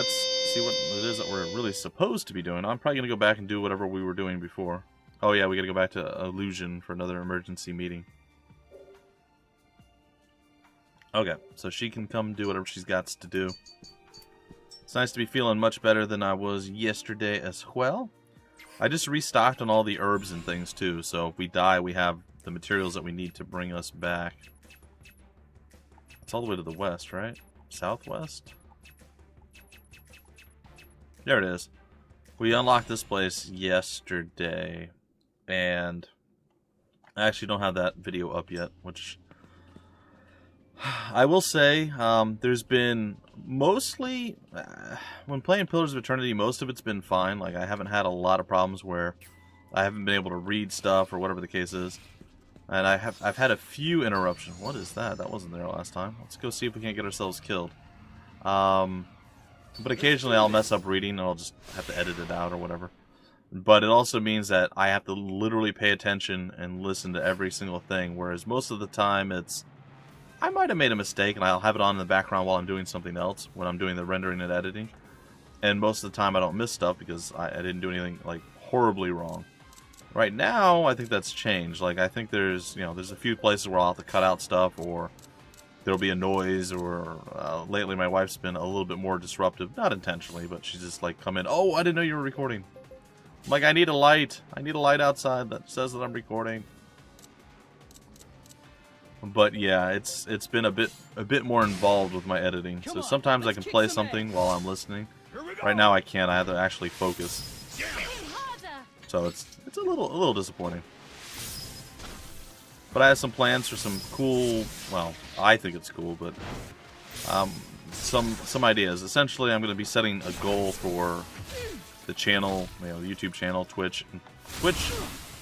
let's see what it is that we're really supposed to be doing. I'm probably going to go back and do whatever we were doing before. Oh yeah, we got to go back to Illusion for another emergency meeting. Okay, so she can come do whatever she's got to do. It's nice to be feeling much better than I was yesterday as well. I just restocked on all the herbs and things too, so if we die, we have the materials that we need to bring us back. It's all the way to the west, right? Southwest? There it is. We unlocked this place yesterday, and I actually don't have that video up yet, which I will say, there's been mostly, when playing Pillars of Eternity, most of it's been fine. Like, I haven't had a lot of problems where I haven't been able to read stuff or whatever the case is. And I've had a few interruptions. What is that? That wasn't there last time. Let's go see if we can't get ourselves killed. But occasionally I'll mess up reading and I'll just have to edit it out or whatever. But it also means that I have to literally pay attention and listen to every single thing, whereas most of the time it's, I might have made a mistake and I'll have it on in the background while I'm doing something else, when I'm doing the rendering and editing. And most of the time I don't miss stuff because I didn't do anything, like, horribly wrong. Right now, I think that's changed. Like, I think there's, you know, there's a few places where I'll have to cut out stuff, or there'll be a noise, or lately my wife's been a little bit more disruptive. Not intentionally, but she's just, like, come in, oh, I didn't know you were recording. I'm like, I need a light. I need a light outside that says that I'm recording. But yeah, it's been a bit more involved with my editing. So sometimes I can play something while I'm listening. Right now I can't. I have to actually focus. So it's a little disappointing. But I have some plans for some cool, well, I think it's cool, but some ideas. Essentially, I'm going to be setting a goal for the channel, you know, the YouTube channel, Twitch. Let's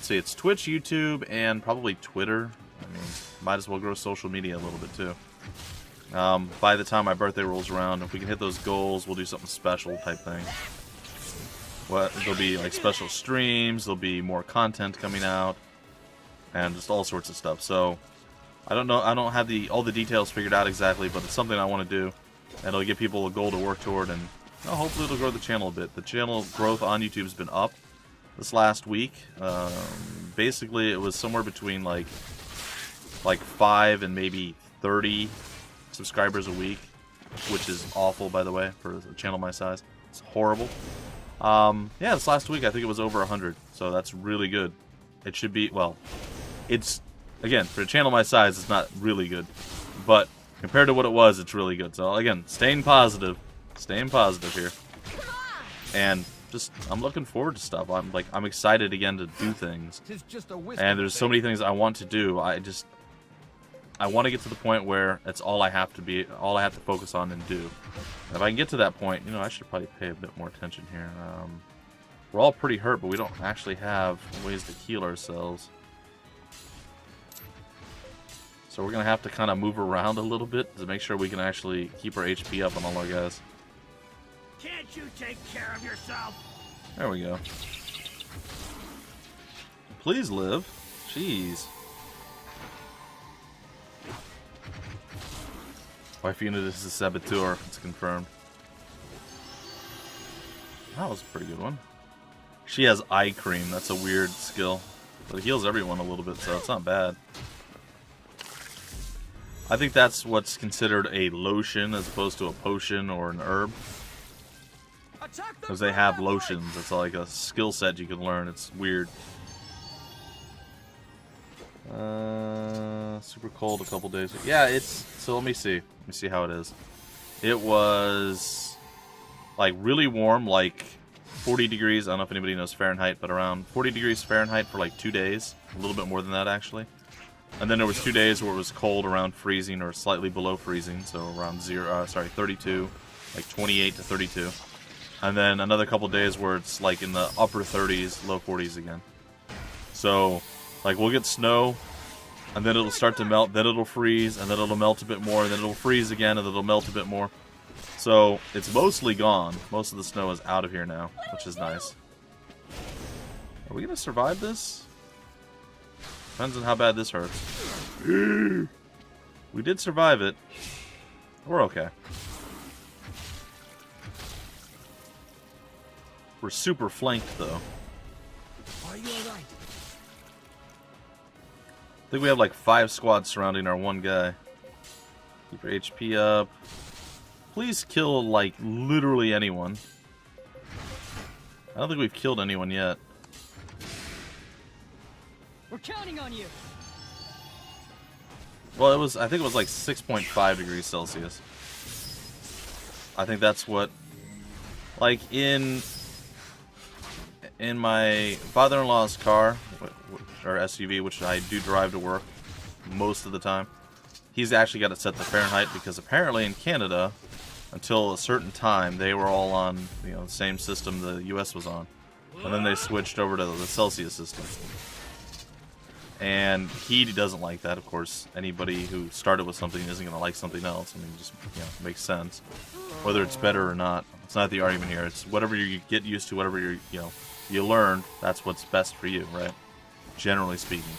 see, it's Twitch, YouTube, and probably Twitter. I mean, might as well grow social media a little bit too. By the time my birthday rolls around, if we can hit those goals, we'll do something special type thing. There'll be like special streams, there'll be more content coming out, and just all sorts of stuff. So I don't know, I don't have all the details figured out exactly, but it's something I want to do, and it'll give people a goal to work toward, and hopefully it'll grow the channel a bit. The channel growth on YouTube has been up this last week. Basically, it was somewhere between like 5 and maybe 30 subscribers a week, which is awful, by the way, for a channel my size. It's horrible. Yeah, this last week I think it was over 100, so that's really good. It should be, well, it's, again, for a channel my size, it's not really good, but compared to what it was, it's really good. So again, staying positive here, and just, I'm looking forward to stuff. I'm excited again to do things, and there's so many things I want to do. I want to get to the point where it's all I have to focus on and do. And if I can get to that point, you know, I should probably pay a bit more attention here. We're all pretty hurt, but we don't actually have ways to heal ourselves. So we're going to have to kind of move around a little bit to make sure we can actually keep our HP up on all our guys. Can't you take care of yourself? There we go. Please live. Jeez. Wife unit is a saboteur. It's confirmed. That was a pretty good one. She has eye cream. That's a weird skill. But it heals everyone a little bit, so it's not bad. I think that's what's considered a lotion as opposed to a potion or an herb. Because they have lotions. It's like a skill set you can learn. It's weird. Super cold a couple days. Yeah, it's... So let me see. Let me see how it is. It was like really warm, like 40 degrees. I don't know if anybody knows Fahrenheit, but around 40 degrees Fahrenheit for like 2 days. A little bit more than that, actually. And then there was 2 days where it was cold, around freezing or slightly below freezing. So around 32, like 28 to 32. And then another couple days where it's like in the upper 30s, low 40s again. So, like, we'll get snow, and then it'll start to melt, then it'll freeze, and then it'll melt a bit more, and then it'll freeze again, and then it'll melt a bit more. So, it's mostly gone. Most of the snow is out of here now, which is nice. Are we going to survive this? Depends on how bad this hurts. We did survive it. We're okay. We're super flanked, though. Are you alright? I think we have like 5 squads surrounding our one guy. Keep your HP up. Please kill, like, literally anyone. I don't think we've killed anyone yet. We're counting on you. Well, I think it was like 6.5 degrees Celsius. I think that's what, like, in my father-in-law's car, or SUV, which I do drive to work most of the time, he's actually got it set to Fahrenheit because apparently in Canada, until a certain time, they were all on, you know, the same system the US was on. And then they switched over to the Celsius system. And he doesn't like that, of course. Anybody who started with something isn't going to like something else. I mean, it just, you know, makes sense. Whether it's better or not, it's not the argument here. It's whatever you get used to, whatever you learn, that's what's best for you, right? Generally speaking.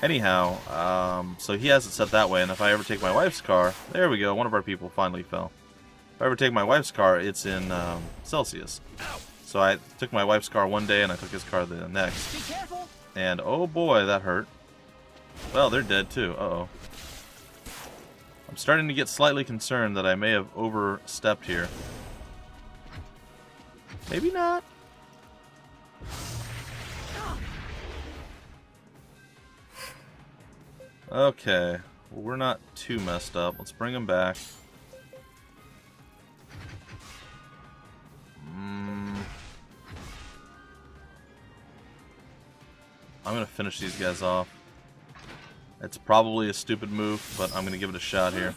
Anyhow, so he has it set that way, and if I ever take my wife's car, there we go, one of our people finally fell. If I ever take my wife's car, it's in Celsius. So I took my wife's car one day, and I took his car the next. Be careful. And oh boy, that hurt. Well, they're dead too. Uh-oh. I'm starting to get slightly concerned that I may have overstepped here. Maybe not. Okay. Well, we're not too messed up. Let's bring them back. I'm going to finish these guys off. It's probably a stupid move, but I'm going to give it a shot here.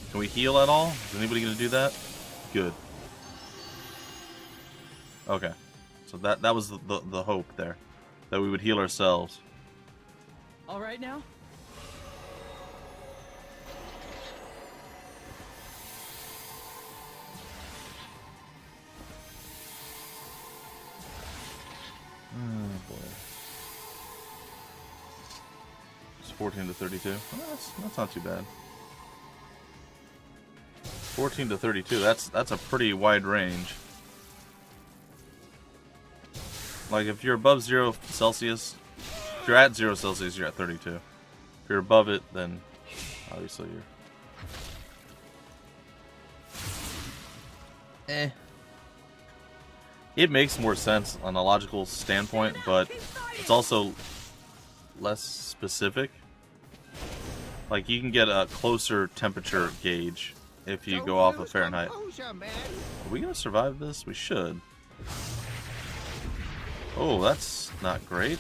Can we heal at all? Is anybody going to do that? Good. Okay. So that was the hope there. That we would heal ourselves. All right now? Oh boy. It's 14 to 32. Well, that's not too bad. 14 to 32. That's a pretty wide range. Like if you're above 0 Celsius, if you're at 0 Celsius, you're at 32. If you're above it, then obviously you're. It makes more sense on a logical standpoint, but it's also less specific. Like, you can get a closer temperature gauge if you go off of Fahrenheit. Are we going to survive this? We should. Oh, that's not great.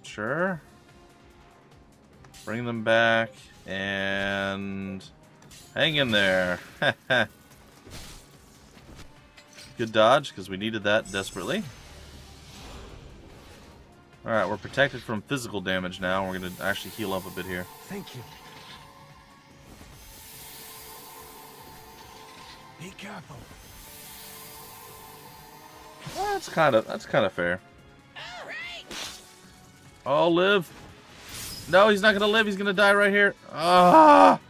Sure. Bring them back and hang in there. Good dodge, because we needed that desperately. Alright, we're protected from physical damage now. We're going to actually heal up a bit here. Thank you. Be careful. Well, that's kind of fair. Oh, live. No, he's not going to live. He's going to die right here. Ah!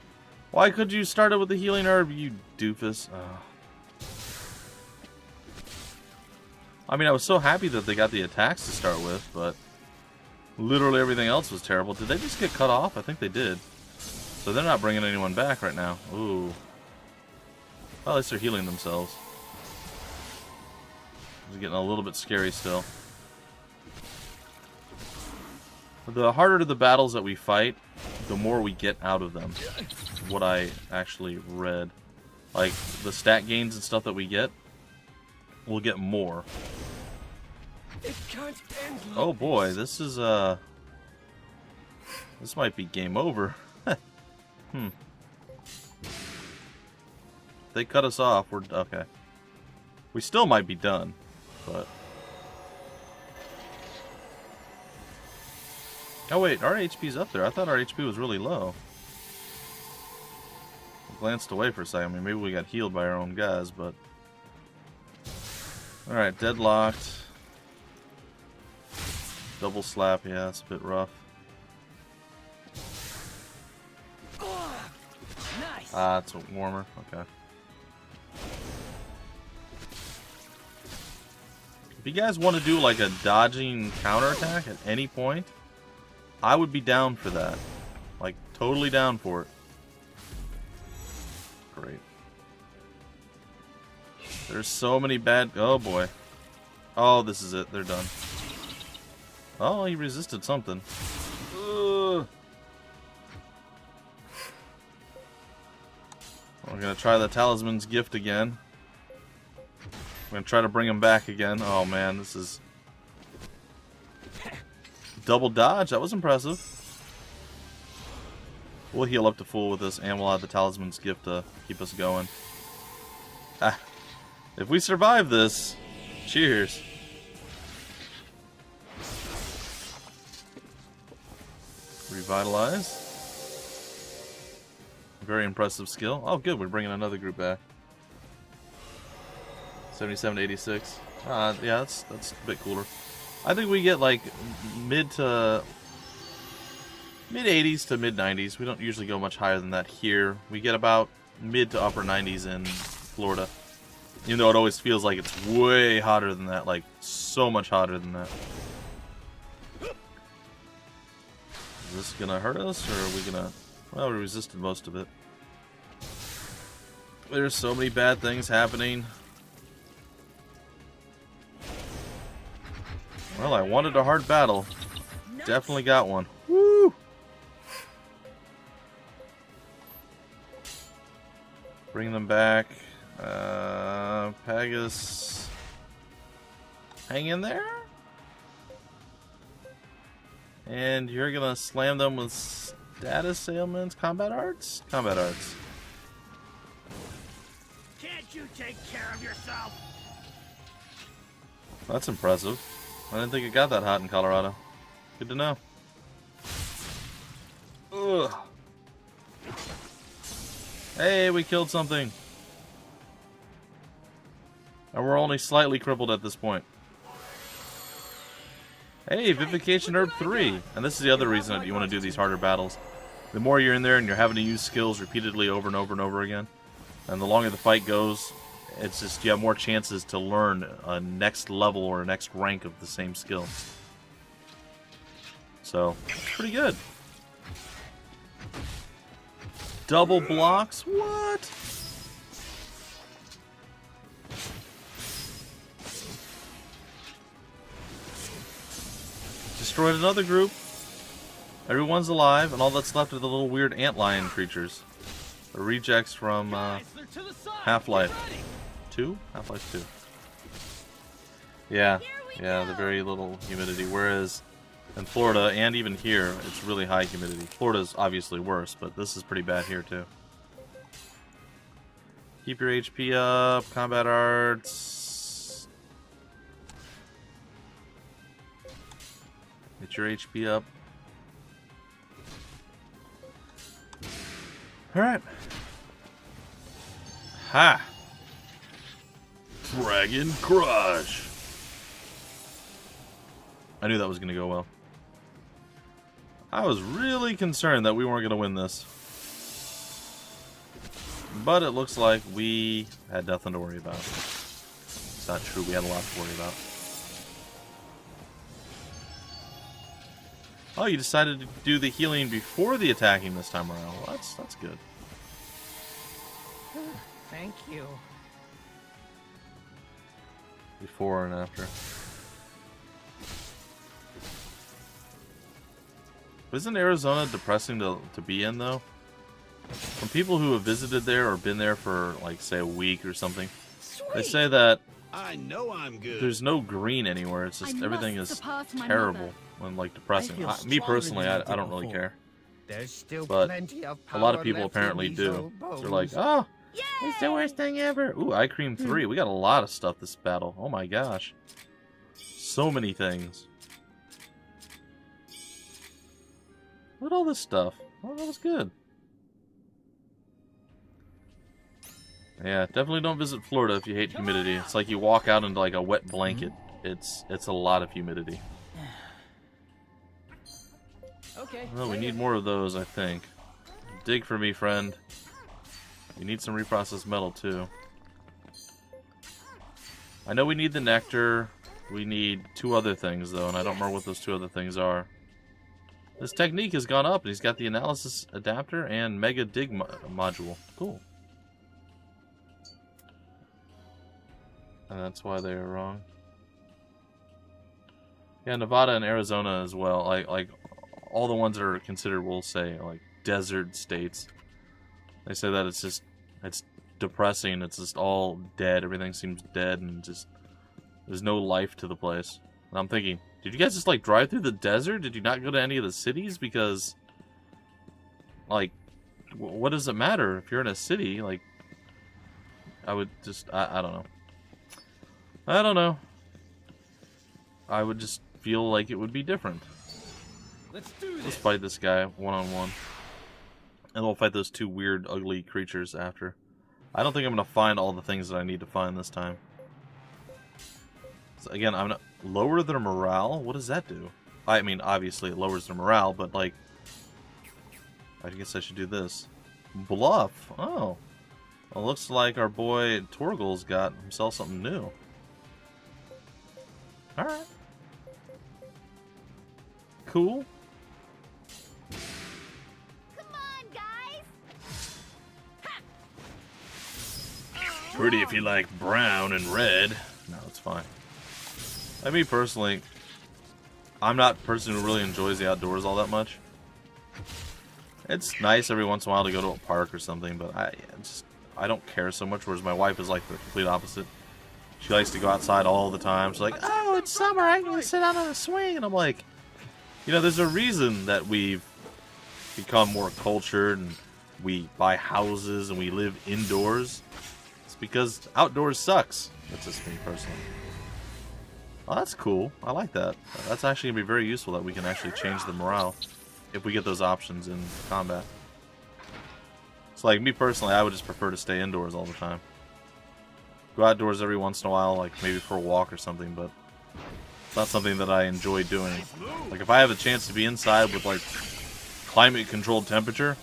Why could you start it with the healing herb, you doofus? I mean, I was so happy that they got the attacks to start with, but literally everything else was terrible. Did they just get cut off? I think they did. So they're not bringing anyone back right now. Ooh. Well, at least they're healing themselves. It's getting a little bit scary still. The harder the battles that we fight, the more we get out of them. What I actually read. Like, the stat gains and stuff that we get, we'll get more. It can't end. Oh boy, this is, this might be game over. They cut us off, we're, okay. We still might be done, but... Oh wait, our HP's up there. I thought our HP was really low. I glanced away for a second. I mean, maybe we got healed by our own guys, but... Alright, deadlocked. Double slap, yeah, it's a bit rough. Ah, it's warmer. Okay. If you guys want to do like a dodging counterattack at any point, I would be down for that. Like, totally down for it. Great. There's so many bad... Oh, boy. Oh, this is it. They're done. Oh, he resisted something. Ugh. We're going to try the talisman's gift again. I'm going to try to bring him back again. Oh, man, this is... Double dodge. That was impressive. We'll heal up to full with this, and we'll have the talisman's gift to keep us going. Ah. If we survive this, cheers. Revitalize. Very impressive skill. Oh, good. We're bringing another group back. 77 to 86. Yeah, that's a bit cooler. I think we get like mid 80s to mid 90s. We don't usually go much higher than that here. We get about mid to upper 90s in Florida. Even though it always feels like it's way hotter than that, like so much hotter than that. Is this gonna hurt us, or are we gonna... Well, we resisted most of it. There's so many bad things happening. Well, I wanted a hard battle. Definitely got one. Woo! Bring them back. Pegasus. Hang in there. And you're gonna slam them with status ailments, combat arts? Combat arts. Can't you take care of yourself? That's impressive. I didn't think it got that hot in Colorado. Good to know. Ugh. Hey, we killed something. And we're only slightly crippled at this point. Hey, Vivification Herb 3. And this is the other reason that you want to do these harder battles. The more you're in there and you're having to use skills repeatedly over and over and over again, and the longer the fight goes, it's just you have more chances to learn a next level or a next rank of the same skill. So, it's pretty good. Double blocks? What? Destroyed another group. Everyone's alive, and all that's left are the little weird antlion creatures. The rejects from Half-Life 2? Half-Life 2. Yeah, the very little humidity. Whereas in Florida, and even here, it's really high humidity. Florida's obviously worse, but this is pretty bad here too. Keep your HP up, combat arts. Get your HP up. Alright. Ha! Dragon Crush! I knew that was going to go well. I was really concerned that we weren't going to win this. But it looks like we had nothing to worry about. It's not true, we had a lot to worry about. Oh, you decided to do the healing before the attacking this time around. Well, that's good. Thank you. Before and after. Isn't Arizona depressing to be in, though? From people who have visited there or been there for, like, say, a week or something, Sweet. they say that I know I'm good. there's no green anywhere. It's just everything is terrible and, like, depressing. Me personally, I don't really care. There's still But plenty of a lot of power people left in apparently these do. old bones. They're like, oh, it's the worst thing ever. Ooh, Eye Cream 3. We got a lot of stuff this battle. Oh my gosh. So many things. Look at all this stuff. Oh, that was good. Yeah, definitely don't visit Florida if you hate humidity. It's like you walk out into like a wet blanket. It's a lot of humidity. Okay. Well, we need more of those, I think. Dig for me, friend. We need some reprocessed metal, too. I know we need the nectar. We need 2 other things, though, and I don't remember what those 2 other things are. This technique has gone up, and he's got the analysis adapter and mega dig module. Cool. And that's why they were wrong. Yeah, Nevada and Arizona as well. Like all the ones that are considered, we'll say, like desert states. They say that it's depressing. It's just all dead. Everything seems dead, and just there's no life to the place. And I'm thinking, did you guys just like drive through the desert? Did you not go to any of the cities? Because, like, what does it matter if you're in a city? Like, I would just, I don't know. I don't know. I would just feel like it would be different. Let's do this. Let's fight this guy one-on-one. And we'll fight those 2 weird, ugly creatures after. I don't think I'm going to find all the things that I need to find this time. So again, I'm not... Lower their morale? What does that do? I mean, obviously it lowers their morale, but like... I guess I should do this. Bluff. Oh. Well, looks like our boy Torgal's got himself something new. Alright. Cool. Come on, guys. Pretty if you like brown and red. No, it's fine. Like me personally, I'm not a person who really enjoys the outdoors all that much. It's nice every once in a while to go to a park or something, but I don't care so much, whereas my wife is like the complete opposite. She likes to go outside all the time. She's like, oh, it's summer, I can sit out on a swing. And I'm like, you know, there's a reason that we've become more cultured and we buy houses and we live indoors. It's because outdoors sucks. That's just me personally. Oh, that's cool. I like that. That's actually going to be very useful that we can actually change the morale if we get those options in combat. So like me personally, I would just prefer to stay indoors all the time. Go outdoors every once in a while, like maybe for a walk or something, but it's not something that I enjoy doing. Like if I have a chance to be inside with like climate controlled temperature,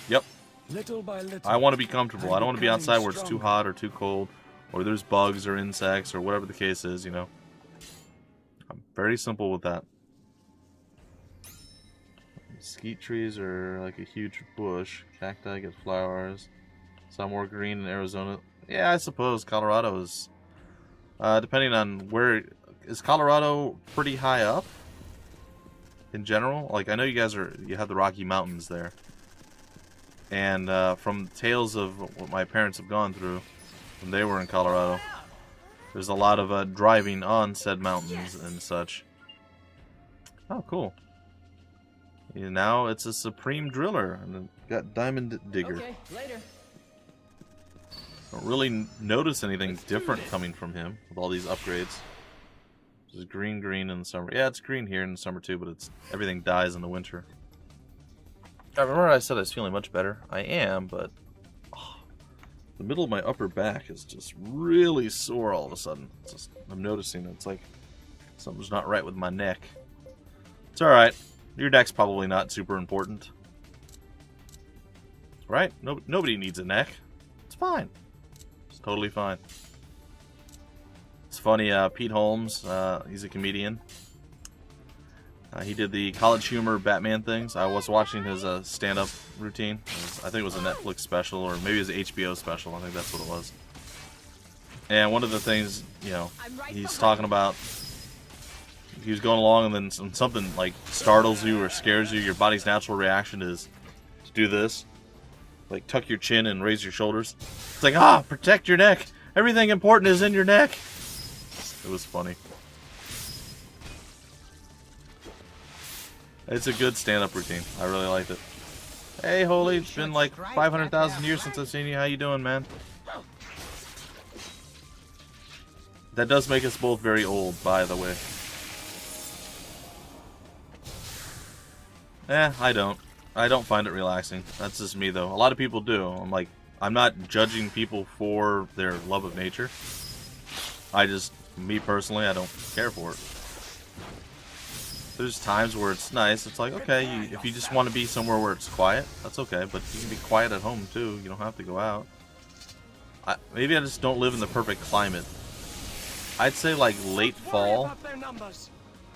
yep. Little by little, I want to be comfortable. I don't want to be outside where it's too hot or too cold, or there's bugs or insects or whatever the case is, you know. I'm very simple with that. Mesquite trees are like a huge bush. Cacti get flowers. Some more green in Arizona. Yeah, I suppose Colorado is, depending on where, is Colorado pretty high up in general? Like, I know you have the Rocky Mountains there. And from tales of what my parents have gone through when they were in Colorado, there's a lot of driving on said mountains and such. Oh, cool. Yeah, now it's a Supreme Driller, and got Diamond Digger. Okay, later. Don't really notice anything different coming from him with all these upgrades. This is green in the summer. Yeah, it's green here in the summer too, but everything dies in the winter. I remember I said I was feeling much better. I am, but the middle of my upper back is just really sore all of a sudden. I'm noticing it's like something's not right with my neck. It's alright. Your neck's probably not super important. Right? Nobody needs a neck. It's fine. It's totally fine. It's funny, Pete Holmes, he's a comedian. He did the College Humor Batman things. I was watching his stand-up routine. I think it was a Netflix special, or maybe it was an HBO special. I think that's what it was. And one of the things, you know, he's talking about, he was going along, and then something like startles you or scares you. Your body's natural reaction is to do this. Like, tuck your chin and raise your shoulders. It's like, protect your neck. Everything important is in your neck. It was funny. It's a good stand-up routine. I really liked it. Hey, Holy, it's been like 500,000 years since I've seen you. How you doing, man? That does make us both very old, by the way. I don't. I don't find it relaxing. That's just me, though. A lot of people do. I'm not judging people for their love of nature. Me personally, I don't care for it. There's times where it's nice. It's like, okay, if you just want to be somewhere where it's quiet, that's okay. But you can be quiet at home, too. You don't have to go out. Maybe I just don't live in the perfect climate. I'd say, like, late fall.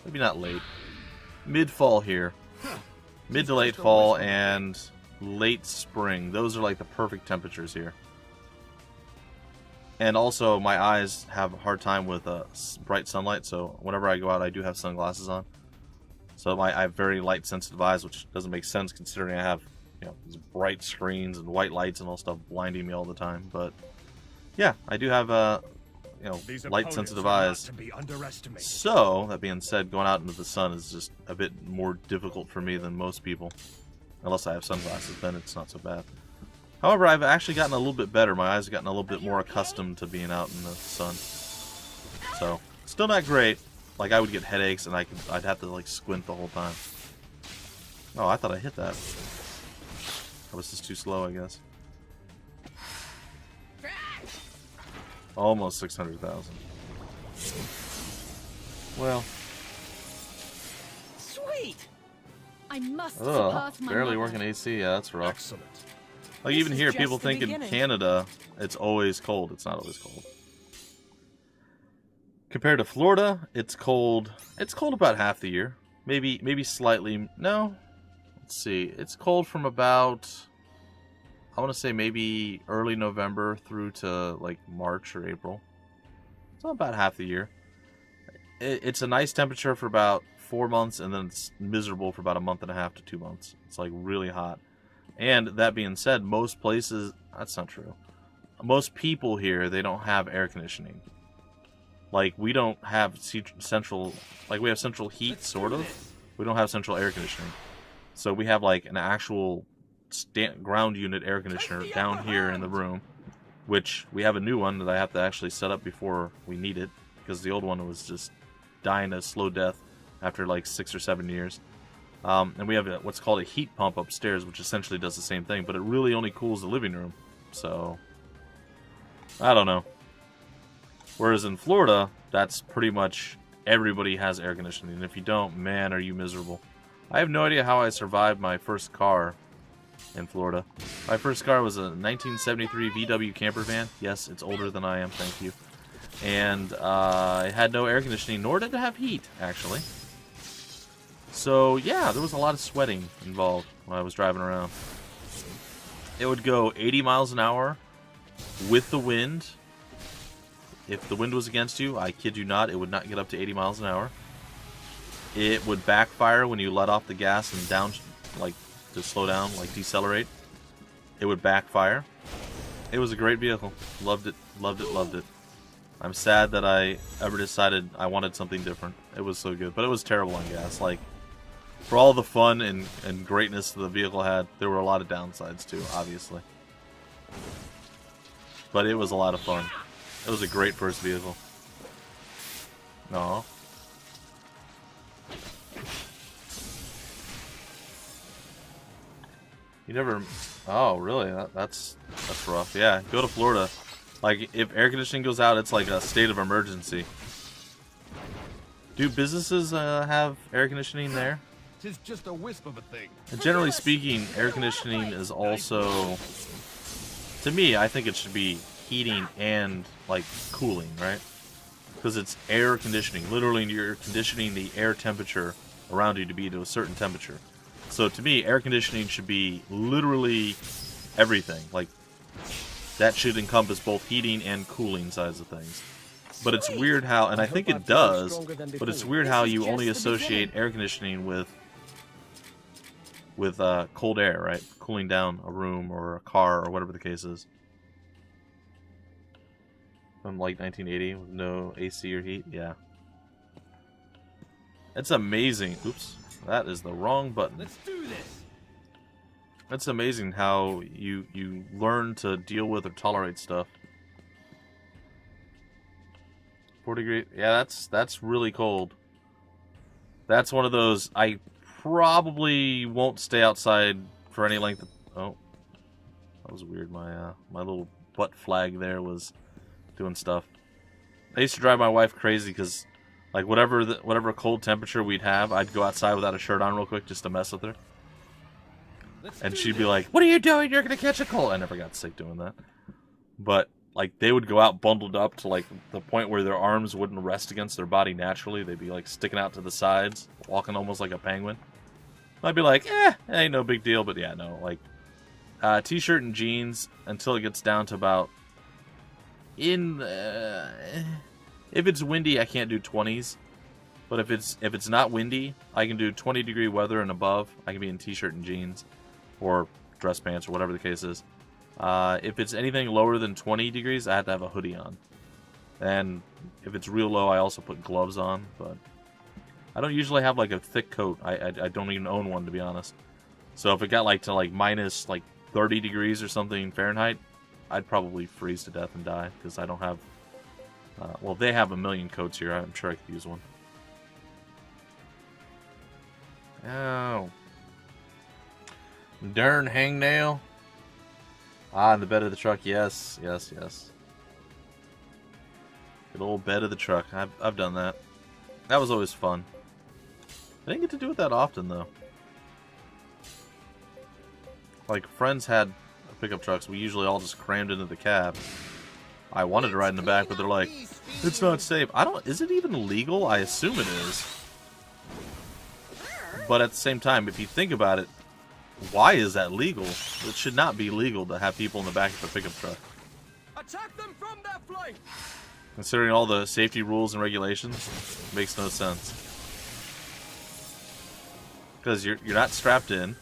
Maybe not late. Mid-fall here. Mid to late fall and late spring. Those are, like, the perfect temperatures here. And also, my eyes have a hard time with bright sunlight, so whenever I go out, I do have sunglasses on. So I have very light-sensitive eyes, which doesn't make sense considering I have, these bright screens and white lights and all stuff blinding me all the time. But yeah, I do have light-sensitive eyes. So that being said, going out into the sun is just a bit more difficult for me than most people, unless I have sunglasses. Then it's not so bad. However, I've actually gotten a little bit better. My eyes have gotten a little bit more accustomed to being out in the sun. So still not great. Like, I would get headaches, and I'd have to, like, squint the whole time. Oh, I thought I hit that. I was just too slow, I guess. Almost 600,000. Well. Sweet. I must Ugh, surpass my barely mother. working AC. Yeah, that's rough. Excellent. Like, even This here, is people just the think in beginning. Canada it's always cold. It's not always cold. Compared to Florida, it's cold. It's cold about half the year. Maybe slightly. No. Let's see. It's cold from about, I want to say maybe early November through to like March or April. So about half the year. It's a nice temperature for about 4 months, and then it's miserable for about a month and a half to 2 months. It's like really hot. And that being said, most places, that's not true. Most people here, they don't have air conditioning. Like, we don't have central, like, we have central heat, sort of. We don't have central air conditioning. So we have, like, an actual ground unit air conditioner down here in the room, which we have a new one that I have to actually set up before we need it, because the old one was just dying a slow death after, like, 6 or 7 years. And we have what's called a heat pump upstairs, which essentially does the same thing, but it really only cools the living room. So, I don't know. Whereas in Florida, that's pretty much everybody has air conditioning. And if you don't, man, are you miserable. I have no idea how I survived my first car in Florida. My first car was a 1973 VW camper van. Yes, it's older than I am, thank you. And it had no air conditioning, nor did it have heat, actually. So, yeah, there was a lot of sweating involved when I was driving around. It would go 80 miles an hour with the wind. If the wind was against you, I kid you not, it would not get up to 80 miles an hour. It would backfire when you let off the gas and down, like, to slow down, like decelerate. It would backfire. It was a great vehicle. Loved it, loved it, loved it. I'm sad that I ever decided I wanted something different. It was so good, but it was terrible on gas. Like, for all the fun and greatness the vehicle had, there were a lot of downsides too, obviously. But it was a lot of fun. It was a great first vehicle. Aw. You never... Oh, really? That's rough. Yeah, go to Florida. Like, if air conditioning goes out, it's like a state of emergency. Do businesses have air conditioning there? Tis just a wisp of a thing. And generally speaking, air conditioning is also... To me, I think it should be heating and, like, cooling, right? Because it's air conditioning. Literally, you're conditioning the air temperature around you to be to a certain temperature. So to me, air conditioning should be literally everything. Like, that should encompass both heating and cooling sides of things. But it's weird how, and I think it does, but it's weird how you only associate air conditioning with cold air, right? Cooling down a room or a car or whatever the case is. From like 1980 with no AC or heat, yeah. It's amazing. Oops, that is the wrong button. Let's do this. It's amazing how you learn to deal with or tolerate stuff. 4 degrees, yeah, that's really cold. That's one of those, I probably won't stay outside for any length of... Oh, that was weird. My little butt flag there was doing stuff. I used to drive my wife crazy because Like whatever cold temperature we'd have, I'd go outside without a shirt on real quick just to mess with her. And she'd be like, "What are you doing? You're gonna catch a cold." I never got sick doing that. But like they would go out bundled up to like the point where their arms wouldn't rest against their body naturally. They'd be like sticking out to the sides, walking almost like a penguin. I'd be like, ain't no big deal. But yeah, no, like t-shirt and jeans until it gets down to about if it's windy, I can't do 20s. But if it's not windy, I can do 20-degree weather and above. I can be in t-shirt and jeans, or dress pants, or whatever the case is. If it's anything lower than 20 degrees, I have to have a hoodie on. And if it's real low, I also put gloves on. But I don't usually have like a thick coat. I don't even own one, to be honest. So if it got like to like minus like 30 degrees or something Fahrenheit, I'd probably freeze to death and die because I don't have. Well, they have a million coats here. I'm sure I could use one. Oh. Darn hangnail. Ah, in the bed of the truck. Yes, yes, yes. Good old bed of the truck. I've done that. That was always fun. I didn't get to do it that often, though. Like, friends had pickup trucks. We usually all just crammed into the cab. I wanted to ride in the back, but they're like, it's not safe. Is it even legal? I assume it is. But at the same time, if you think about it, why is that legal? It should not be legal to have people in the back of a pickup truck. Attack them from their flank. Considering all the safety rules and regulations, it makes no sense. Because you're not strapped in.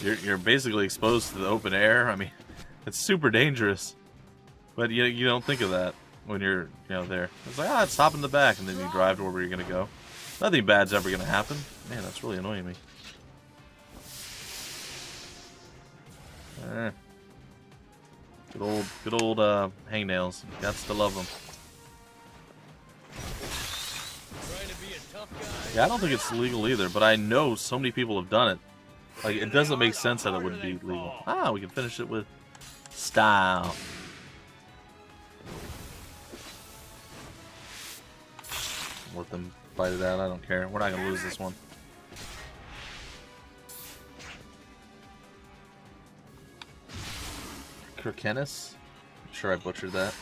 You're basically exposed to the open air. I mean, it's super dangerous. But you don't think of that when you're there. It's like, let's hop in the back, and then you drive to wherever you're gonna go. Nothing bad's ever gonna happen. Man, that's really annoying me. Good old hangnails. Gots to love them. Yeah, I don't think it's legal either, but I know so many people have done it. Like, it doesn't make sense that it wouldn't be legal. Ah, we can finish it with style. Let them fight it out. I don't care. We're not gonna lose this one. Kirkenis? I'm sure I butchered that.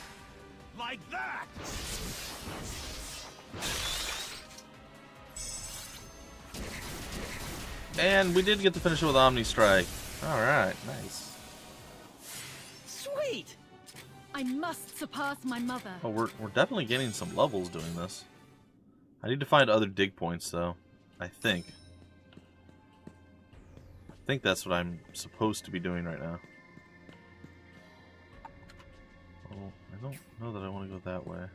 Like that. And we did get to finish it with Omni Strike. Alright, nice. Sweet! I must surpass my mother. Oh, we're definitely getting some levels doing this. I need to find other dig points, though. I think that's what I'm supposed to be doing right now. Oh, I don't know that I want to go that way.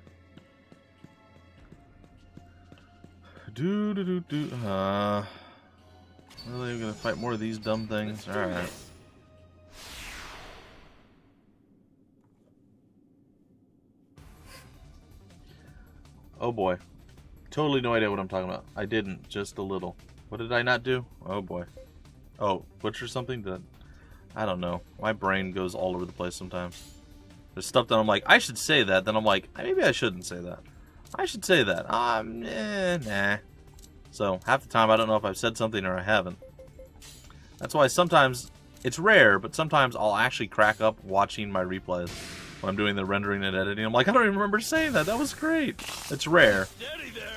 Really, I'm gonna fight more of these dumb things? Alright. Oh boy. Totally no idea what I'm talking about. I didn't, just a little. What did I not do? Oh boy. Oh, butcher something? I don't know. My brain goes all over the place sometimes. There's stuff that I'm like, I should say that. Then I'm like, maybe I shouldn't say that. I should say that. Nah. So, half the time I don't know if I've said something or I haven't. That's why sometimes, it's rare, but sometimes I'll actually crack up watching my replays when I'm doing the rendering and editing. I'm like, I don't even remember saying that. That was great. It's rare.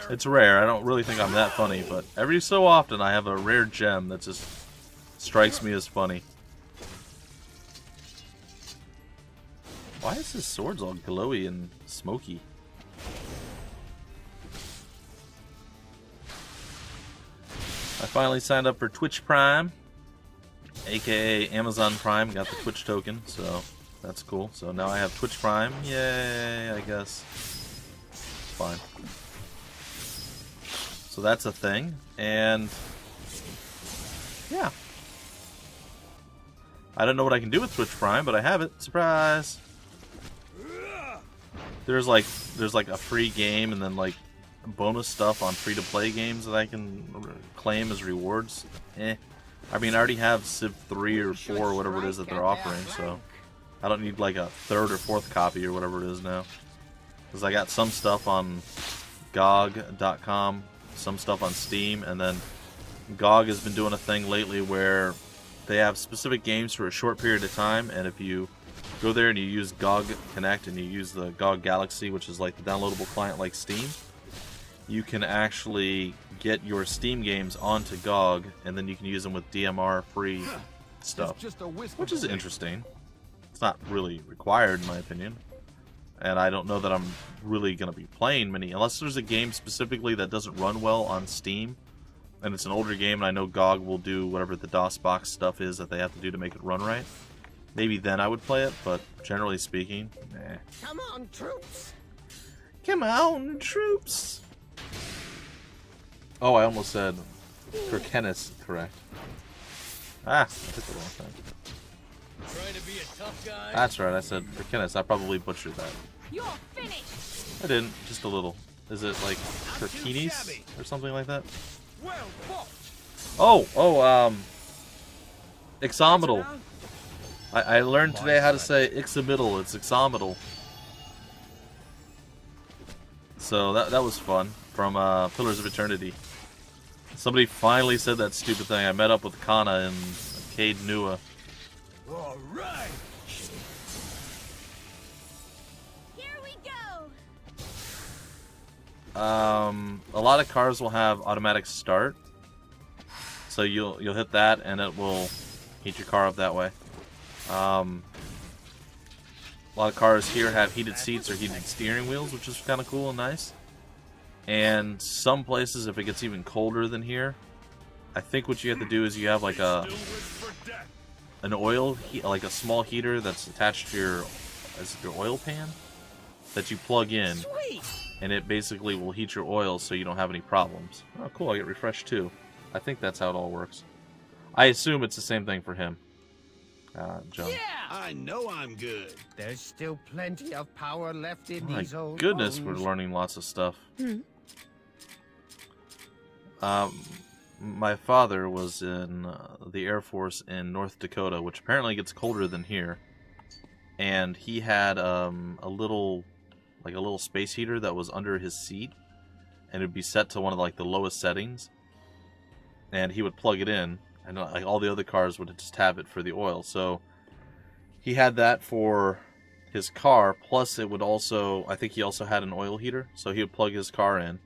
It's rare. I don't really think I'm that funny, but every so often I have a rare gem that just strikes me as funny. Why is his sword's all glowy and smoky? I finally signed up for Twitch Prime, aka Amazon Prime. Got the Twitch token, so that's cool. So now I have Twitch Prime. Yay, I guess. It's fine. So that's a thing, and yeah. I don't know what I can do with Twitch Prime, but I have it. Surprise! There's like a free game, and then like bonus stuff on free-to-play games that I can claim as rewards. I mean, I already have Civ 3 or 4 or whatever it is that they're offering, so I don't need like a third or fourth copy or whatever it is now. Because I got some stuff on GOG.com, some stuff on Steam, and then GOG has been doing a thing lately where they have specific games for a short period of time, and if you go there and you use GOG Connect and you use the GOG Galaxy, which is like the downloadable client like Steam, you can actually get your Steam games onto GOG, and then you can use them with DMR-free stuff, which is interesting. It's not really required, in my opinion. And I don't know that I'm really going to be playing many, unless there's a game specifically that doesn't run well on Steam, and it's an older game, and I know GOG will do whatever the DOSBox stuff is that they have to do to make it run right. Maybe then I would play it, but generally speaking, nah. Come on, troops! Come on, troops! Oh, I almost said Kirkenis, correct. Ah, I took the wrong thing. Trying to be a tough guy. That's right, I said Kirkenis. I probably butchered that. You're finished. I didn't, just a little. Is it like Kirkinis or something like that? Well fought. Ixomital. I learned today how to say Ixomital. It's Ixomital. So that was fun from Pillars of Eternity. Somebody finally said that stupid thing. I met up with Kana in Cade Nua. All right. Here we go. A lot of cars will have automatic start, so you'll hit that and it will heat your car up that way. A lot of cars here have heated seats or heated steering wheels, which is kind of cool and nice. And some places, if it gets even colder than here, I think what you have to do is you have like an oil, like a small heater that's attached to your oil pan that you plug in, and it basically will heat your oil so you don't have any problems. Oh, cool! I get refreshed too. I think that's how it all works. I assume it's the same thing for him. John. Yeah, I know I'm good. There's still plenty of power left in My these old goodness, bones. we're learning lots of stuff. My father was in the Air Force in North Dakota, which apparently gets colder than here. And he had a little space heater that was under his seat, and it would be set to one of the lowest settings. And he would plug it in, and like all the other cars would just have it for the oil. So he had that for his car, plus it would also, I think he also had an oil heater, so he would plug his car in.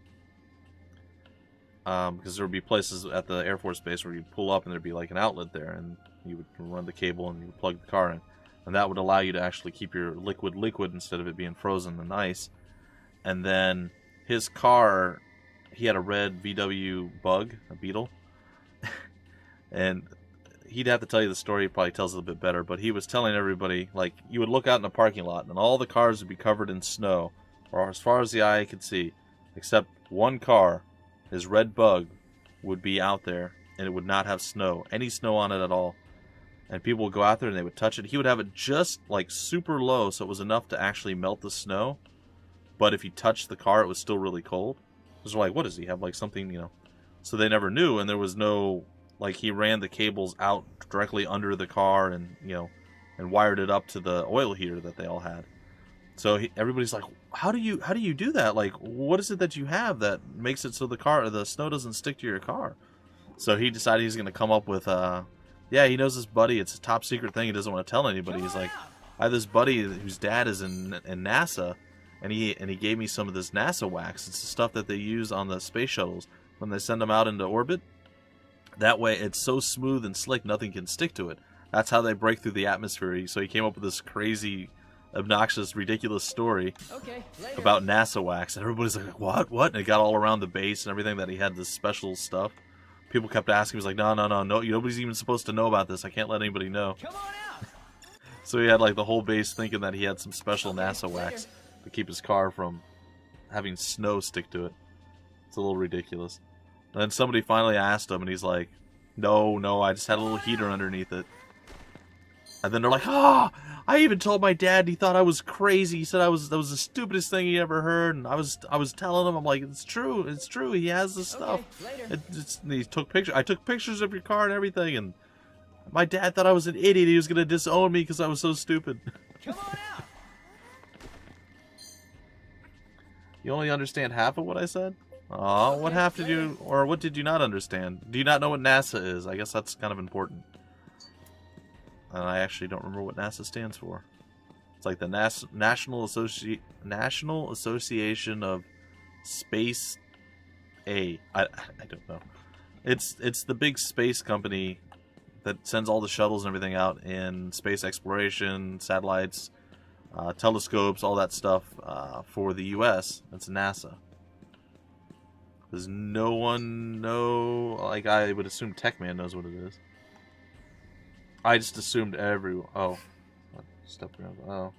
Because there would be places at the Air Force Base where you'd pull up and there'd be like an outlet there, and you would run the cable and you would plug the car in. And that would allow you to actually keep your liquid instead of it being frozen in ice. And then his car, he had a red VW Bug, a Beetle. And he'd have to tell you the story, he probably tells it a bit better, but he was telling everybody, like, you would look out in the parking lot and all the cars would be covered in snow, or as far as the eye could see, except one car, his red Bug, would be out there, and it would not have snow, any snow on it at all. And people would go out there and they would touch it. He would have it just, like, super low, so it was enough to actually melt the snow, but if he touched the car, it was still really cold. It was like, what does he have, like, something, you know? So they never knew, and there was no... Like, he ran the cables out directly under the car and, you know, and wired it up to the oil heater that they all had. So everybody's like, how do you do that? Like, what is it that you have that makes it so the snow doesn't stick to your car? So he decided he's going to come up with, yeah, he knows this buddy. It's a top secret thing. He doesn't want to tell anybody. He's like, I have this buddy whose dad is in NASA, and he gave me some of this NASA wax. It's the stuff that they use on the space shuttles when they send them out into orbit. That way, it's so smooth and slick, nothing can stick to it. That's how they break through the atmosphere. So he came up with this crazy, obnoxious, ridiculous story about NASA wax. And everybody's like, what? And it got all around the base and everything that he had this special stuff. People kept asking. He was like, no, nobody's even supposed to know about this. I can't let anybody know. Come on out. So he had like the whole base thinking that he had some special NASA wax to keep his car from having snow stick to it. It's a little ridiculous. And then somebody finally asked him, and he's like, no, I just had a little heater underneath it. And then they're like, I even told my dad, and he thought I was crazy. He said that was the stupidest thing he ever heard. And I was telling him, I'm like, it's true, he has this stuff. He took pictures. I took pictures of your car and everything, and my dad thought I was an idiot. He was going to disown me because I was so stupid. Come on out. You only understand half of what I said? Aw, what half did you, or what did you not understand? Do you not know what NASA is? I guess that's kind of important. And I actually don't remember what NASA stands for. It's like the National Association of Space I don't know. It's the big space company that sends all the shuttles and everything out in space exploration, satellites, telescopes, all that stuff for the U.S. That's NASA. Does no one know? Like, I would assume TechMan knows what it is. I just assumed everyone. Oh. Step around. Oh.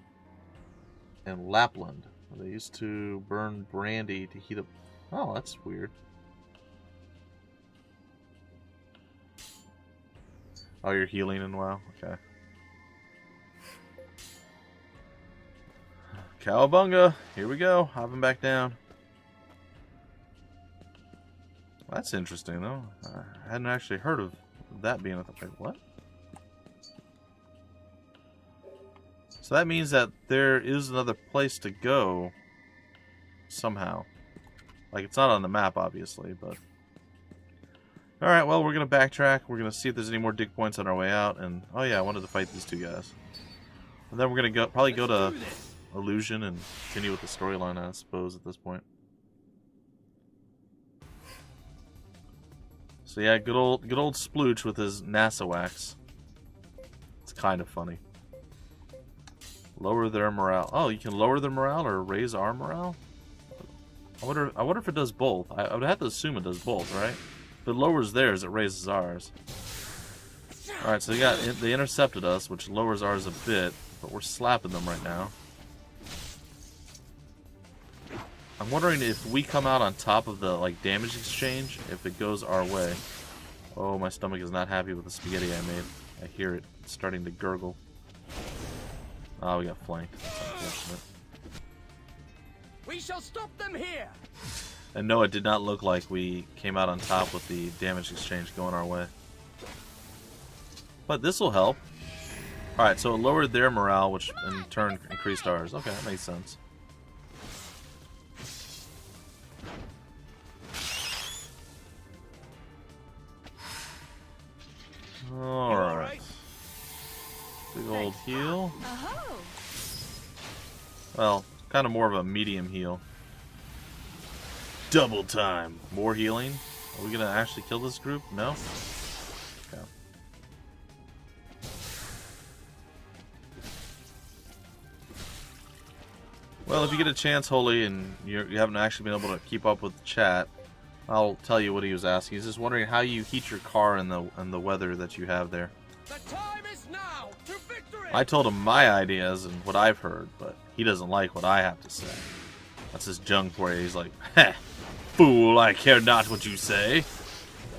In Lapland. They used to burn brandy to heat up. Oh, that's weird. Oh, you're healing in WoW? Okay. Cowabunga! Here we go. Hopping back down. That's interesting, though. I hadn't actually heard of that being a thing. Wait, what? So that means that there is another place to go somehow. Like, it's not on the map, obviously, but... Alright, well, we're going to backtrack. We're going to see if there's any more dig points on our way out. And, oh yeah, I wanted to fight these two guys. And then we're going to probably go to Illusion and continue with the storyline, I suppose, at this point. So yeah, good old Splooch with his NASA wax. It's kind of funny. Lower their morale. Oh, you can lower their morale or raise our morale? I wonder if it does both. I would have to assume it does both, right? If it lowers theirs, it raises ours. Alright, so they intercepted us, which lowers ours a bit, but we're slapping them right now. I'm wondering if we come out on top of the like damage exchange, if it goes our way. Oh, my stomach is not happy with the spaghetti I made. I hear it starting to gurgle. Oh, we got flanked. That's unfortunate. We shall stop them here. And no, it did not look like we came out on top with the damage exchange going our way. But this will help. Alright, so it lowered their morale, which in turn increased ours. Okay, that makes sense. Alright. Big old heal. Well, kind of more of a medium heal. Double time. More healing. Are we going to actually kill this group? No? Okay. Well, if you get a chance, Holy, and you haven't actually been able to keep up with the chat, I'll tell you what he was asking. He's just wondering how you heat your car in the weather that you have there. The time is now to victory. I told him my ideas and what I've heard, but he doesn't like what I have to say. That's his junk for you. He's like, "Heh, fool, I care not what you say.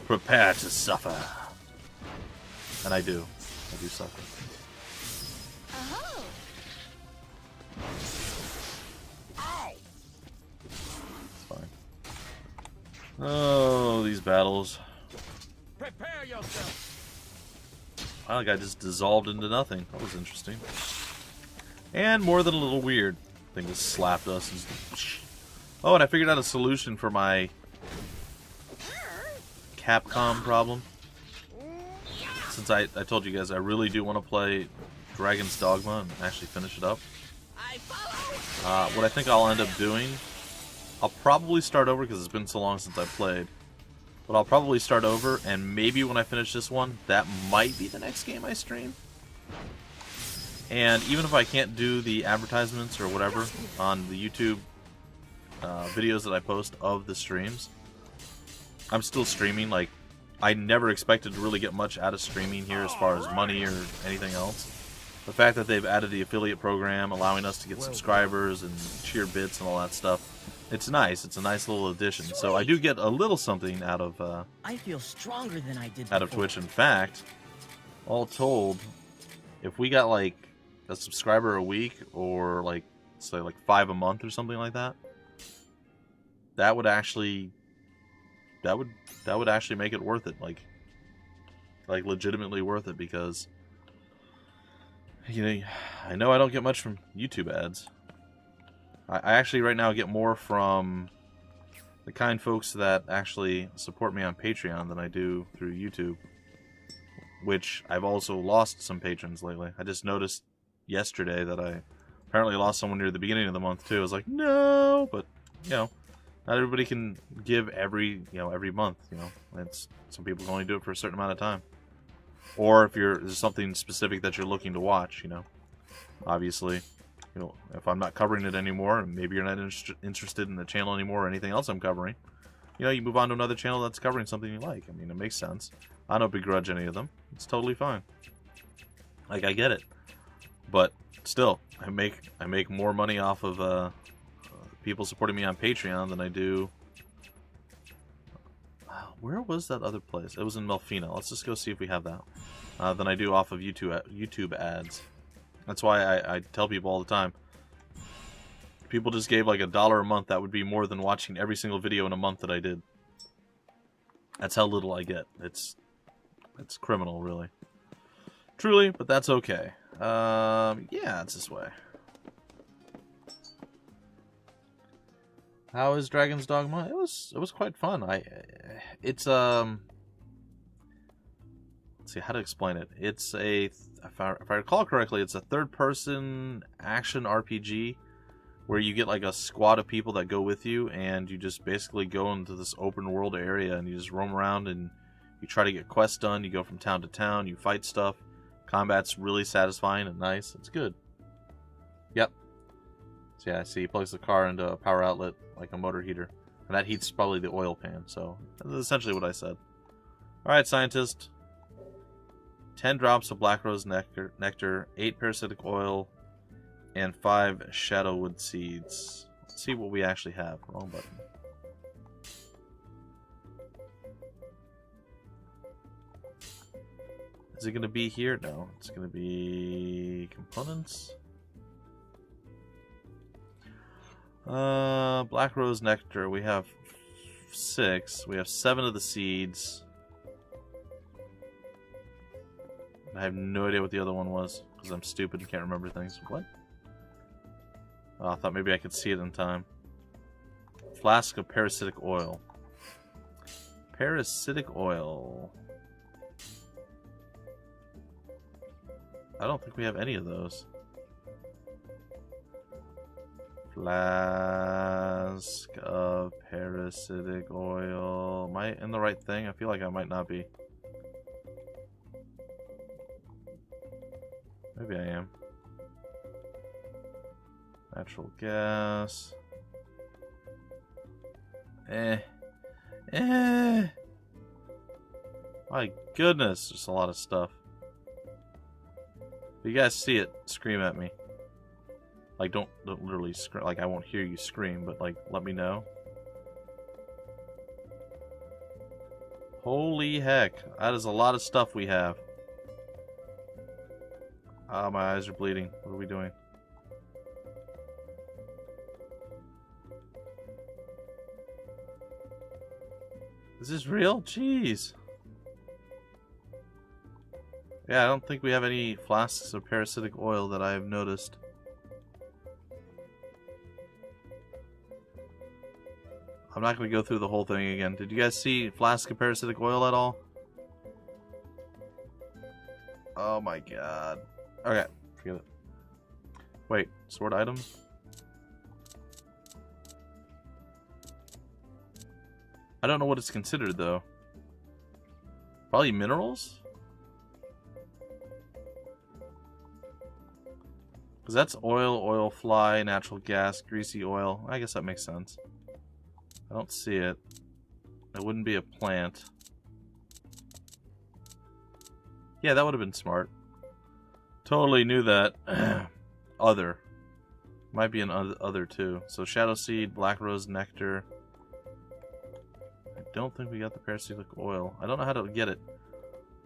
Prepare to suffer." And I do. I do suffer. It's fine. Oh, these battles. Prepare yourself. Wow, the guy just dissolved into nothing. That was interesting. And more than a little weird. Thing just slapped us. Oh, and I figured out a solution for my Capcom problem. Since I told you guys I really do want to play Dragon's Dogma and actually finish it up. What I think I'll end up doing, I'll probably start over because it's been so long since I played. But I'll probably start over, and maybe when I finish this one, that might be the next game I stream. And even if I can't do the advertisements or whatever on the YouTube videos that I post of the streams, I'm still streaming. Like, I never expected to really get much out of streaming here as far as money or anything else. The fact that they've added the affiliate program, allowing us to get subscribers and cheer bits and all that stuff, it's nice. It's a nice little addition. So I do get a little something out of I feel stronger than I did out of before. Twitch. In fact, all told, if we got like a subscriber a week, or like say like 5 a month or something like that, that would actually make it worth it. Like legitimately worth it, because you know I don't get much from YouTube ads. I actually right now get more from the kind folks that actually support me on Patreon than I do through YouTube. Which I've also lost some patrons lately. I just noticed yesterday that I apparently lost someone near the beginning of the month too. I was like, no, but you know, not everybody can give every month. You know, some people can only do it for a certain amount of time. Or if there's something specific that you're looking to watch, you know, obviously, you know, if I'm not covering it anymore, and maybe you're not interested in the channel anymore or anything else I'm covering, you know, you move on to another channel that's covering something you like. I mean, it makes sense. I don't begrudge any of them. It's totally fine. Like, I get it. But still, I make more money off of people supporting me on Patreon than I do. Where was that other place? It was in Melfina. Let's just go see if we have that. Than I do off of YouTube ads. That's why I tell people all the time. If people just gave like $1 a month, that would be more than watching every single video in a month that I did. That's how little I get. It's criminal, really. Truly, but that's okay. Yeah, it's this way. How is Dragon's Dogma? It was quite fun. Let's see how to explain it. It's if I recall correctly, it's a third-person action RPG where you get like a squad of people that go with you, and you just basically go into this open world area, and you just roam around and you try to get quests done. You go from town to town. You fight stuff. Combat's really satisfying and nice. It's good. Yep. So yeah, I see he plugs the car into a power outlet like a motor heater. And that heats probably the oil pan. So that's essentially what I said. Alright, scientist. 10 drops of black rose nectar, 8 parasitic oil, and 5 shadowwood seeds. Let's see what we actually have. Wrong button. Is it going to be here? No, it's going to be components. Black rose nectar. We have 6. We have 7 of the seeds. I have no idea what the other one was because I'm stupid and can't remember things. What? Oh, I thought maybe I could see it in time. Flask of parasitic oil. Parasitic oil. I don't think we have any of those. Flask of parasitic oil. Am I in the right thing? I feel like I might not be. Maybe I am. Natural gas. My goodness, there's a lot of stuff. If you guys see it, scream at me. Like, don't literally scream. Like, I won't hear you scream, but, like, let me know. Holy heck. That is a lot of stuff we have. Ah, my eyes are bleeding. What are we doing? Is this real? Jeez. Yeah, I don't think we have any flasks of parasitic oil that I have noticed. I'm not going to go through the whole thing again. Did you guys see flask of parasitic oil at all? Oh my god. Okay, forget it. Wait, sword items? I don't know what it's considered though. Probably minerals? Because that's oil, oil fly, natural gas, greasy oil. I guess that makes sense. I don't see it. It wouldn't be a plant. Yeah, that would have been smart. Totally knew that. Other. Might be an other too. So shadow seed, black rose nectar. I don't think we got the parasitic oil. I don't know how to get it.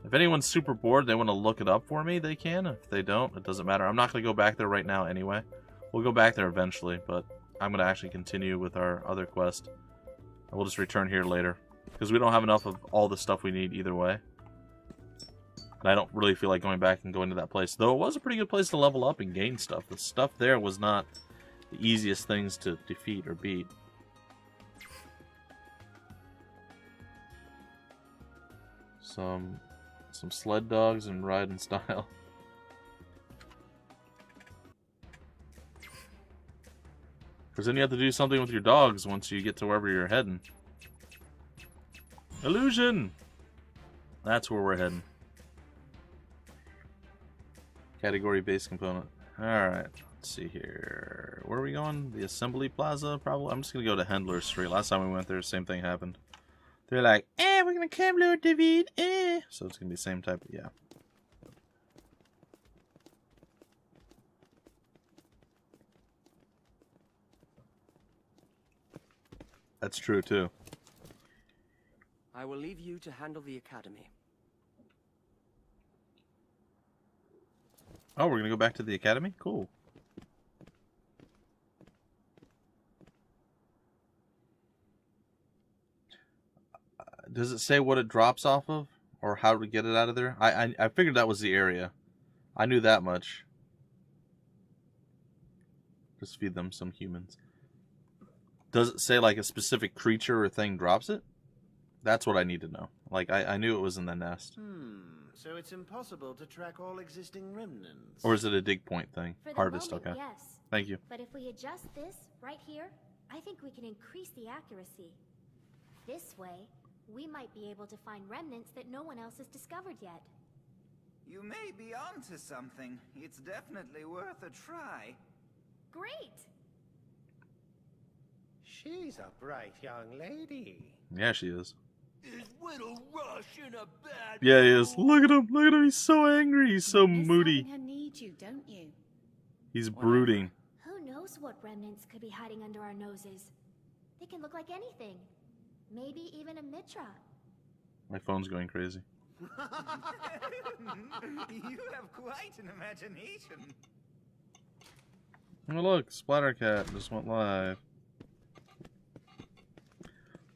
If anyone's super bored, they want to look it up for me, they can. If they don't, it doesn't matter. I'm not going to go back there right now anyway. We'll go back there eventually, but I'm going to actually continue with our other quest. And we'll just return here later. Because we don't have enough of all the stuff we need either way. And I don't really feel like going back and going to that place. Though it was a pretty good place to level up and gain stuff. The stuff there was not the easiest things to defeat or beat. Some sled dogs and ride in style. Because then you have to do something with your dogs once you get to wherever you're heading. Illusion! That's where we're heading. Category-based component. Alright, let's see here. Where are we going? The Assembly Plaza, probably? I'm just going to go to Handler Street. Last time we went there, same thing happened. They're like, we're going to come, Lord David, So it's going to be the same type, yeah. That's true, too. I will leave you to handle the academy. Oh, we're going to go back to the academy? Cool. Does it say what it drops off of? Or how to get it out of there? I figured that was the area. I knew that much. Just feed them some humans. Does it say like a specific creature or thing drops it? That's what I need to know. Like, I knew it was in the nest. So it's impossible to track all existing remnants. Or is it a dig point thing? For the Harvest, moment, okay. yes. Thank you. But if we adjust this right here, I think we can increase the accuracy. This way, we might be able to find remnants that no one else has discovered yet. You may be onto something. It's definitely worth a try. Great! She's a bright young lady. Yeah, she is. Is Whittle Rush in a bad Yeah, he is. Look at him. Look at him. He's so angry. He's so moody. Her need you, don't you? He's brooding. Who knows what remnants could be hiding under our noses? They can look like anything. Maybe even a Mitra. My phone's going crazy. You have quite an imagination. Oh, look. Splattercat just went live.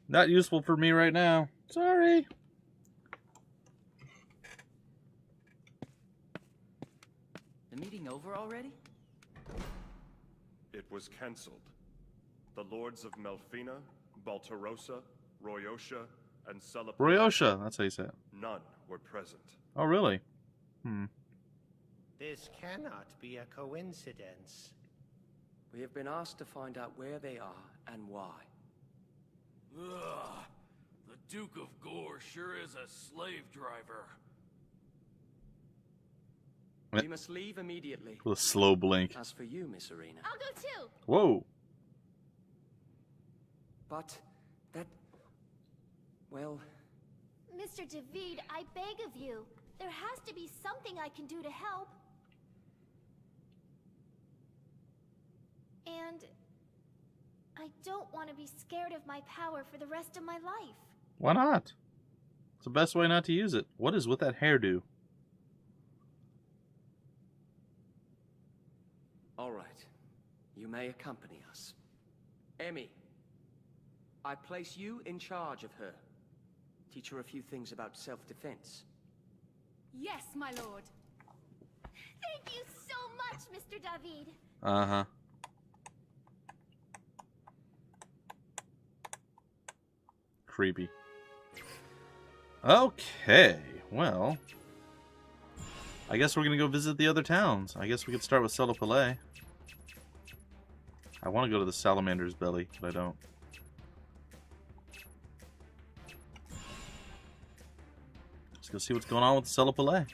Not useful for me right now. Sorry. The meeting over already? It was cancelled. The lords of Melfina, Baltarosa, Royosha, and Celipoli. Royosha, that's how you say it. None were present. Oh, really? This cannot be a coincidence. We have been asked to find out where they are and why. Ugh, the Duke of Gore sure is a slave driver. We must leave immediately. With a slow blink. As for you, Miss Irina. I'll go too! Whoa. But that... well... Mr. David, I beg of you. There has to be something I can do to help. And... I don't want to be scared of my power for the rest of my life. Why not? It's the best way not to use it. What is with that hairdo? All right. You may accompany us. Emmy, I place you in charge of her. Teach her a few things about self-defense. Yes, my lord. Thank you so much, Mr. David. Uh-huh. Creepy. Okay, well, I guess we're gonna go visit the other towns. I guess we could start with Celipoli. I want to go to the Salamander's Belly, but I don't. Let's go see what's going on with Celipoli.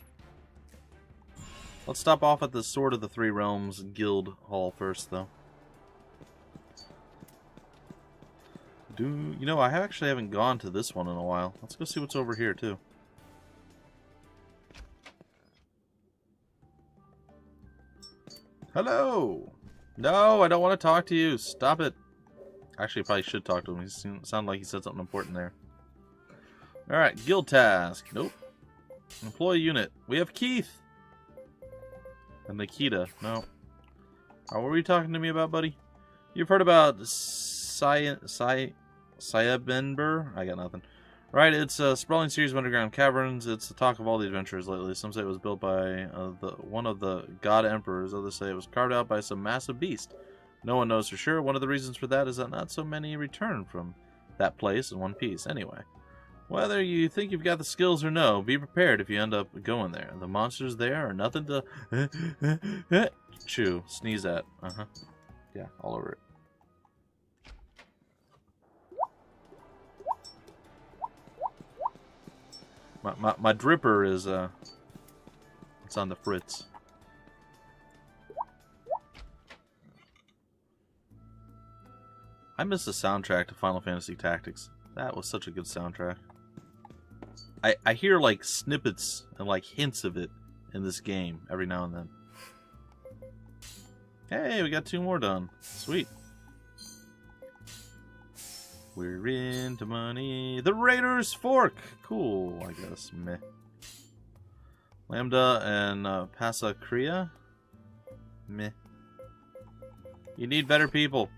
Let's stop off at the Sword of the Three Realms Guild Hall first, though. You know, I actually haven't gone to this one in a while. Let's go see what's over here, too. Hello! No, I don't want to talk to you. Stop it. Actually, I probably should talk to him. He sounded like he said something important there. Alright, guild task. Nope. Employee unit. We have Keith. And Nikita. No. What were you talking to me about, buddy? You've heard about Sayabenber? I got nothing. Right, it's a sprawling series of underground caverns. It's the talk of all the adventurers lately. Some say it was built by one of the god emperors. Others say it was carved out by some massive beast. No one knows for sure. One of the reasons for that is that not so many return from that place in one piece. Anyway, whether you think you've got the skills or no, be prepared if you end up going there. The monsters there are nothing to chew, sneeze at. Yeah, all over it. My dripper is it's on the fritz. I miss the soundtrack to Final Fantasy Tactics. That was such a good soundtrack. I hear like snippets and like hints of it in this game every now and then. Hey, we got 2 more done. Sweet. We're into money. The Raider's Fork. Cool, I guess. Meh. Lambda and Pasacria. Meh. You need better people.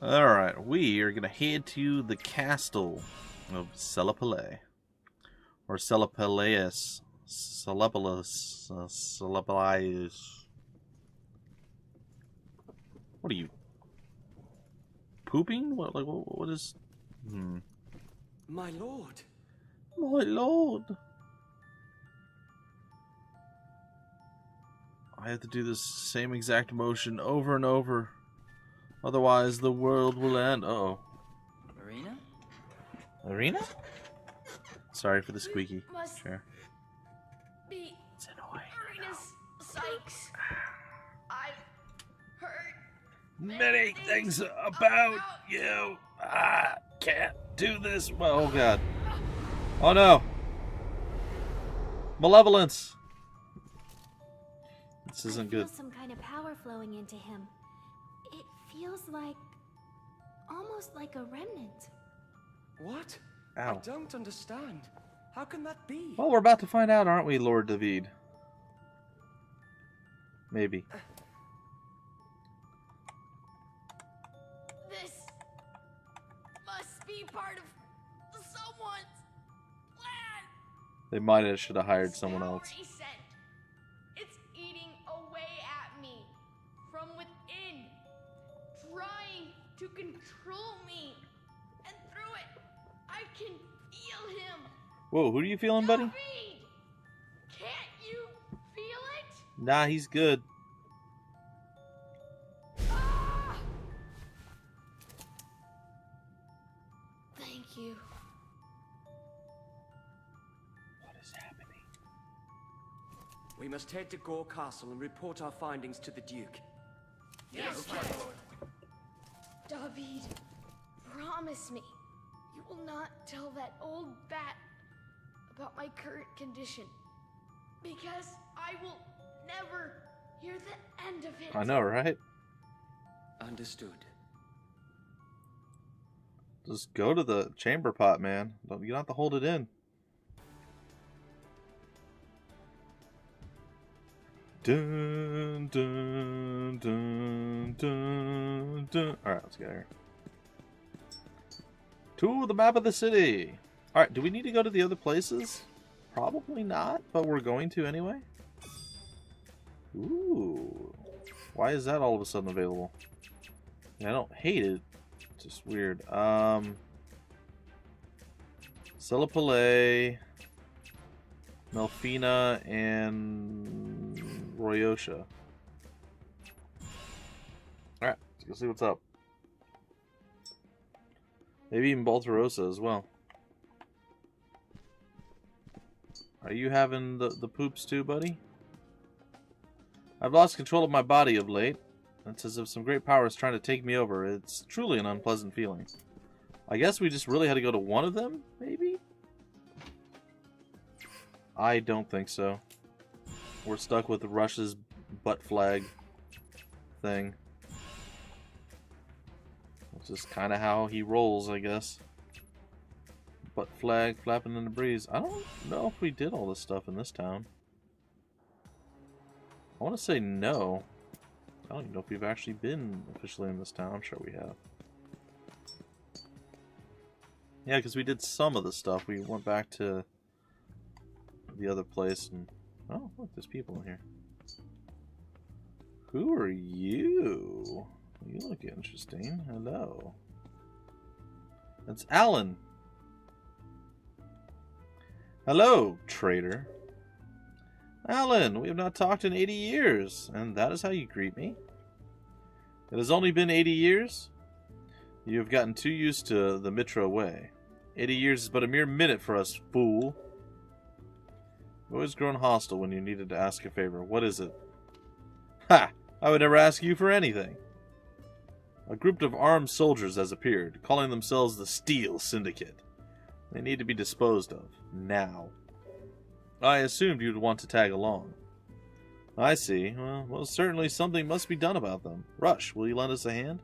Alright, we are going to head to the castle of Celapale. Or Celapaleus. Celapaleus. What are you? Pooping? What is... My lord. My lord. I have to do this same exact motion over and over. Otherwise, the world will end. Uh-oh. Irina? Irina? Sorry for the squeaky. Sure. Be It's annoying. Irina's Sykes. I've heard Many things about you. I can't do this. Well, oh, God. Oh, no. Malevolence. This isn't good. I feel some kind of power flowing into him. It feels like... almost like a remnant. What? Ow. I don't understand. How can that be? Well, we're about to find out, aren't we, Lord David? Maybe. this. Must be part of someone's plan. They might have should have hired someone else. Scent. It's eating away at me from within, trying to control me. And through it, I can feel him. Whoa, who are you feeling, buddy? David! Can't you feel it? Nah, he's good. Ah! Thank you. What is happening? We must head to Gore Castle and report our findings to the Duke. Yes, my lord. David, promise me you will not tell that old bat about my current condition, because I will never hear the end of it. I know, right? Understood. Just go to the chamber pot, man. You don't have to hold it in. Dun, dun, dun, dun, dun. Alright, let's get here. To the map of the city. Alright, do we need to go to the other places? Probably not, but we're going to anyway. Ooh. Why is that all of a sudden available? Yeah, I don't hate it. It's just weird. Celapale, Melfina, and Royosha. Alright, let's go see what's up. Maybe even Baltarosa as well. Are you having the poops too, buddy? I've lost control of my body of late. It's as if some great power is trying to take me over. It's truly an unpleasant feeling. I guess we just really had to go to one of them, maybe? I don't think so. We're stuck with Russia's butt flag thing. It's just kind of how he rolls, I guess. Butt flag flapping in the breeze. I don't know if we did all this stuff in this town. I want to say no. I don't even know if we've actually been officially in this town. I'm sure we have. Yeah, because we did some of the stuff. We went back to the other place. And oh, look, there's people in here. Who are you? You look interesting. Hello. It's Alan. Hello, traitor. Alan, we have not talked in 80 years, and that is how you greet me? It has only been 80 years? You have gotten too used to the Mitra way. 80 years is but a mere minute for us, fool. You've always grown hostile when you needed to ask a favor. What is it? Ha! I would never ask you for anything. A group of armed soldiers has appeared, calling themselves the Steel Syndicate. They need to be disposed of. Now. I assumed you'd want to tag along. I see. Well, certainly something must be done about them. Rush, will you lend us a hand?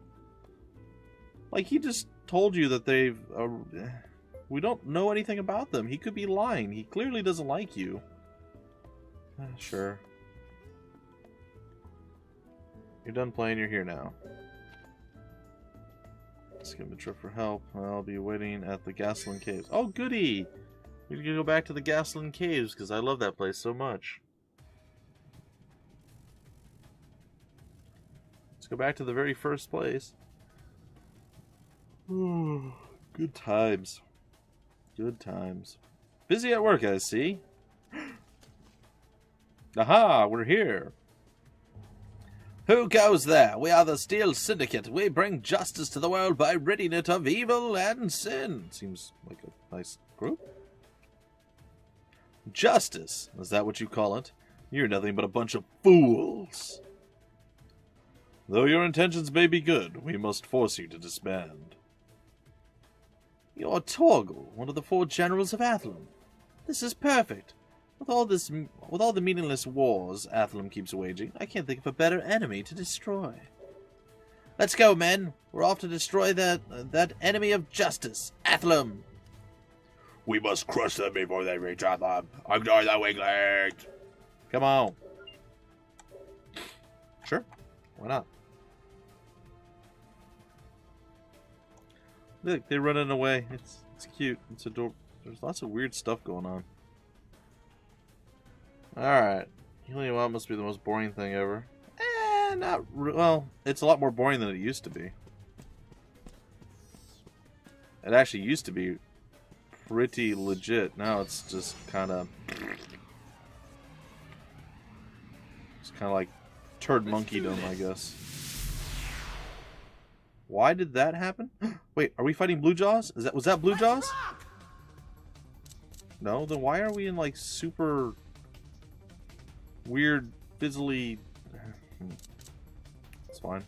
Like, he just told you that they've... we don't know anything about them. He could be lying. He clearly doesn't like you. Sure. You're done playing, you're here now. Let's give him a trip for help. I'll be waiting at the Gasoline Caves. Oh, goody! We're gonna go back to the Gasoline Caves, because I love that place so much. Let's go back to the very first place. Ooh, good times. Good times. Busy at work, I see. Aha, we're here. Who goes there? We are the Steel Syndicate. We bring justice to the world by ridding it of evil and sin. Seems like a nice group. Justice? Is that what you call it? You're nothing but a bunch of fools. Though your intentions may be good, we must force you to disband. You're Torgal, one of the 4 generals of Athlum. This is perfect. With all the meaningless wars Athlum keeps waging, I can't think of a better enemy to destroy. Let's go, men. We're off to destroy that enemy of justice, Athlum. We must crush them before they reach Athlum. Ignore the weaklings. Come on. Sure. Why not? Look, they're running away. It's cute. It's adorable. There's lots of weird stuff going on. Alright. Healing them up must be the most boring thing ever. Well, it's a lot more boring than it used to be. It actually used to be pretty legit. Now it's just kind of... It's kind of like turd monkeydom, I guess. Why did that happen? Wait, are we fighting Blue Jaws? Was that Blue Jaws? No, then why are we in like super weird fizzly... It's fine.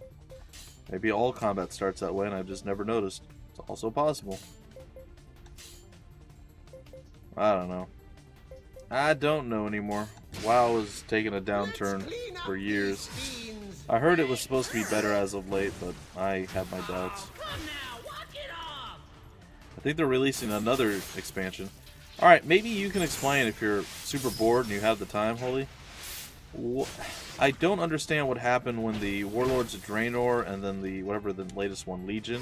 Maybe all combat starts that way and I've just never noticed. It's also possible. I don't know. I don't know anymore. WoW was taking a downturn for years. I heard it was supposed to be better as of late, but I have my doubts. I think they're releasing another expansion. Alright, maybe you can explain if you're super bored and you have the time, Holy. I don't understand what happened when the Warlords of Draenor and then the, whatever the latest one, Legion.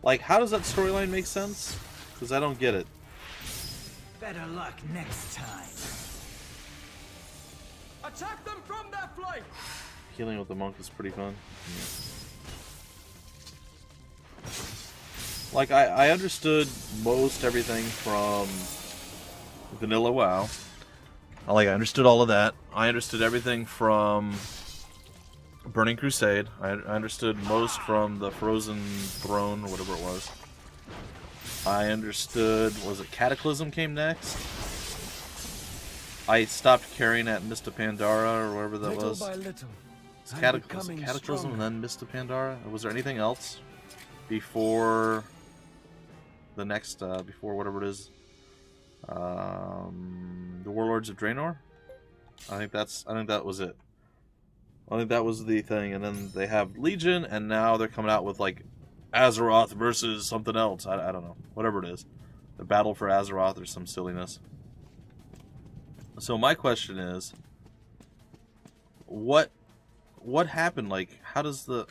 Like, how does that storyline make sense? Because I don't get it. Better luck next time. Attack them from their flank! Healing with the monk is pretty fun. Yeah. Like, I understood most everything from Vanilla WoW. I understood all of that. I understood everything from Burning Crusade. I understood most from the Frozen Throne, or whatever it was. I understood, was it Cataclysm came next? I stopped carrying at Mista Pandara, or whatever that was. Was it Cataclysm and then Mista Pandara? Or was there anything else before the next, before whatever it is? The Warlords of Draenor? I think that was it. I think that was the thing, and then they have Legion, and now they're coming out with like Azeroth versus something else. I don't know. Whatever it is. The battle for Azeroth or some silliness. So my question is, what happened? Like, how does the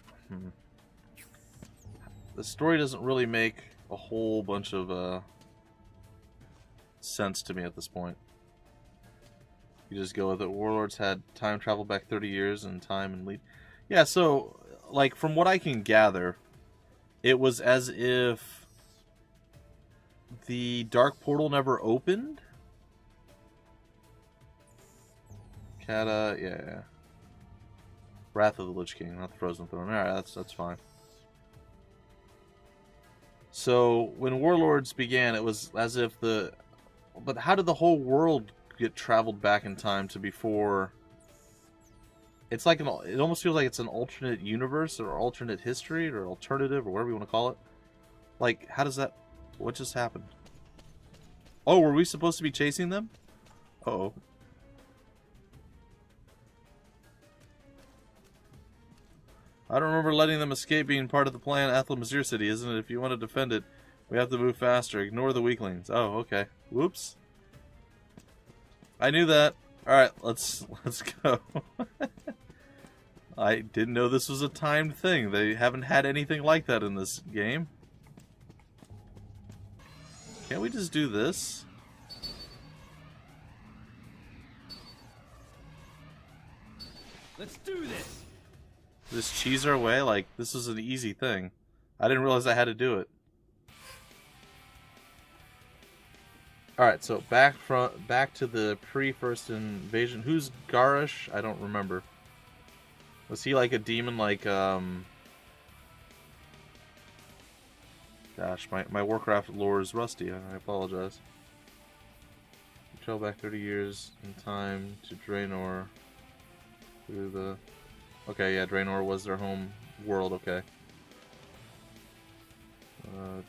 story doesn't really make a whole bunch of sense to me at this point. You just go with it. Warlords had time travel back 30 years in time and lead. Yeah, so, like, from what I can gather, it was as if the Dark Portal never opened? Kata, yeah. Wrath of the Lich King, not the Frozen Throne. Alright, that's fine. So, when Warlords began, it was as if the... But how did the whole world get traveled back in time to before... It's like it almost feels like it's an alternate universe, or alternate history, or alternative, or whatever you want to call it. Like, how does that... What just happened? Oh, were we supposed to be chasing them? Uh-oh. I don't remember letting them escape being part of the plan. Athel Mazir City, isn't it? If you want to defend it, we have to move faster. Ignore the weaklings. Oh, okay. Whoops. I knew that. Alright, let's go. I didn't know this was a timed thing. They haven't had anything like that in this game. Can't we just do this? Let's do this. Just cheese our way? Like, this is an easy thing. I didn't realize I had to do it. Alright, so back to the pre-first invasion. Who's Garish? I don't remember. Was he like a demon like, Gosh, my Warcraft lore is rusty. I apologize. Travel back 30 years in time to Draenor. Through the... Okay, yeah, Draenor was their home world, okay. The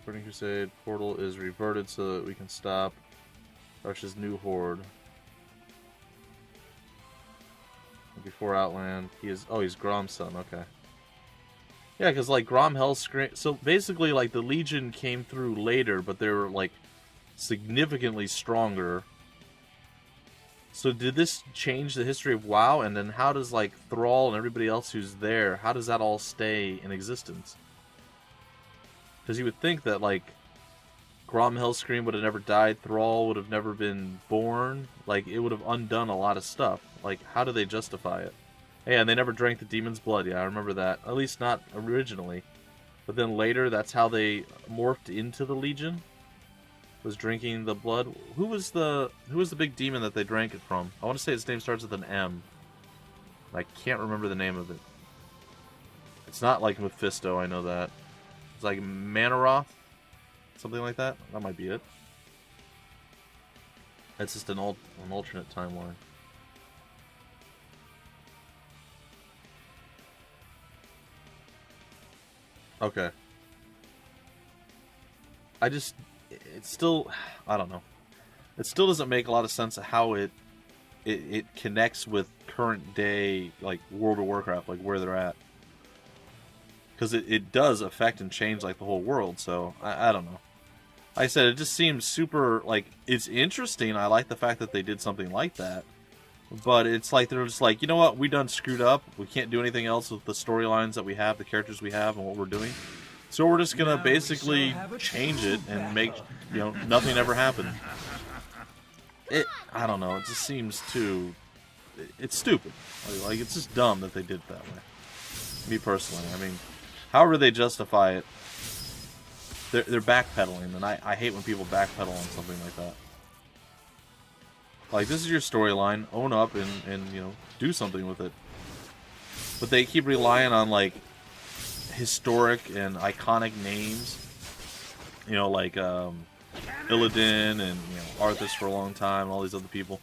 Burning Crusade portal is reverted so that we can stop Rush's new horde. Before Outland, he's Grom's son, okay. Yeah, because, like, Grom Hellscream... So, basically, like, the Legion came through later, but they were, like, significantly stronger. So did this change the history of WoW? And then how does, like, Thrall and everybody else who's there, how does that all stay in existence? Because you would think that, like, Grom Hellscream would have never died, Thrall would have never been born. Like, it would have undone a lot of stuff. Like, how do they justify it? Hey, and they never drank the demon's blood. Yeah, I remember that. At least not originally. But then later, that's how they morphed into the Legion. Was drinking the blood. Who was the big demon that they drank it from? I want to say its name starts with an M. I can't remember the name of it. It's not like Mephisto, I know that. It's like Manaroth? Something like that? That might be it. It's just an alternate timeline. Okay. It's still, I don't know. It still doesn't make a lot of sense of how it connects with current day, like, World of Warcraft, like, where they're at. Because it does affect and change, like, the whole world, so, I don't know. Like I said, it just seems super, like, it's interesting. I like the fact that they did something like that. But it's like, they're just like, you know what, we done screwed up. We can't do anything else with the storylines that we have, the characters we have, and what we're doing. So we're just gonna basically change it and make, you know, nothing ever happen. I don't know, it just seems too... It's stupid. Like, it's just dumb that they did it that way. Me personally, I mean, however they justify it, they're backpedaling, and I hate when people backpedal on something like that. Like, this is your storyline, own up and, you know, do something with it. But they keep relying on, like, historic and iconic names. You know, like, Illidan and, you know, Arthas for a long time, and all these other people.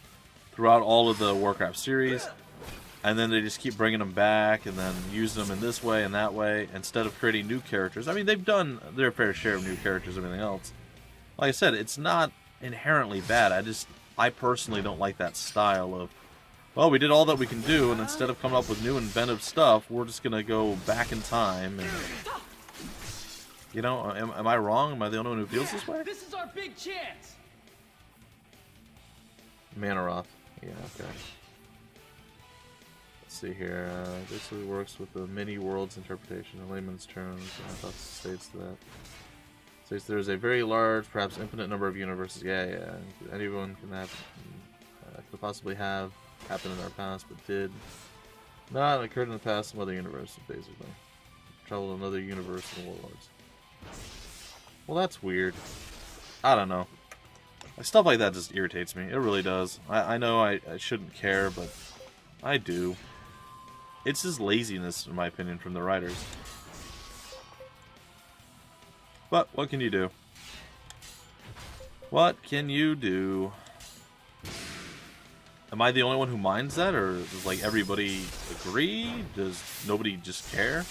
Throughout all of the Warcraft series. And then they just keep bringing them back, and then use them in this way and that way, instead of creating new characters. I mean, they've done their fair share of new characters and everything else. Like I said, it's not inherently bad. I personally don't like that style of, well, we did all that we can do, and instead of coming up with new inventive stuff, we're just gonna go back in time and... You know, am I wrong? Am I the only one who feels this way? This is our big chance. Manaroth. Yeah, okay. Let's see here. This works with the many worlds interpretation in layman's terms. I thought it states that. States there's a very large, perhaps infinite number of universes. Yeah. Anyone can have could possibly have happened in our past, but did not occurred in the past in other universes, basically. Traveled another universe in the Warlords. Well, that's weird. I don't know. Stuff like that just irritates me. It really does. I know I shouldn't care, but I do. It's just laziness, in my opinion, from the writers. But what can you do? What can you do? Am I the only one who minds that, or does like everybody agree? Does nobody just care?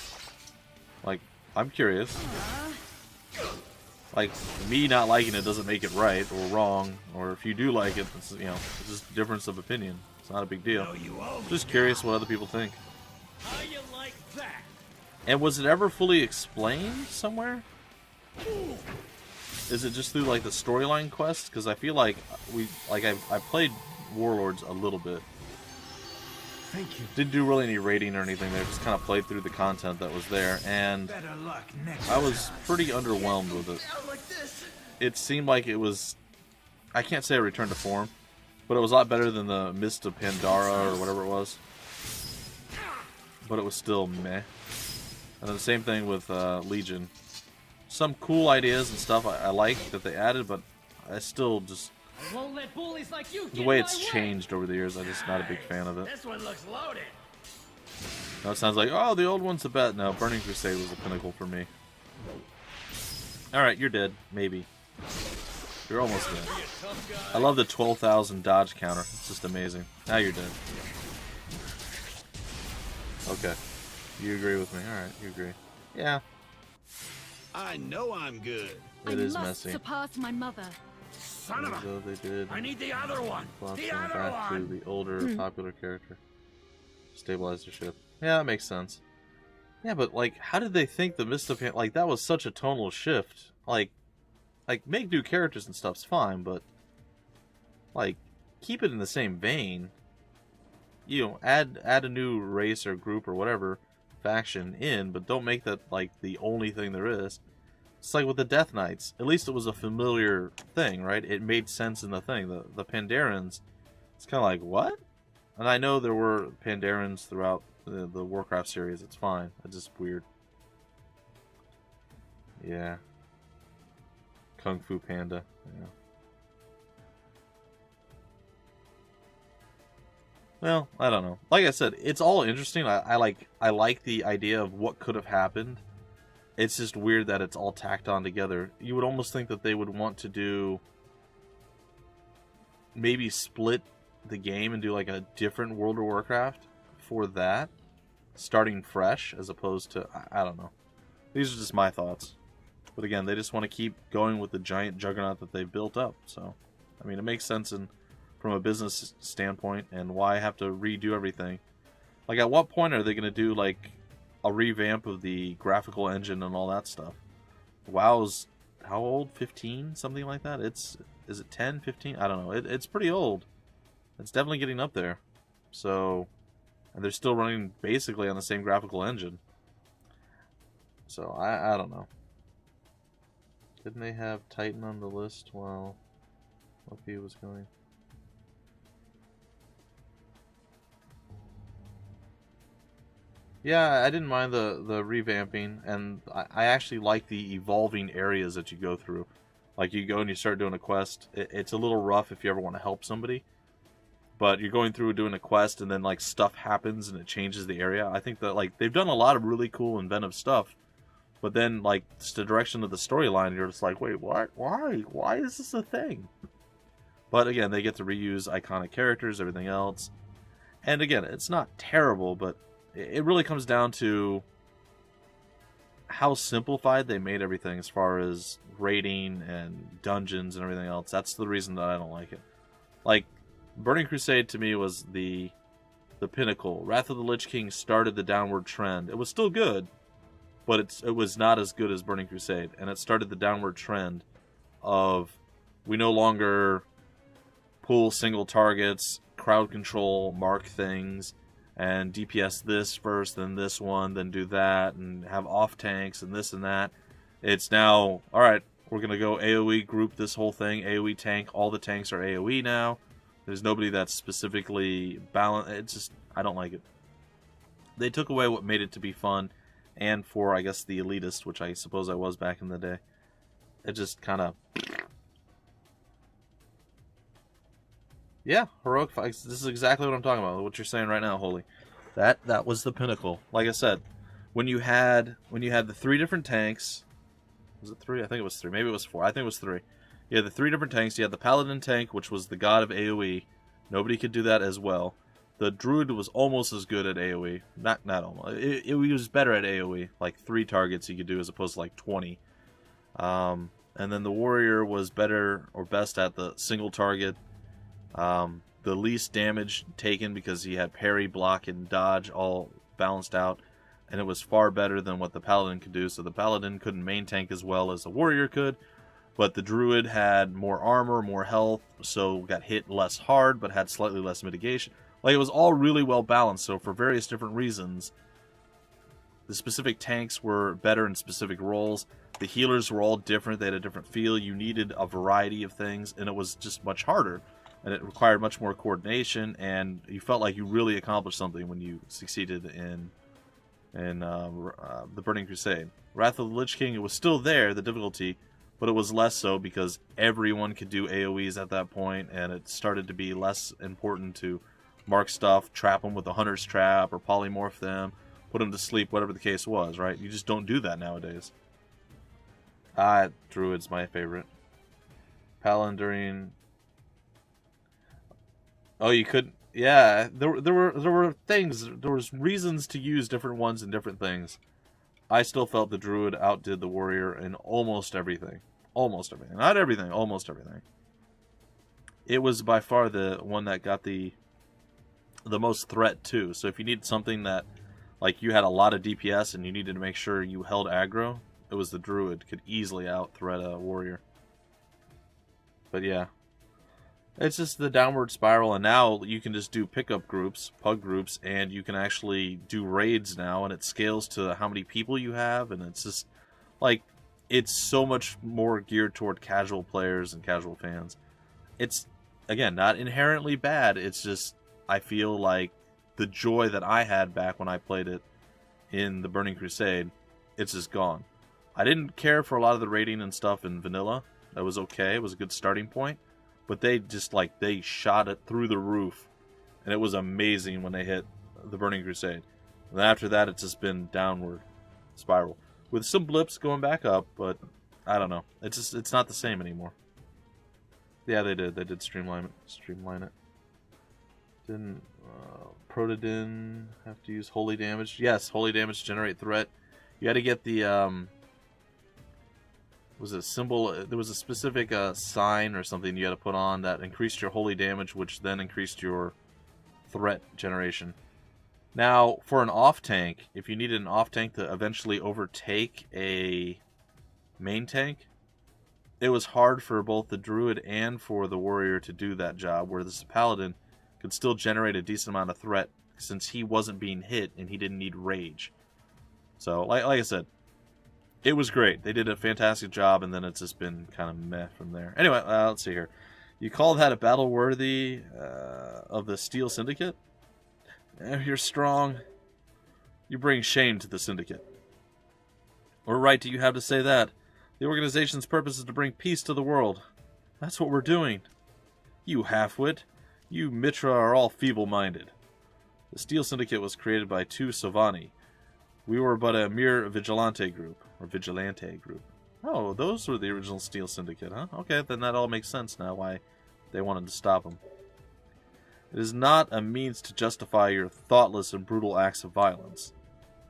Like, I'm curious. Like, me not liking it doesn't make it right or wrong, or if you do like it, it's, you know, it's just a difference of opinion. It's not a big deal. Just curious what other people think. How you like that? And was it ever fully explained somewhere? Is it just through like the storyline quests? Because I feel like I played Warlords a little bit. Thank you. Didn't do really any raiding or anything there. Just kind of played through the content that was there, and Better luck next I was pretty underwhelmed with it. It seemed like it was, I can't say a return to form, but it was a lot better than the Mist of Pandara or whatever it was. But it was still meh. And then the same thing with Legion. Some cool ideas and stuff I like that they added, but I still just, I won't let bullies like you the way it's changed over the years, I'm just not a big fan of it. This one looks loaded. Now it sounds like, oh, the old one's the best. No, Burning Crusade was the pinnacle for me. Alright, you're dead. Maybe. You're almost dead. I love the 12,000 dodge counter. It's just amazing. Now you're dead. Okay. You agree with me. Alright, you agree. Yeah. I know I'm good. It is messy. Surpass my mother. Son of a... So they did. I need the other one. Flop The them other back to one. the older popular character. Stabilize the ship. Yeah, that makes sense. Yeah, but like, how did they think the Mist of like that was such a tonal shift? Like make new characters and stuff's fine, but like keep it in the same vein. You know, add a new race or group or whatever faction in, but don't make that like the only thing there is. It's like with the Death Knights. At least it was a familiar thing, right? It made sense in the thing. The Pandarans, it's kind of like, what? And I know there were Pandarans throughout the Warcraft series. It's fine. It's just weird. Yeah. Kung Fu Panda. Yeah. Well, I don't know. Like I said, it's all interesting. I like the idea of what could have happened. It's just weird that it's all tacked on together. You would almost think that they would want to do, maybe split the game and do like a different World of Warcraft for that, starting fresh, as opposed to, I don't know. These are just my thoughts. But again, they just want to keep going with the giant juggernaut that they've built up. So, I mean, it makes sense from a business standpoint, and why have to redo everything. Like, at what point are they going to do like a revamp of the graphical engine and all that stuff? WoW's how old? 15? Something like that? Is it 10, 15? I don't know. It's pretty old. It's definitely getting up there. So, and they're still running basically on the same graphical engine. So, I don't know. Didn't they have Titan on the list while Luffy was going? Yeah, I didn't mind the revamping, and I actually like the evolving areas that you go through. Like, you go and you start doing a quest. It's a little rough if you ever want to help somebody. But you're going through doing a quest, and then, like, stuff happens, and it changes the area. I think that, like, they've done a lot of really cool, inventive stuff. But then, like, just the direction of the storyline, you're just like, wait, what? Why? Why is this a thing? But, again, they get to reuse iconic characters, everything else. And, again, it's not terrible, but it really comes down to how simplified they made everything as far as raiding and dungeons and everything else. That's the reason that I don't like it. Like, Burning Crusade to me was the pinnacle. Wrath of the Lich King started the downward trend. It was still good, but it was not as good as Burning Crusade. And it started the downward trend of, we no longer pull single targets, crowd control, mark things, and DPS this first, then this one, then do that, and have off tanks and this and that. It's now, alright, we're going to go AoE group this whole thing, AoE tank, all the tanks are AoE now. There's nobody that's specifically balanced. It's just, I don't like it. They took away what made it to be fun, and for, I guess, the elitist, which I suppose I was back in the day. It just kind of... Yeah, heroic fights. This is exactly what I'm talking about. What you're saying right now, Holy. That was the pinnacle. Like I said, when you had the 3 different tanks... Was it 3? I think it was 3. Maybe it was 4. I think it was 3. You had the 3 different tanks. You had the Paladin tank, which was the god of AoE. Nobody could do that as well. The Druid was almost as good at AoE. Not almost. It was better at AoE. Like 3 targets you could do as opposed to like 20. And then the Warrior was better or best at the single target. The least damage taken because he had parry, block, and dodge all balanced out. And it was far better than what the Paladin could do. So the Paladin couldn't main tank as well as the Warrior could. But the Druid had more armor, more health, so got hit less hard, but had slightly less mitigation. Like, it was all really well balanced, so for various different reasons, the specific tanks were better in specific roles. The healers were all different. They had a different feel. You needed a variety of things, and it was just much harder. And it required much more coordination, and you felt like you really accomplished something when you succeeded in the Burning Crusade. Wrath of the Lich King, it was still there, the difficulty, but it was less so because everyone could do AoEs at that point, and it started to be less important to mark stuff, trap them with a hunter's trap, or polymorph them, put them to sleep, whatever the case was, right? You just don't do that nowadays. Druid's my favorite. Paladin. Oh, you could... Yeah, there were things, there was reasons to use different ones in different things. I still felt the Druid outdid the Warrior in almost everything. Almost everything. Not everything, almost everything. It was by far the one that got the most threat, too. So if you needed something that, like, you had a lot of DPS and you needed to make sure you held aggro, it was the Druid. Could easily out-threat a Warrior. But yeah. It's just the downward spiral, and now you can just do pickup groups, pug groups, and you can actually do raids now, and it scales to how many people you have, and it's just, like, it's so much more geared toward casual players and casual fans. It's, again, not inherently bad, it's just, I feel like the joy that I had back when I played it in the Burning Crusade, it's just gone. I didn't care for a lot of the raiding and stuff in vanilla. That was okay, it was a good starting point. But they just, like, they shot it through the roof. And it was amazing when they hit the Burning Crusade. And after that, it's just been downward spiral. With some blips going back up, but I don't know. It's not the same anymore. Yeah, they did. They did streamline it. Didn't Protodin have to use holy damage? Yes, holy damage to generate threat. You had to get the... was a symbol, there was a specific sign or something you had to put on that increased your holy damage, which then increased your threat generation. Now, for an off-tank, if you needed an off-tank to eventually overtake a main tank, it was hard for both the Druid and for the Warrior to do that job, where the Paladin could still generate a decent amount of threat since he wasn't being hit and he didn't need rage. So, like I said, it was great. They did a fantastic job, and then it's just been kind of meh from there. Anyway, let's see here. You call that a battle worthy of the Steel Syndicate? You're strong. You bring shame to the Syndicate. What right do you have to say that? The organization's purpose is to bring peace to the world. That's what we're doing. You halfwit. You Mitra are all feeble-minded. The Steel Syndicate was created by 2 Sovani. We were but a mere vigilante group. Oh, those were the original Steel Syndicate, huh? Okay, then that all makes sense now why they wanted to stop them. It is not a means to justify your thoughtless and brutal acts of violence.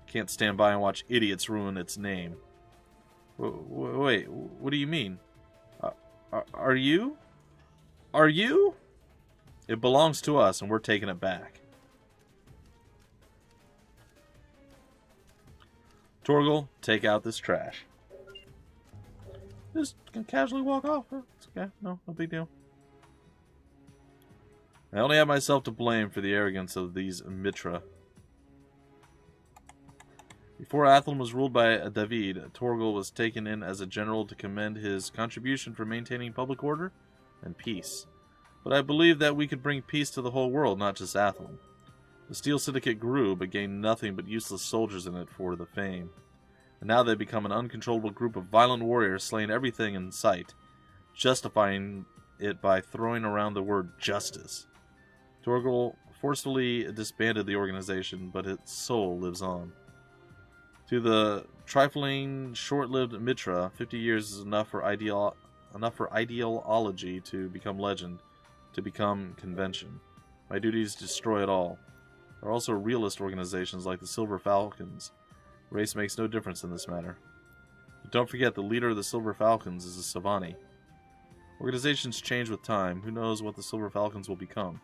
Can't stand by and watch idiots ruin its name. Wait, what do you mean? Are you? Are you? It belongs to us, and we're taking it back. Torgal, take out this trash. Just casually walk off. It's okay. No big deal. I only have myself to blame for the arrogance of these Mitra. Before Athlon was ruled by David, Torgal was taken in as a general to commend his contribution for maintaining public order and peace. But I believe that we could bring peace to the whole world, not just Athlon. The Steel Syndicate grew, but gained nothing but useless soldiers in it for the fame. And now they've become an uncontrollable group of violent warriors slaying everything in sight, justifying it by throwing around the word justice. Torgal forcefully disbanded the organization, but its soul lives on. To the trifling, short-lived Mitra, 50 years is enough for ideology to become legend, to become convention. My duty is to destroy it all. There are also realist organizations like the Silver Falcons. Race makes no difference in this matter. But don't forget, the leader of the Silver Falcons is a Savani. Organizations change with time. Who knows what the Silver Falcons will become?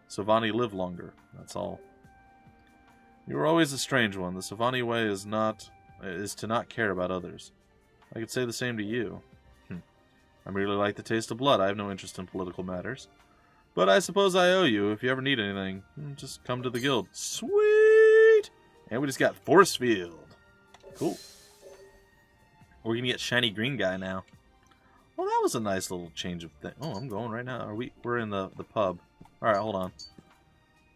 Savani live longer. That's all. You were always a strange one. The Savani way is to not care about others. I could say the same to you. I merely like the taste of blood. I have no interest in political matters. But I suppose I owe you. If you ever need anything, just come to the guild. Sweet! And we just got Force Field. Cool. We're gonna get Shiny Green Guy now. Well, that was a nice little change of thing. Oh, I'm going right now. We're in the pub. Alright, hold on.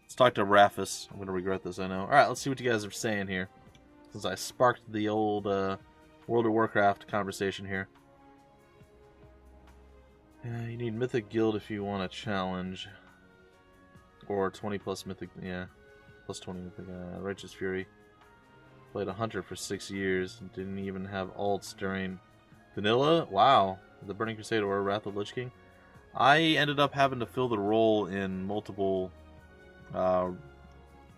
Let's talk to Rafus. I'm gonna regret this, I know. Alright, let's see what you guys are saying here. Since I sparked the old World of Warcraft conversation here. You need Mythic Guild if you want a challenge. Or 20 plus Mythic, yeah. Plus 20 Mythic, Righteous Fury. Played a Hunter for 6 years. Didn't even have alts during Vanilla. Wow. The Burning Crusade or Wrath of Lich King. I ended up having to fill the role in multiple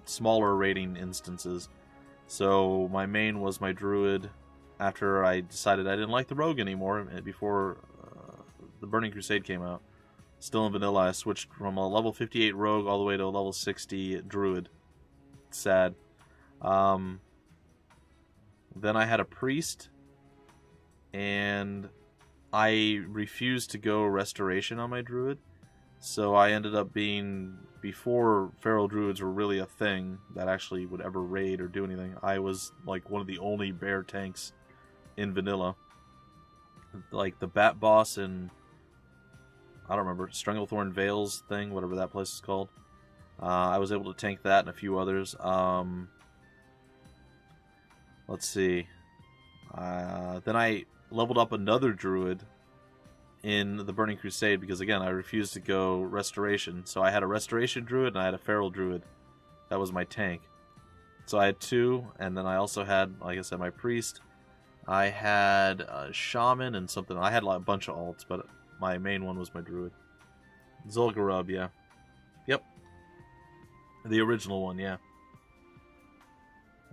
smaller rating instances. So my main was my Druid after I decided I didn't like the Rogue anymore before the Burning Crusade came out. Still in Vanilla, I switched from a level 58 Rogue all the way to a level 60 Druid. Sad. Then I had a Priest, and I refused to go Restoration on my Druid. So I ended up being, before Feral Druids were really a thing that actually would ever raid or do anything, I was like one of the only bear tanks in Vanilla. Like the Bat Boss in, I don't remember, Stranglethorn Vales thing, whatever that place is called. I was able to tank that and a few others. Let's see. Then I leveled up another Druid in the Burning Crusade because, again, I refused to go Restoration. So I had a Restoration Druid and I had a Feral Druid. That was my tank. So I had two, and then I also had, like I said, my Priest. I had a Shaman and something. I had a bunch of alts, but my main one was my Druid. Zul'Gurub, yeah. Yep. The original one, yeah.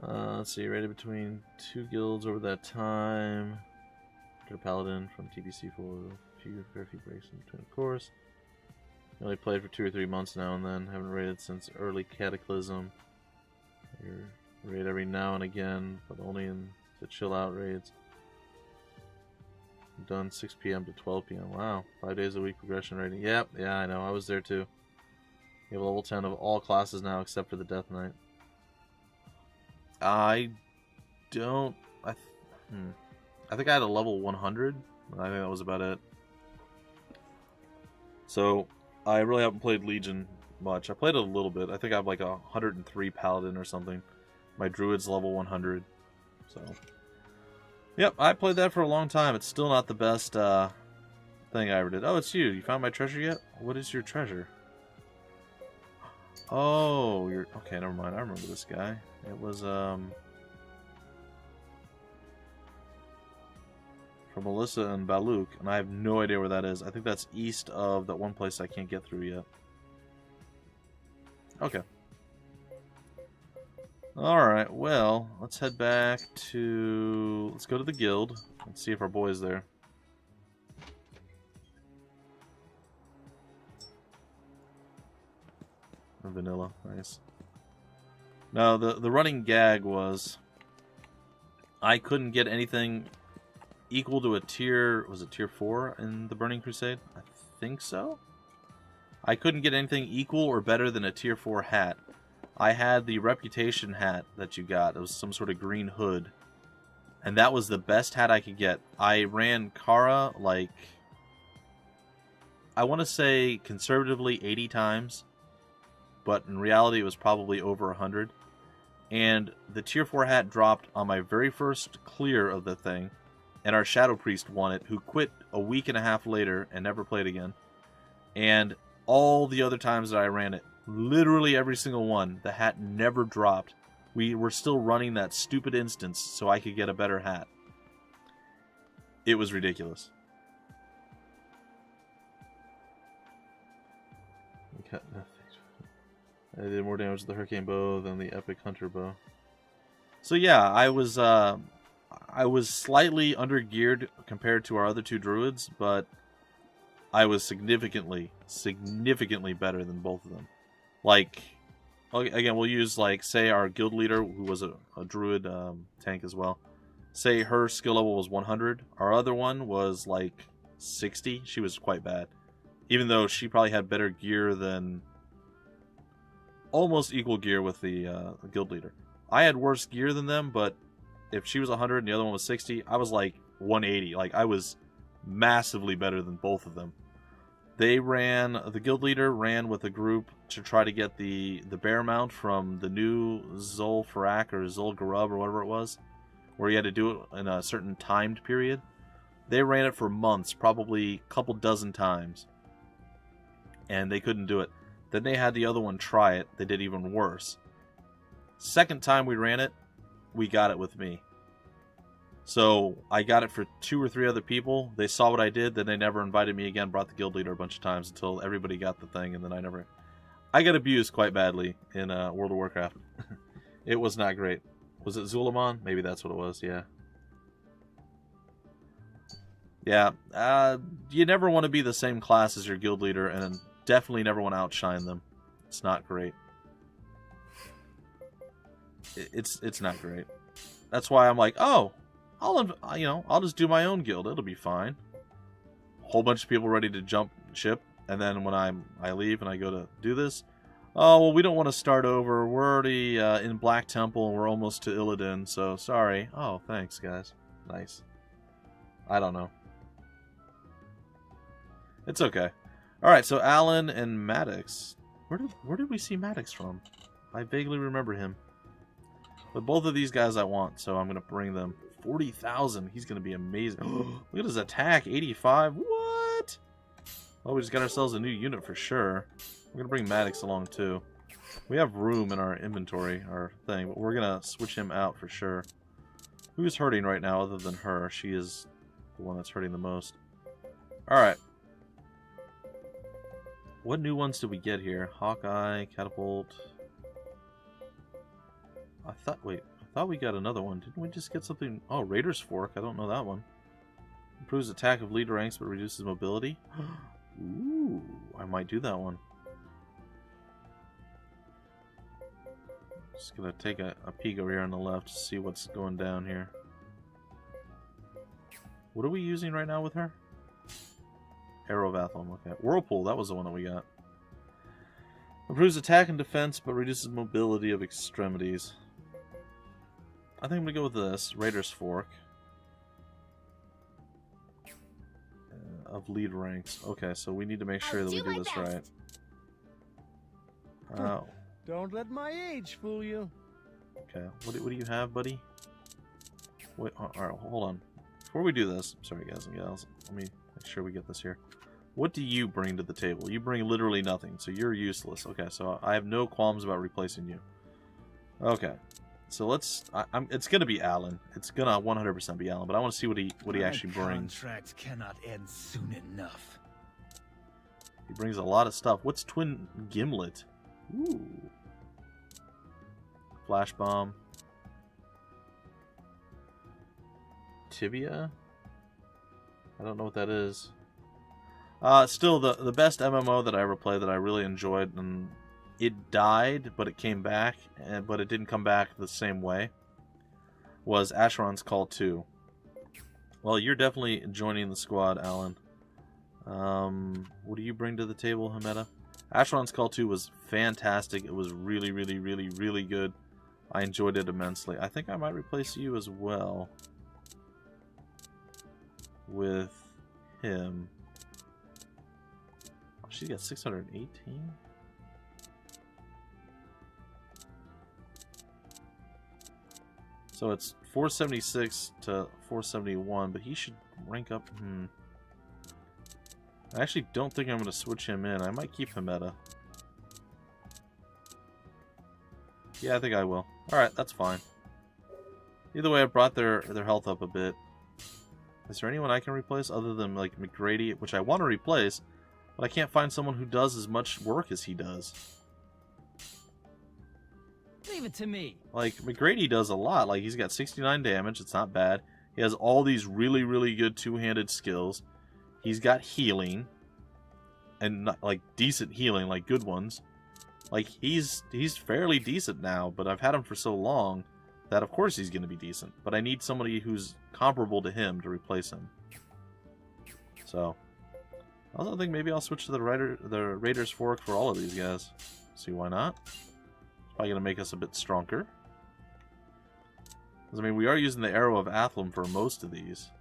Let's see, rated between 2 guilds over that time. Got a Paladin from TBC for a fair few breaks in between, of course. Only played for 2 or 3 months now and then. Haven't raided since early Cataclysm. Raid every now and again, but only in the chill out raids. Done 6 p.m. to 12 p.m. Wow, 5 days a week progression rating. Yep, yeah, I know. I was there too. You have a level 10 of all classes now except for the Death Knight. I don't. I think I had a level 100. I think that was about it. So I really haven't played Legion much. I played it a little bit. I think I have like 103 Paladin or something. My Druid's level 100. So, yep, I played that for a long time. It's still not the best thing I ever did. Oh, it's you. You found my treasure yet? What is your treasure? Oh, you're... Okay, never mind. I remember this guy. It was, from Melissa and Baluk, and I have no idea where that is. I think that's east of that one place I can't get through yet. Okay. Alright, well, let's head back to... Let's go to the guild and see if our boy's there. Vanilla, nice. Now, the running gag was... I couldn't get anything equal to a tier... Was it tier 4 in the Burning Crusade? I think so? I couldn't get anything equal or better than a tier 4 hat. I had the Reputation hat that you got. It was some sort of green hood. And that was the best hat I could get. I ran Kara like... I want to say conservatively 80 times, but in reality it was probably over 100. And the tier 4 hat dropped on my very first clear of the thing, and our Shadow Priest won it, who quit a week and a half later and never played again. And all the other times that I ran it, literally every single one, the hat never dropped. We were still running that stupid instance so I could get a better hat. It was ridiculous. I did more damage with the Hurricane Bow than the Epic Hunter Bow. So yeah, I was slightly under-geared compared to our other two druids, but I was significantly better than both of them. Like, again, we'll use, like, say our guild leader, who was a druid tank as well. Say her skill level was 100. Our other one was, like, 60. She was quite bad. Even though she probably had better gear than... almost equal gear with the guild leader. I had worse gear than them, but if she was 100 and the other one was 60, I was like 180. Like, I was massively better than both of them. The guild leader ran with a group to try to get the bear mount from the new Zul'Farrak or Zul'Garub or whatever it was, where you had to do it in a certain timed period. They ran it for months, probably a couple dozen times, and they couldn't do it. Then they had the other one try it. They did even worse. Second time we ran it, we got it with me. So I got it for 2 or 3 other people. They saw what I did, then they never invited me again, brought the guild leader a bunch of times until everybody got the thing, and then I got abused quite badly in World of Warcraft. It was not great. Was it Zulamon? Maybe that's what it was, yeah. Yeah, you never want to be the same class as your guild leader, and definitely never want to outshine them. It's not great. It's not great. That's why I'm like, oh, I'll just do my own guild. It'll be fine. Whole bunch of people ready to jump ship, and then when I leave and I go to do this, oh well, we don't want to start over. We're already in Black Temple and we're almost to Illidan, so sorry. Oh, thanks guys. Nice. I don't know. It's okay. Alright, so Alan and Maddox. Where did we see Maddox from? I vaguely remember him. But both of these guys I want, so I'm going to bring them. 40,000. He's going to be amazing. Look at his attack. 85. What? Well, we just got ourselves a new unit for sure. We're going to bring Maddox along too. We have room in our inventory, our thing, but we're going to switch him out for sure. Who's hurting right now other than her? She is the one that's hurting the most. Alright. What new ones did we get here? Hawkeye, Catapult. I thought we got another one. Didn't we just get something? Oh, Raider's Fork. I don't know that one. Improves attack of lead ranks but reduces mobility. Ooh, I might do that one. Just gonna take a peek over here on the left to see what's going down here. What are we using right now with her? Arrow of Athlon, okay. Whirlpool, that was the one that we got. Improves attack and defense, but reduces mobility of extremities. I think I'm going to go with this. Raider's Fork. Of lead ranks. Okay, so we need to make sure that we do this right. Oh. Don't let my age fool you. Okay, what do you have, buddy? Wait, alright, hold on. Before we do this, sorry guys and gals, let me make sure we get this here. What do you bring to the table? You bring literally nothing, so you're useless. Okay, so I have no qualms about replacing you. Okay, so let's. It's gonna be Alan. It's gonna 100% be Alan, but I want to see what he actually brings. Contract cannot end soon enough. He brings a lot of stuff. What's Twin Gimlet? Ooh, Flash Bomb. Tibia. I don't know what that is. Still, the best MMO that I ever played that I really enjoyed, and it died, but it came back, but it didn't come back the same way, was Asheron's Call 2. Well, you're definitely joining the squad, Alan. What do you bring to the table, Hameda? Asheron's Call 2 was fantastic. It was really, really, really, really good. I enjoyed it immensely. I think I might replace you as well with him. She's got 618. So it's 476 to 471, but he should rank up. I actually don't think I'm going to switch him in. I might keep Hermeien. Yeah, I think I will. Alright, that's fine. Either way, I brought their health up a bit. Is there anyone I can replace other than, like, McGrady, which I want to replace, but I can't find someone who does as much work as he does. Leave it to me. Like, McGrady does a lot. Like, he's got 69 damage. It's not bad. He has all these really, really good two-handed skills. He's got healing. And, not, like, decent healing, like good ones. Like, he's fairly decent now, but I've had him for so long that of course he's going to be decent. But I need somebody who's comparable to him to replace him. So, I also think maybe I'll switch to the Raiders Fork for all of these guys. See, why not? It's probably going to make us a bit stronger. Because, I mean, we are using the Arrow of Athlum for most of these.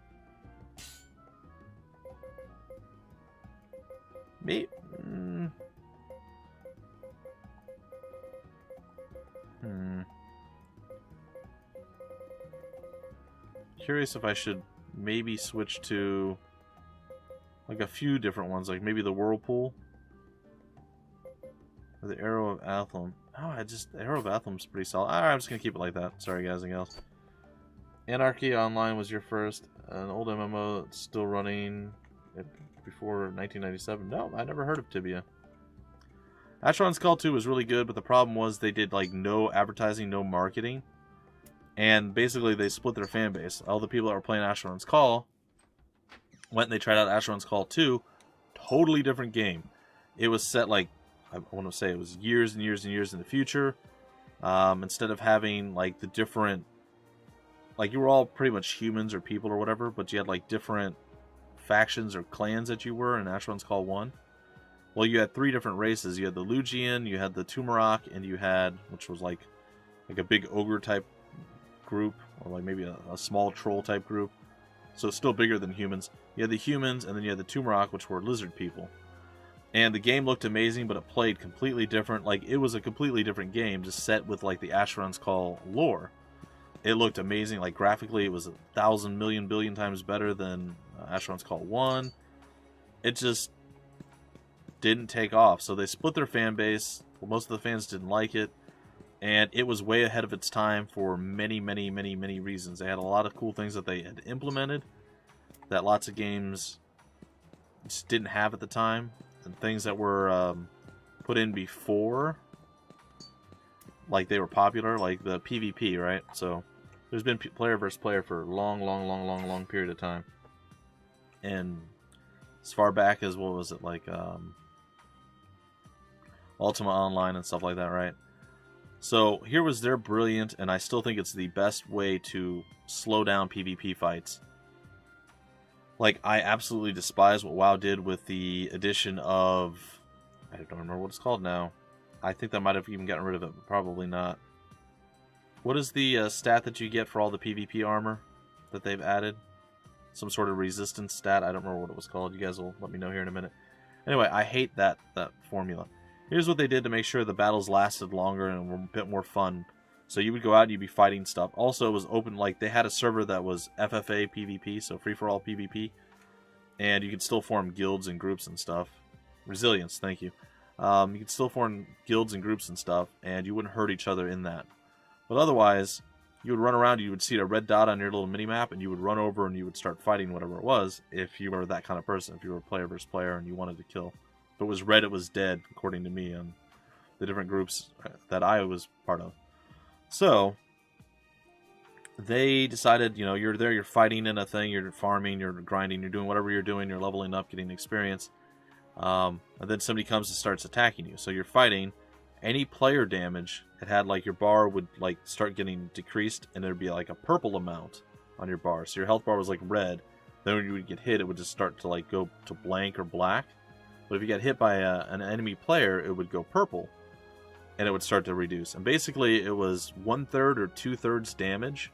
Maybe... Curious if I should maybe switch to like a few different ones, like maybe the Whirlpool or the Arrow of Athlum. Oh, Arrow of Athlum's pretty solid. Alright, I'm just gonna keep it like that. Sorry guys and gals. Anarchy Online was your first. An old MMO that's still running before 1997. No, I never heard of Tibia. Asheron's Call 2 was really good, but the problem was they did like no advertising, no marketing. And basically they split their fan base. All the people that were playing Asheron's Call went and they tried out Asheron's Call 2. Totally different game. It was set like, I want to say it was years and years and years in the future. Instead of having like the different, like you were all pretty much humans or people or whatever, but you had like different factions or clans that you were in Asheron's Call 1. Well, you had 3 different races. You had the Lugian, you had the Tumarok, and you had, which was like a big ogre type group, or like maybe a small troll type group. So it's still bigger than humans. You had the humans, and then you had the Tumarok, which were lizard people. And the game looked amazing, but it played completely different. Like, it was a completely different game, just set with like the Asheron's Call lore. It looked amazing. Like, graphically, it was 1,000 million billion times better than Asheron's Call 1. It just didn't take off. So they split their fan base. Well, most of the fans didn't like it. And it was way ahead of its time for many, many, many, many reasons. They had a lot of cool things that they had implemented that lots of games just didn't have at the time. And things that were put in before, like they were popular, like the PvP, right? So there's been player versus player for a long period of time. And as far back as, what was it, like Ultima Online and stuff like that, right? So here was their brilliant, and I still think it's the best way to slow down PvP fights. Like, I absolutely despise what WoW did with the addition of, I don't remember what it's called now. I think that might have even gotten rid of it, but probably not. What is the stat that you get for all the PvP armor that they've added? Some sort of resistance stat. I don't remember what it was called. You guys will let me know here in a minute. Anyway, I hate that formula. Here's what they did to make sure the battles lasted longer and were a bit more fun. So you would go out and you'd be fighting stuff. Also, it was open, like they had a server that was FFA PvP, so free-for-all PvP. And you could still form guilds and groups and stuff. Resilience, thank you. You could still form guilds and groups and stuff, and you wouldn't hurt each other in that. But otherwise, you would run around, you would see a red dot on your little mini-map, and you would run over and you would start fighting whatever it was, if you were that kind of person, if you were player versus player and you wanted to kill. If it was red, it was dead, according to me, on the different groups that I was part of. So, they decided, you know, you're there, you're fighting in a thing, you're farming, you're grinding, you're doing whatever you're doing, you're leveling up, getting experience. And then somebody comes and starts attacking you. So you're fighting. Any player damage, it had like your bar would like start getting decreased, and there'd be like a purple amount on your bar. So your health bar was like red. Then when you would get hit, it would just start to like go to blank or black. But if you got hit by an enemy player, it would go purple, and it would start to reduce. And basically, it was 1/3 or 2/3 damage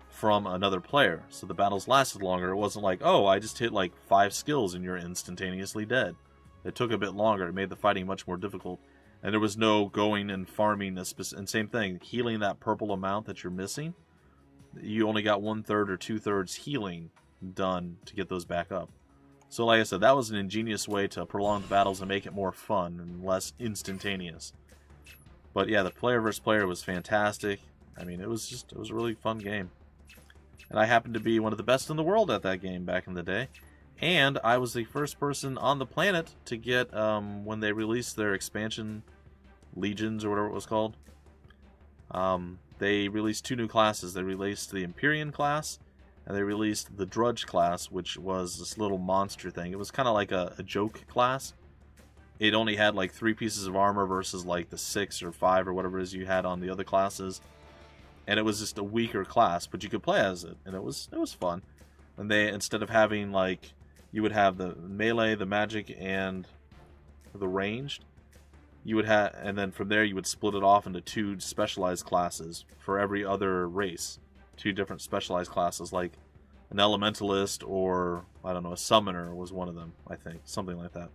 from another player. So the battles lasted longer. It wasn't like, oh, I just hit like 5 skills and you're instantaneously dead. It took a bit longer. It made the fighting much more difficult. And there was no going and farming and same thing, healing that purple amount that you're missing. You only got 1/3 or 2/3 healing done to get those back up. So like I said, that was an ingenious way to prolong the battles and make it more fun and less instantaneous. But yeah, the player versus player was fantastic. I mean, it was a really fun game. And I happened to be one of the best in the world at that game back in the day. And I was the first person on the planet to get, when they released their expansion, Legions or whatever it was called, they released 2 new classes. They released the Empyrean class, and they released the Drudge class, which was this little monster thing. It was kind of like a joke class. It only had like 3 pieces of armor versus like the 6 or 5 or whatever it is you had on the other classes. And it was just a weaker class, but you could play as it, and it was fun. And they, instead of having like, you would have the melee, the magic, and the ranged, you would have, and then from there you would split it off into 2 specialized classes for every other race. 2 different specialized classes, like an elementalist or, I don't know, a summoner was one of them, I think, something like that.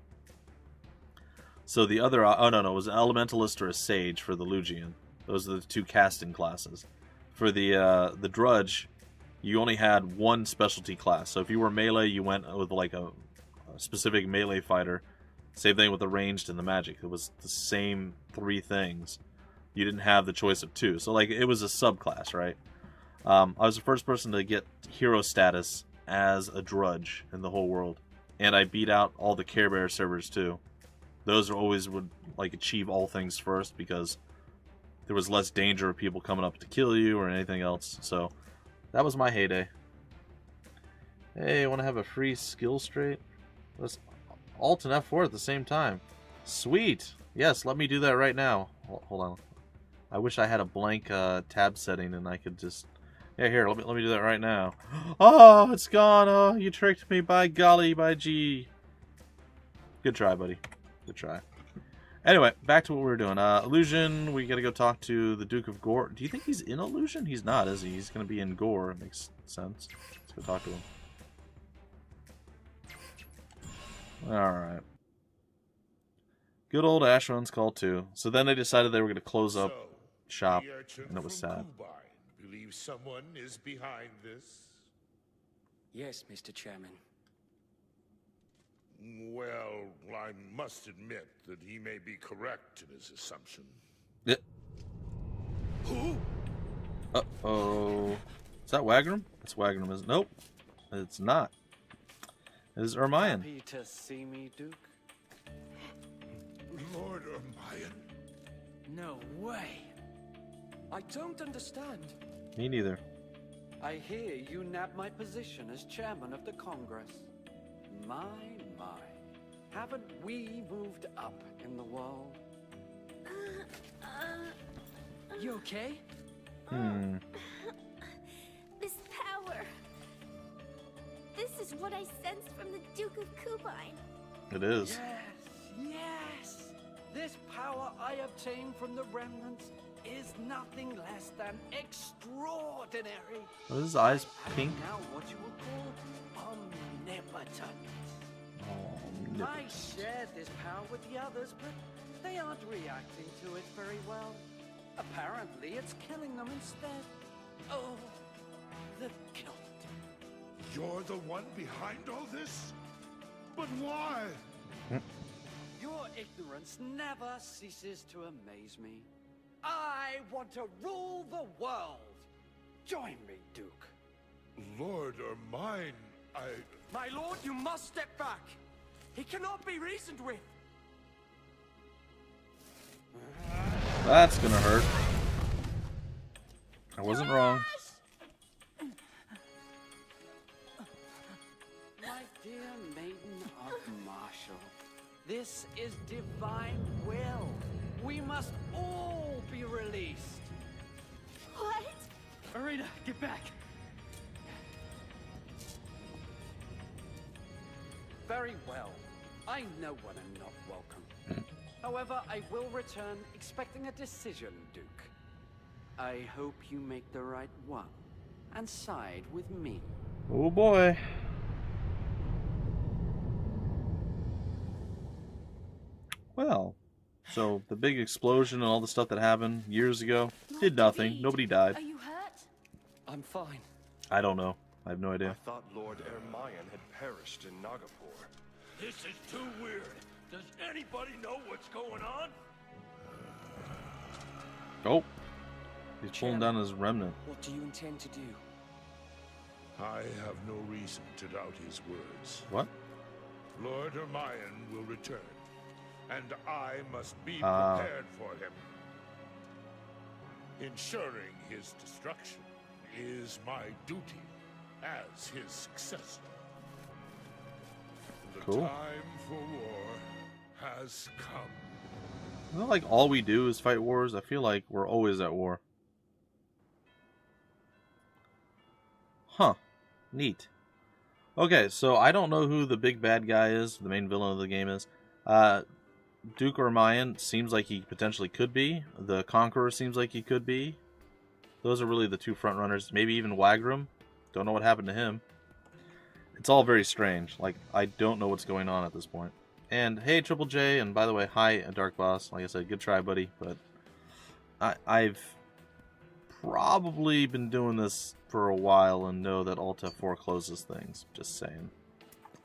So the other, oh no, it was an elementalist or a sage for the Lugian. Those are the 2 casting classes. For the Drudge, you only had 1 specialty class. So if you were melee, you went with like a specific melee fighter. Same thing with the ranged and the magic. It was the same 3 things. You didn't have the choice of 2. So like it was a subclass, right? I was the first person to get hero status as a Drudge in the whole world. And I beat out all the Care Bear servers too. Those are always would like achieve all things first because there was less danger of people coming up to kill you or anything else. So that was my heyday. Hey, want to have a free skill straight? Let's Alt and F4 at the same time. Sweet. Yes, let me do that right now. Hold on. I wish I had a blank tab setting and I could just... Yeah, here, let me do that right now. Oh, it's gone. Oh, you tricked me. By golly, by gee. Good try, buddy. Good try. Anyway, back to what we were doing. Illusion, we gotta go talk to the Duke of Gore. Do you think he's in Illusion? He's not, is he? He's gonna be in Gore. It makes sense. Let's go talk to him. Alright. Good old Asheron's call too. So then they decided they were gonna close up shop, and it was sad. Believe someone is behind this? Yes, Mr. Chairman. Well, I must admit that he may be correct in his assumption. Yeah. Who? Uh-oh. Is that Wagram? It's Wagram, isn't it? Nope. It's not. It is Hermeien. Happy to see me, Duke? Lord Hermeien? No way. I don't understand. Me neither. I hear you nabbed my position as chairman of the Congress. My. Haven't we moved up in the world? You okay? This power. This is what I sensed from the Duke of Kubine. It is. Yes. This power I obtained from the remnants is nothing less than extraordinary. Are his eyes pink? Now what you would call omnipotent. I shared this power with the others, but they aren't reacting to it very well. Apparently, it's killing them instead. Oh, the guilt. You're the one behind all this? But why? Your ignorance never ceases to amaze me. I want to rule the world. Join me, Duke. Lord Hermeien, My lord, you must step back. He cannot be reasoned with. That's gonna hurt. I wasn't wrong. My dear maiden of Marshall, this is divine will. We must all be released. What? Irina, get back. Very well. I know when I'm not welcome. However, I will return expecting a decision, Duke. I hope you make the right one and side with me. Oh boy. Well, so the big explosion and all the stuff that happened years ago did nothing. Nobody died. Are you hurt? I'm fine. I don't know. I have no idea. I thought Lord Hermeien had perished in Nagapur. This is too weird. Does anybody know what's going on? Oh. He's pulling down his remnant. What do you intend to do? I have no reason to doubt his words. What? Lord Hermeien will return, and I must be prepared for him. Ensuring his destruction is my duty as his successor. The Cool. time for war has come. Isn't it like all we do is fight wars? I feel like we're always at war. Huh. Neat. Okay, so I don't know who the big bad guy is, the main villain of the game is. Duke Hermeien seems like he potentially could be. The Conqueror seems like he could be. Those are really the two front runners. Maybe even Wagram. Don't know what happened to him. It's all very strange. Like, I don't know what's going on at this point. And hey, Triple J, and by the way, hi, Dark Boss. Like I said, good try, buddy. But I've probably been doing this for a while and know that Alt F4 closes things. Just saying.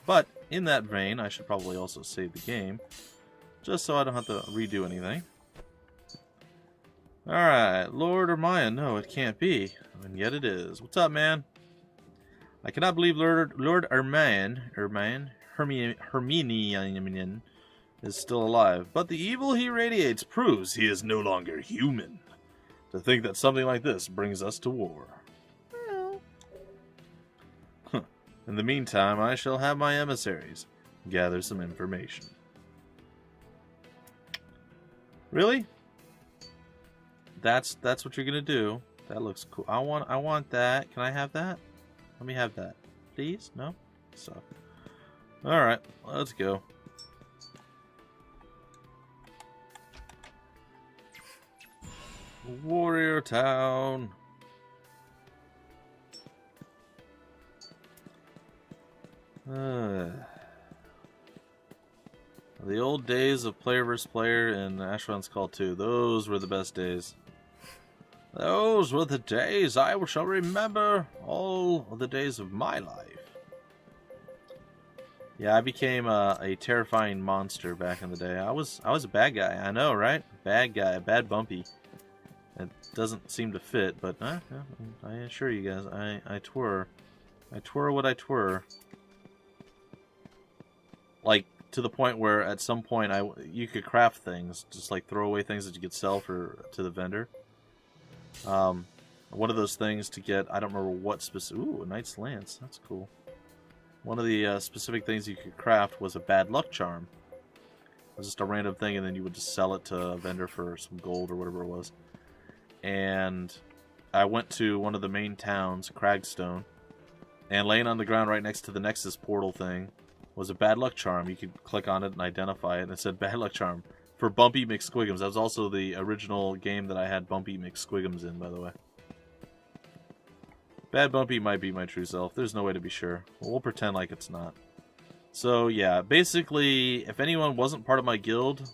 But in that vein, I should probably also save the game, just so I don't have to redo anything. Alright, Lord Hermeien. No, it can't be. And yet it is. What's up, man? I cannot believe Lord Hermeien is still alive, but the evil he radiates proves he is no longer human. To think that something like this brings us to war. Well. In the meantime, I shall have my emissaries gather some information. Really? That's what you're gonna do. That looks cool. I want that. Can I have that? Let me have that. Please? No? So. Alright, let's go. Warrior Town. The old days of player versus player in Asheron's Call 2. Those were the best days. Those were the days I shall remember all of the days of my life. Yeah, I became a terrifying monster back in the day. I was a bad guy. I know, right? Bad guy, bad bumpy. It doesn't seem to fit, but I assure you guys, I twirl. I twirl what I twirl. Like, to the point where at some point you could craft things, just like throw away things that you could sell to the vendor. One of those things to get, I don't remember what specific. Ooh, a Knight's Lance. That's cool. One of the specific things you could craft was a bad luck charm. It was just a random thing, and then you would just sell it to a vendor for some gold or whatever it was. And I went to one of the main towns, Cragstone, and laying on the ground right next to the Nexus portal thing was a bad luck charm. You could click on it and identify it, and it said bad luck charm for Bumpy McSquigums. That was also the original game that I had Bumpy McSquigums in, by the way. Bad Bumpy might be my true self. There's no way to be sure. Well, we'll pretend like it's not. So, yeah, basically, if anyone wasn't part of my guild,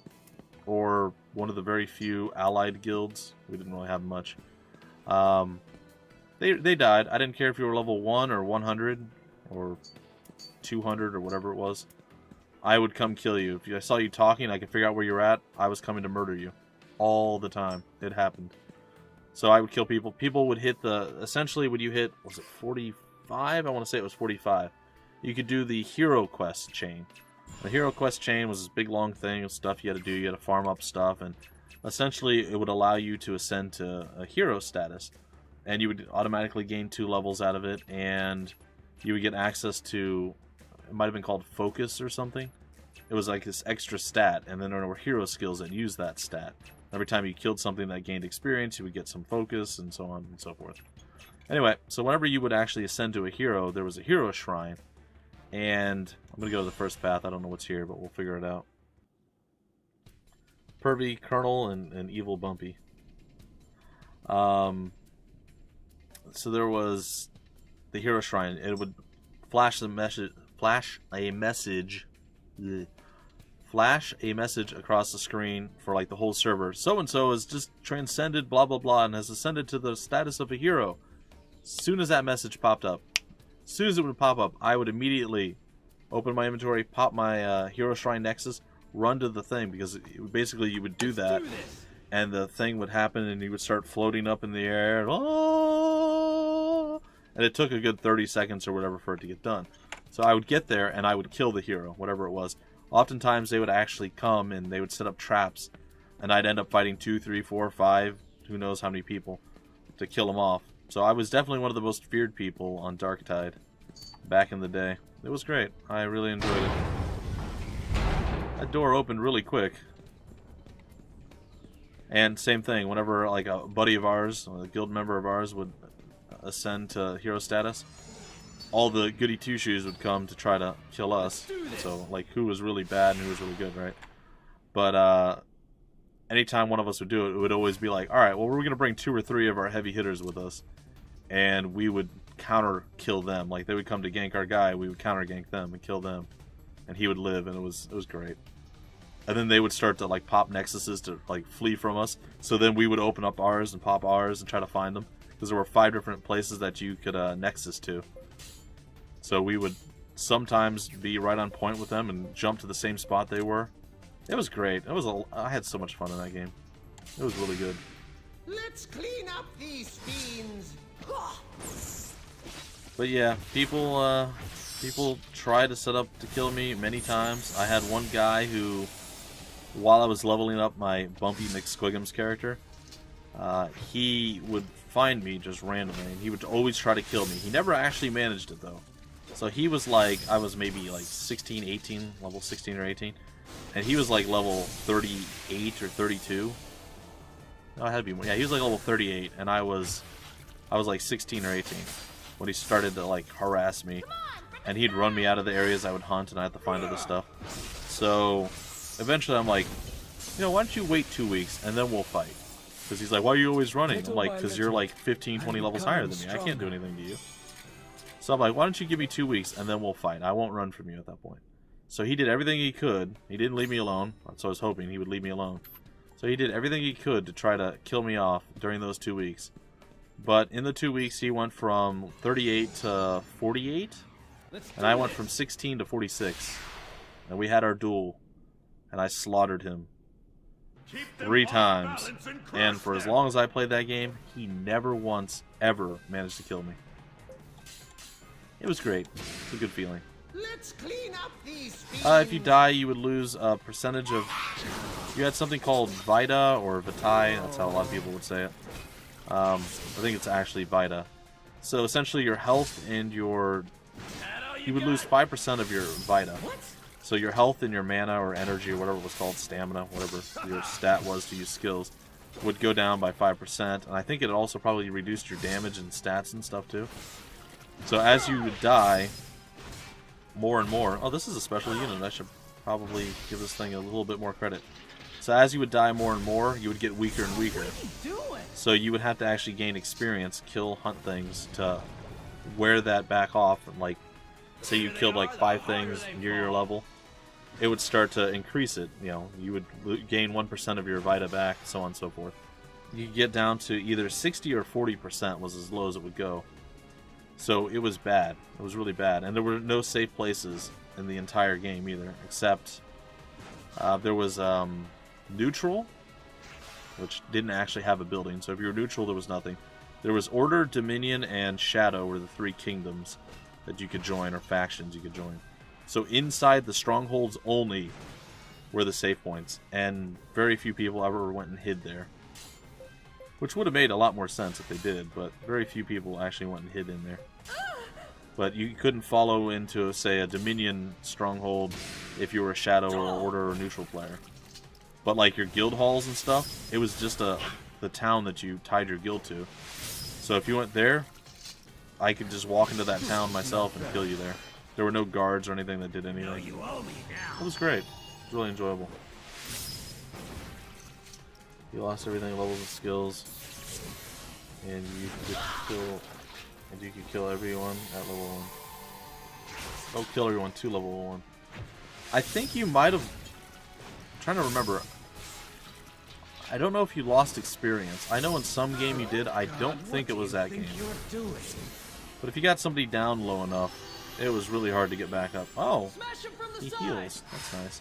or one of the very few allied guilds, we didn't really have much, they died. I didn't care if you were level 1 or 100 or 200 or whatever it was. I would come kill you. If I saw you talking, I could figure out where you're at, I was coming to murder you. All the time. It happened. So I would kill people. People would hit essentially when you hit, was it 45? I want to say it was 45. You could do the hero quest chain. The hero quest chain was this big long thing of stuff you had to do. You had to farm up stuff, and essentially it would allow you to ascend to a hero status. And you would automatically gain 2 levels out of it, and you would get access to, it might have been called Focus or something. It was like this extra stat, and then there were hero skills that used that stat. Every time you killed something that gained experience, you would get some focus, and so on and so forth. Anyway, so whenever you would actually ascend to a hero, there was a hero shrine. And I'm going to go to the first path. I don't know what's here, but we'll figure it out. Pervy, Colonel, and Evil Bumpy. So there was the hero shrine. It would flash a message. flash a message across the screen for like the whole server. So-and-so has just transcended blah blah blah and has ascended to the status of a hero. As soon as that message popped up, as soon as it would pop up, I would immediately open my inventory, pop my Hero Shrine Nexus, run to the thing, because basically you would do that, and the thing would happen, and you would start floating up in the air, and it took a good 30 seconds or whatever for it to get done. So I would get there, and I would kill the hero, whatever it was. Oftentimes they would actually come, and they would set up traps, and I'd end up fighting 2, 3, 4, 5, who knows how many people, to kill them off. So I was definitely one of the most feared people on Darktide back in the day. It was great. I really enjoyed it. That door opened really quick. And same thing, whenever like a buddy of ours, a guild member of ours would ascend to hero status, all the goody two-shoes would come to try to kill us. So like who was really bad and who was really good, right? But anytime one of us would do it, it would always be like, alright, well, we're going to bring 2 or 3 of our heavy hitters with us. And we would counter kill them. Like they would come to gank our guy, we would counter gank them and kill them, and he would live, and it was great. And then they would start to like pop nexuses to like flee from us. So then we would open up ours and pop ours and try to find them, because there were 5 different places that you could nexus to. So we would sometimes be right on point with them and jump to the same spot they were. It was great. I had so much fun in that game. It was really good. Let's clean up these fiends. But yeah, people try to set up to kill me many times. I had one guy who, while I was leveling up my Bumpy McSquigums character, he would find me just randomly, and he would always try to kill me. He never actually managed it, though. So he was like, I was maybe like 16, 18, level 16 or 18, and he was like level 38 or 32. No, it had to be more. Yeah, he was like level 38, and I was like 16 or 18 when he started to like harass me, and he'd run me out of the areas I would hunt, and I had to find other stuff. So eventually I'm like, you know, why don't you wait 2 weeks and then we'll fight? Because he's like, why are you always running? I'm like, because you're like 15, 20 levels higher than me. I can't do anything to you. So I'm like, why don't you give me 2 weeks and then we'll fight? I won't run from you at that point. So he did everything he could. He didn't leave me alone. So I was hoping he would leave me alone. So he did everything he could to try to kill me off during those 2 weeks. But in the 2 weeks, he went from 38 to 48, and I went from 16 to 46. And we had our duel, and I slaughtered him 3 times. And for as long as I played that game, he never once, ever managed to kill me. It was great. It's a good feeling. Let's clean up these if you die, you would lose a percentage of... You had something called Vita, or Vitae, that's how a lot of people would say it. I think it's actually Vita. So essentially your health and your... You would lose 5% of your Vita. So your health and your mana or energy or whatever it was called, stamina, whatever your stat was to use skills, would go down by 5%. And I think it also probably reduced your damage and stats and stuff too. So as you would die more and more... Oh, this is a special unit. I should probably give this thing a little bit more credit. So as you would die more and more, you would get weaker and weaker. So you would have to actually gain experience, kill, hunt things to wear that back off. And like, say you killed like 5 things near your level, it would start to increase it. You know, you would gain 1% of your Vita back, so on and so forth. You could get down to either 60 or 40% was as low as it would go. So it was bad. It was really bad. And there were no safe places in the entire game either, except there was neutral, which didn't actually have a building. So if you were neutral, there was nothing. There was Order, Dominion, and Shadow were the 3 kingdoms that you could join, or factions you could join. So inside the strongholds only were the safe points, and very few people ever went and hid there. Which would have made a lot more sense if they did, but very few people actually went and hid in there. But you couldn't follow into, say, a Dominion stronghold if you were a Shadow or Order or neutral player. But like your guild halls and stuff, it was just the town that you tied your guild to. So if you went there, I could just walk into that town myself and kill you there. There were no guards or anything that did anything. It was great. It was really enjoyable. You lost everything, levels and skills, and you could kill everyone at level 1. Don't kill everyone to level 1. I think you might have trying to remember. I don't know if you lost experience. I know in some game you did. I don't think it was that game. But if you got somebody down low enough, it was really hard to get back up. Oh, he heals. That's nice.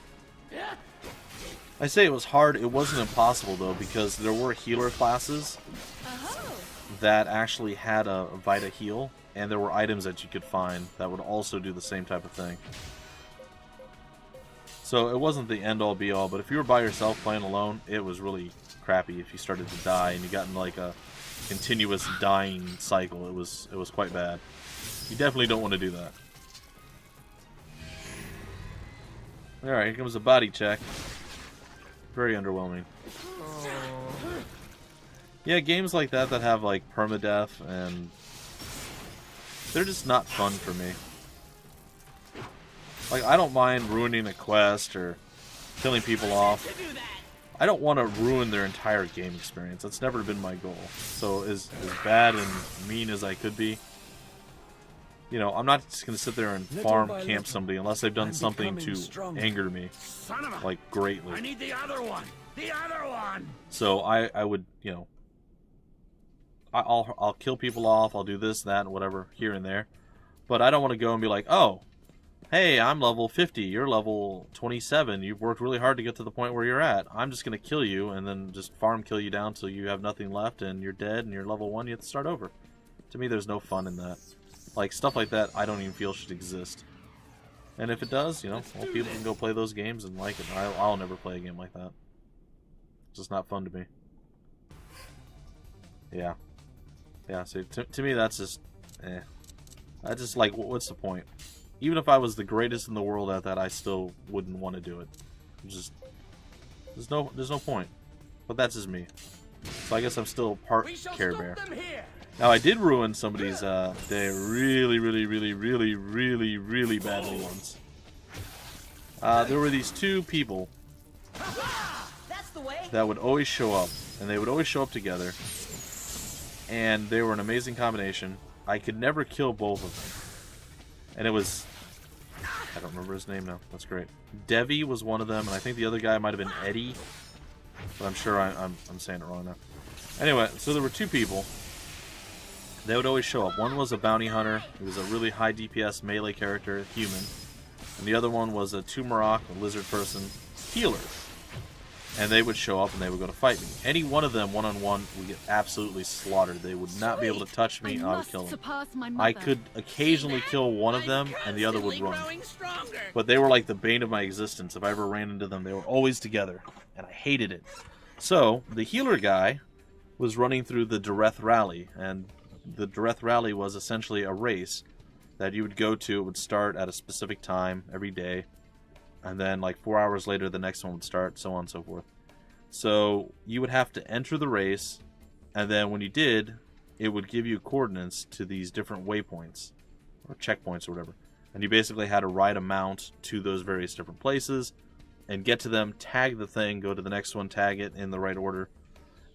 I say it was hard. It wasn't impossible, though, because there were healer classes that actually had a Vita heal, and there were items that you could find that would also do the same type of thing. So it wasn't the end-all be-all, but if you were by yourself playing alone, it was really crappy if you started to die and you got in like a continuous dying cycle. It was quite bad. You definitely don't want to do that. Alright, here comes a body check. Very underwhelming. Yeah, games like that have like permadeath, and they're just not fun for me. Like, I don't mind ruining a quest or killing people off. I don't want to ruin their entire game experience. That's never been my goal. So as bad and mean as I could be, you know, I'm not just going to sit there and farm camp somebody unless they've done something to anger me, like, greatly. I need the other one! The other one! So I would, you know, I'll kill people off, I'll do this, that, and whatever, here and there. But I don't want to go and be like, oh, hey, I'm level 50, you're level 27, you've worked really hard to get to the point where you're at. I'm just going to kill you and then just farm kill you down till you have nothing left and you're dead and you're level 1, you have to start over. To me, there's no fun in that. Like, stuff like that, I don't even feel should exist. And if it does, you know, well, people can go play those games and like it. I'll never play a game like that. It's just not fun to me. Yeah. Yeah, so to me, that's just, eh. I just, like, what's the point? Even if I was the greatest in the world at that, I still wouldn't want to do it. Just, there's no point. But that's just me. So I guess I'm still part Care Bear. Now, I did ruin somebody's day really, really, really, really, really, really badly once. There were these two people that would always show up, and they would always show up together, and they were an amazing combination. I could never kill both of them. And it was, I don't remember his name now. That's great. Devi was one of them, and I think the other guy might have been Eddie, but I'm sure I'm saying it wrong now. Anyway, so there were two people. They would always show up. One was a bounty hunter. He was a really high DPS melee character, human. And the other one was a Tumarok, a lizard person, healer. And they would show up and they would go to fight me. Any one of them, one-on-one, would get absolutely slaughtered. They would not be able to touch me, I would kill them. I could occasionally kill one of them, and the other would run. But they were like the bane of my existence. If I ever ran into them, they were always together. And I hated it. So, the healer guy was running through the Dareth Rally, and the Dareth Rally was essentially a race that you would go to. It would start at a specific time every day, and then like 4 hours later the next one would start, so on and so forth. So you would have to enter the race, and then when you did, it would give you coordinates to these different waypoints or checkpoints or whatever, and you basically had to ride a mount to those various different places and get to them, tag the thing, go to the next one, tag it in the right order,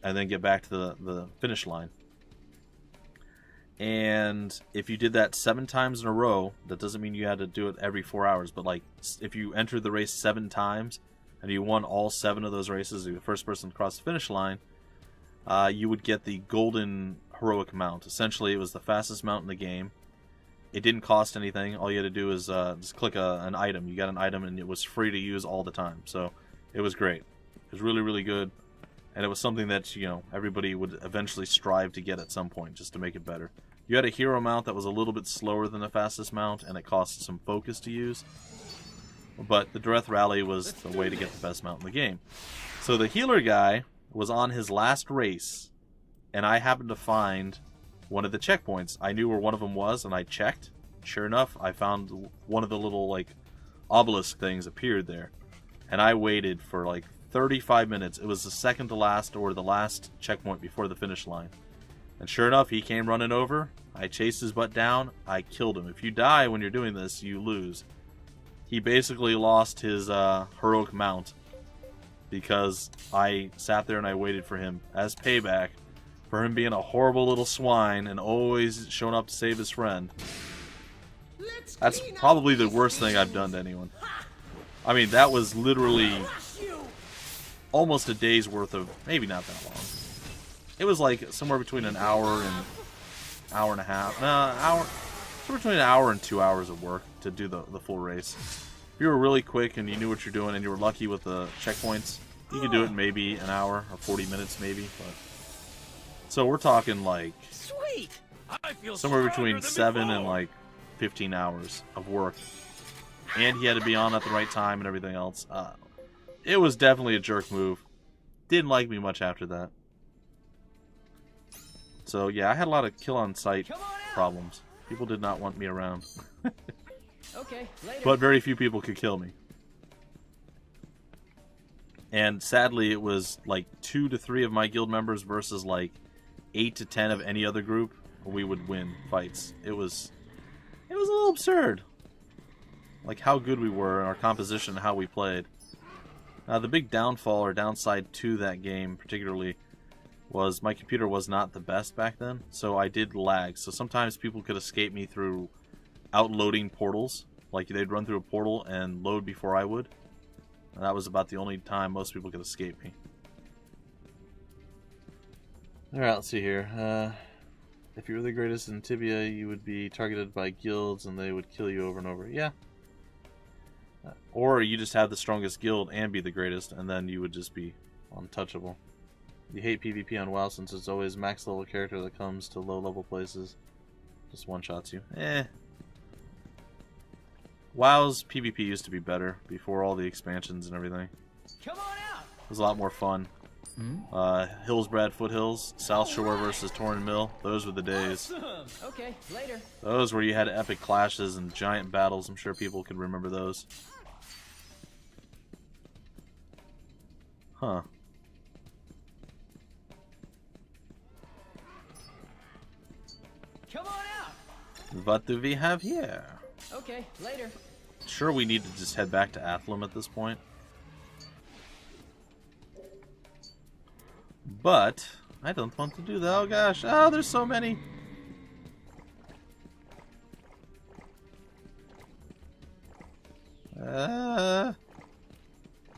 and then get back to the finish line. And if you did that 7 times in a row, that doesn't mean you had to do it every 4 hours, but like if you entered the race 7 times and you won all 7 of those races, you're the first person to cross the finish line, you would get the golden heroic mount. Essentially, it was the fastest mount in the game. It didn't cost anything. All you had to do is just click an item. You got an item, and it was free to use all the time. So it was great. It was really, really good. And it was something that, you know, everybody would eventually strive to get at some point, just to make it better. You had a hero mount that was a little bit slower than the fastest mount, and it cost some focus to use. But the Dareth Rally was the way to get the best mount in the game. So the healer guy was on his last race, and I happened to find one of the checkpoints. I knew where one of them was, and I checked. Sure enough, I found one of the little, like, obelisk things appeared there. And I waited for, like, 35 minutes. It was the second to last, or the last checkpoint before the finish line. And sure enough, he came running over. I chased his butt down. I killed him. If you die when you're doing this, you lose. He basically lost his heroic mount because I sat there and I waited for him as payback for him being a horrible little swine and always showing up to save his friend. That's probably the worst thing I've done to anyone. I mean, that was literally almost a day's worth of, maybe not that long. It was like somewhere between an hour and hour and a half. Somewhere between an hour and 2 hours of work to do the full race. If you were really quick and you knew what you're doing and you were lucky with the checkpoints, you could do it in maybe an hour or 40 minutes maybe. But so we're talking like Sweet. I feel somewhere between stronger than 7 and before. like 15 hours of work. And he had to be on at the right time and everything else. It was definitely a jerk move. Didn't like me much after that. So yeah, I had a lot of kill on sight problems. People did not want me around. Okay, later. But very few people could kill me. And sadly, it was like 2 to 3 of my guild members versus like 8 to 10 of any other group. We would win fights. It was a little absurd. Like how good we were and our composition and how we played. The big downfall or downside to that game particularly was my computer was not the best back then, so I did lag. So sometimes people could escape me through outloading portals. Like they'd run through a portal and load before I would. And that was about the only time most people could escape me. Alright, let's see here. If you were the greatest in Tibia, you would be targeted by guilds and they would kill you over and over. Yeah. Or you just have the strongest guild and be the greatest, and then you would just be untouchable. You hate PvP on WoW since it's always max level character that comes to low level places. Just one-shots you. WoW's PvP used to be better before all the expansions and everything. Come on out. It was a lot more fun. Hillsbrad Foothills, South Shore versus Torrin Mill. Those were the days. Awesome. Okay, later. Those where you had epic clashes and giant battles. I'm sure people could remember those. Huh. Come on out. What do we have here? Okay, later. Sure, we need to just head back to Athlum at this point. But I don't want to do that. Oh gosh. Oh, there's so many.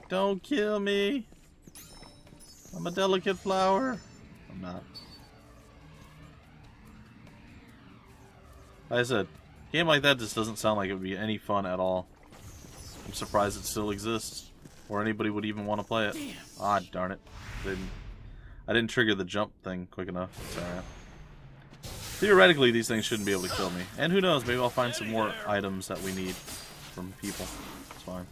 Don't kill me. I'm a delicate flower. I'm not. Like I said, a game like that just doesn't sound like it would be any fun at all. I'm surprised it still exists. Or anybody would even want to play it. Ah, darn it. I didn't trigger the jump thing quick enough. It's alright. Theoretically, these things shouldn't be able to kill me. And who knows, maybe I'll find some more items that we need from people. It's fine.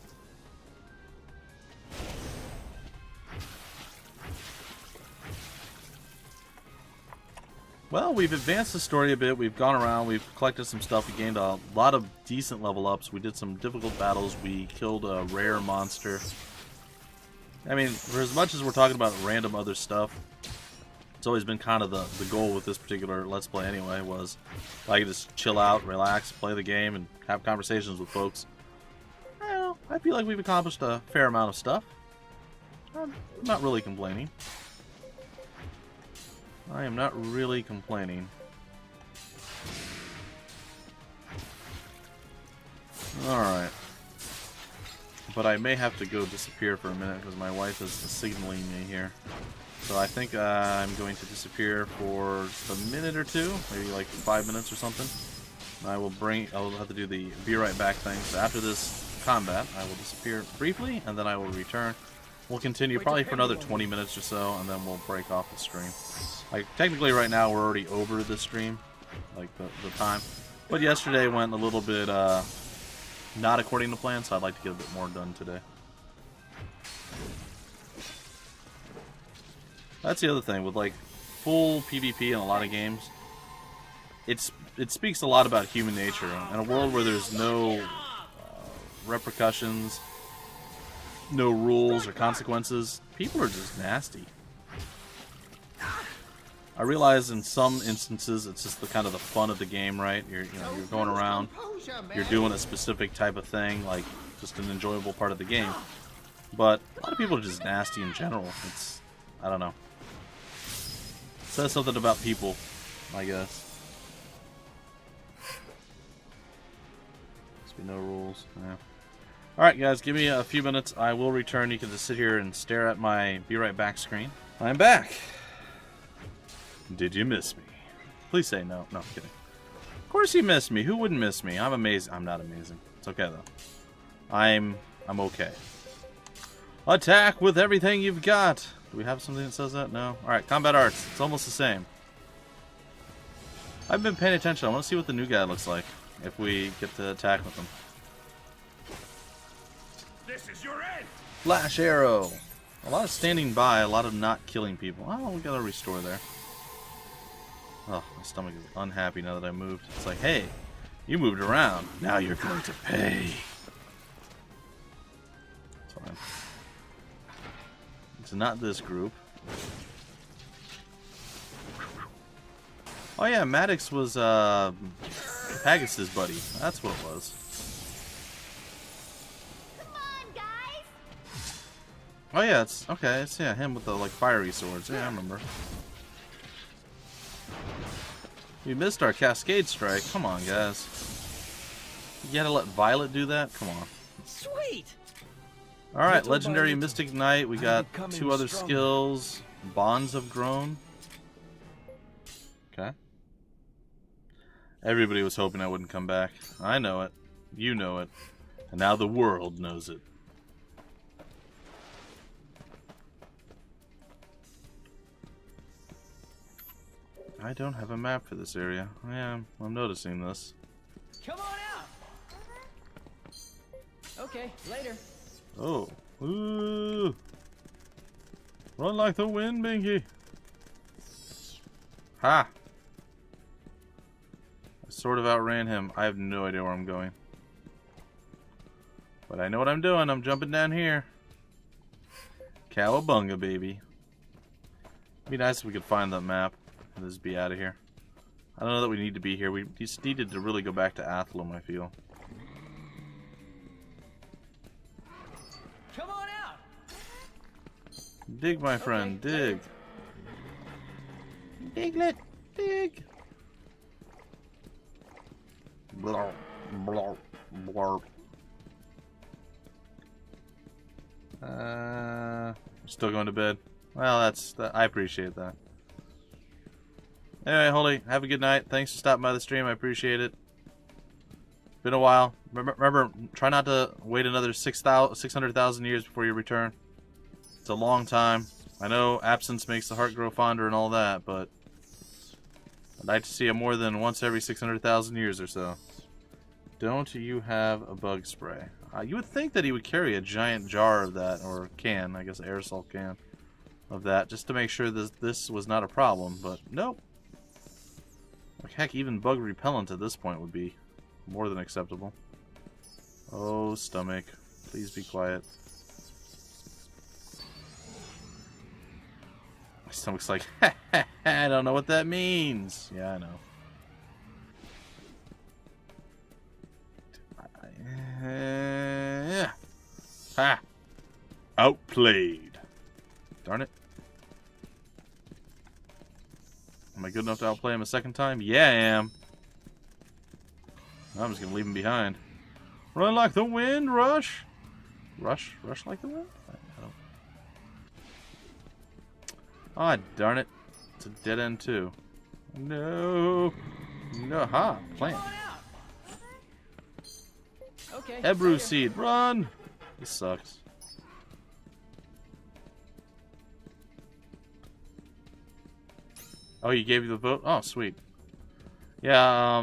Well, we've advanced the story a bit. We've gone around. We've collected some stuff. We gained a lot of decent level ups. We did some difficult battles. We killed a rare monster. I mean, for as much as we're talking about random other stuff, it's always been kind of the goal with this particular Let's Play anyway, was I could just chill out, relax, play the game, and have conversations with folks. I don't know, I feel like we've accomplished a fair amount of stuff. I'm not really complaining. I am not really complaining. Alright. But I may have to go disappear for a minute because my wife is signaling me here. So I think I'm going to disappear for a minute or two, maybe like 5 minutes or something. I'll have to do the be right back thing. So after this combat, I will disappear briefly and then I will return. We'll continue probably for another 20 minutes or so and then we'll break off the stream. Like technically right now we're already over the stream, like the time. But yesterday went a little bit not according to plan, so I'd like to get a bit more done today. That's the other thing with like full PvP in a lot of games. It speaks a lot about human nature. In a world where there's no repercussions, no rules or consequences, people are just nasty. I realize in some instances it's just the kind of the fun of the game, right? You're going around, you're doing a specific type of thing, like just an enjoyable part of the game. But a lot of people are just nasty in general. I don't know. It says something about people, I guess. Must be no rules. Yeah. Alright guys, give me a few minutes. I will return. You can just sit here and stare at my be right back screen. I'm back. Did you miss me? Please say no. No, I'm kidding. Of course you missed me. Who wouldn't miss me? I'm amazing. I'm not amazing. It's okay though. I'm okay. Attack with everything you've got. Do we have something that says that? No? Alright, combat arts. It's almost the same. I've been paying attention. I want to see what the new guy looks like if we get to attack with him. This is your end. Flash arrow. A lot of standing by, a lot of not killing people. Oh, we got a restore there. Oh, my stomach is unhappy now that I moved. It's like, hey, you moved around. Now you're going to pay. It's fine. It's not this group. Oh yeah, Maddox was Pegasus' buddy. That's what it was. Come on, guys. Oh yeah, it's okay. It's him with the like fiery swords. Yeah, I remember. We missed our Cascade Strike. Come on, guys. You gotta let Violet do that? Come on. Sweet. Alright, Legendary Mystic Knight. We got 2 other skills. Bonds have grown. Okay. Everybody was hoping I wouldn't come back. I know it. You know it. And now the world knows it. I don't have a map for this area. Yeah, I'm noticing this. Come on out. Okay, later. Oh. Ooh. Run like the wind, Binky. Ha! I sort of outran him. I have no idea where I'm going. But I know what I'm doing. I'm jumping down here. Cowabunga, baby. It'd be nice if we could find that map and just be out of here. I don't know that we need to be here. We just needed to really go back to Athlum, I feel. Come on out. Dig, my friend, dig. Diglet, dig. Blarp, blarp, blarp. Still going to bed. Well, I appreciate that. Anyway, Holy, have a good night. Thanks for stopping by the stream. I appreciate it. Been a while. Remember, try not to wait another 600,000 years before you return. It's a long time. I know absence makes the heart grow fonder and all that, but I'd like to see it more than once every 600,000 years or so. Don't you have a bug spray? You would think that he would carry a giant jar of that, or can, I guess aerosol can, of that, just to make sure this was not a problem, but nope. Like, heck, even bug repellent at this point would be more than acceptable. Oh, stomach. Please be quiet. My stomach's like, I don't know what that means. Yeah, I know. Yeah. Ha! Outplayed. Darn it. Am I good enough to outplay him a second time? Yeah, I am. I'm just gonna leave him behind. Run like the wind, Rush. Rush like the wind? I don't. Ah, darn it. It's a dead end too. No. No, ha, plant. Okay. Ebru seed, run! This sucks. Oh, you gave you the vote? Oh, sweet. Yeah,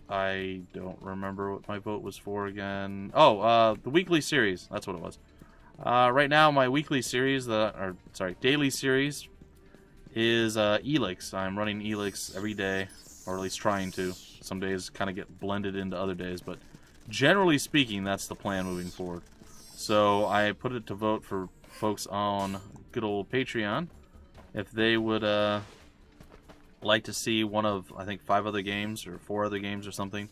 I don't remember what my vote was for again. Oh, the weekly series. That's what it was. Right now, my weekly series, daily series, is Elix. I'm running Elix every day, or at least trying to. Some days kind of get blended into other days, but generally speaking, that's the plan moving forward. So I put it to vote for folks on good old Patreon if they would like to see one of, I think, 5 other games or 4 other games or something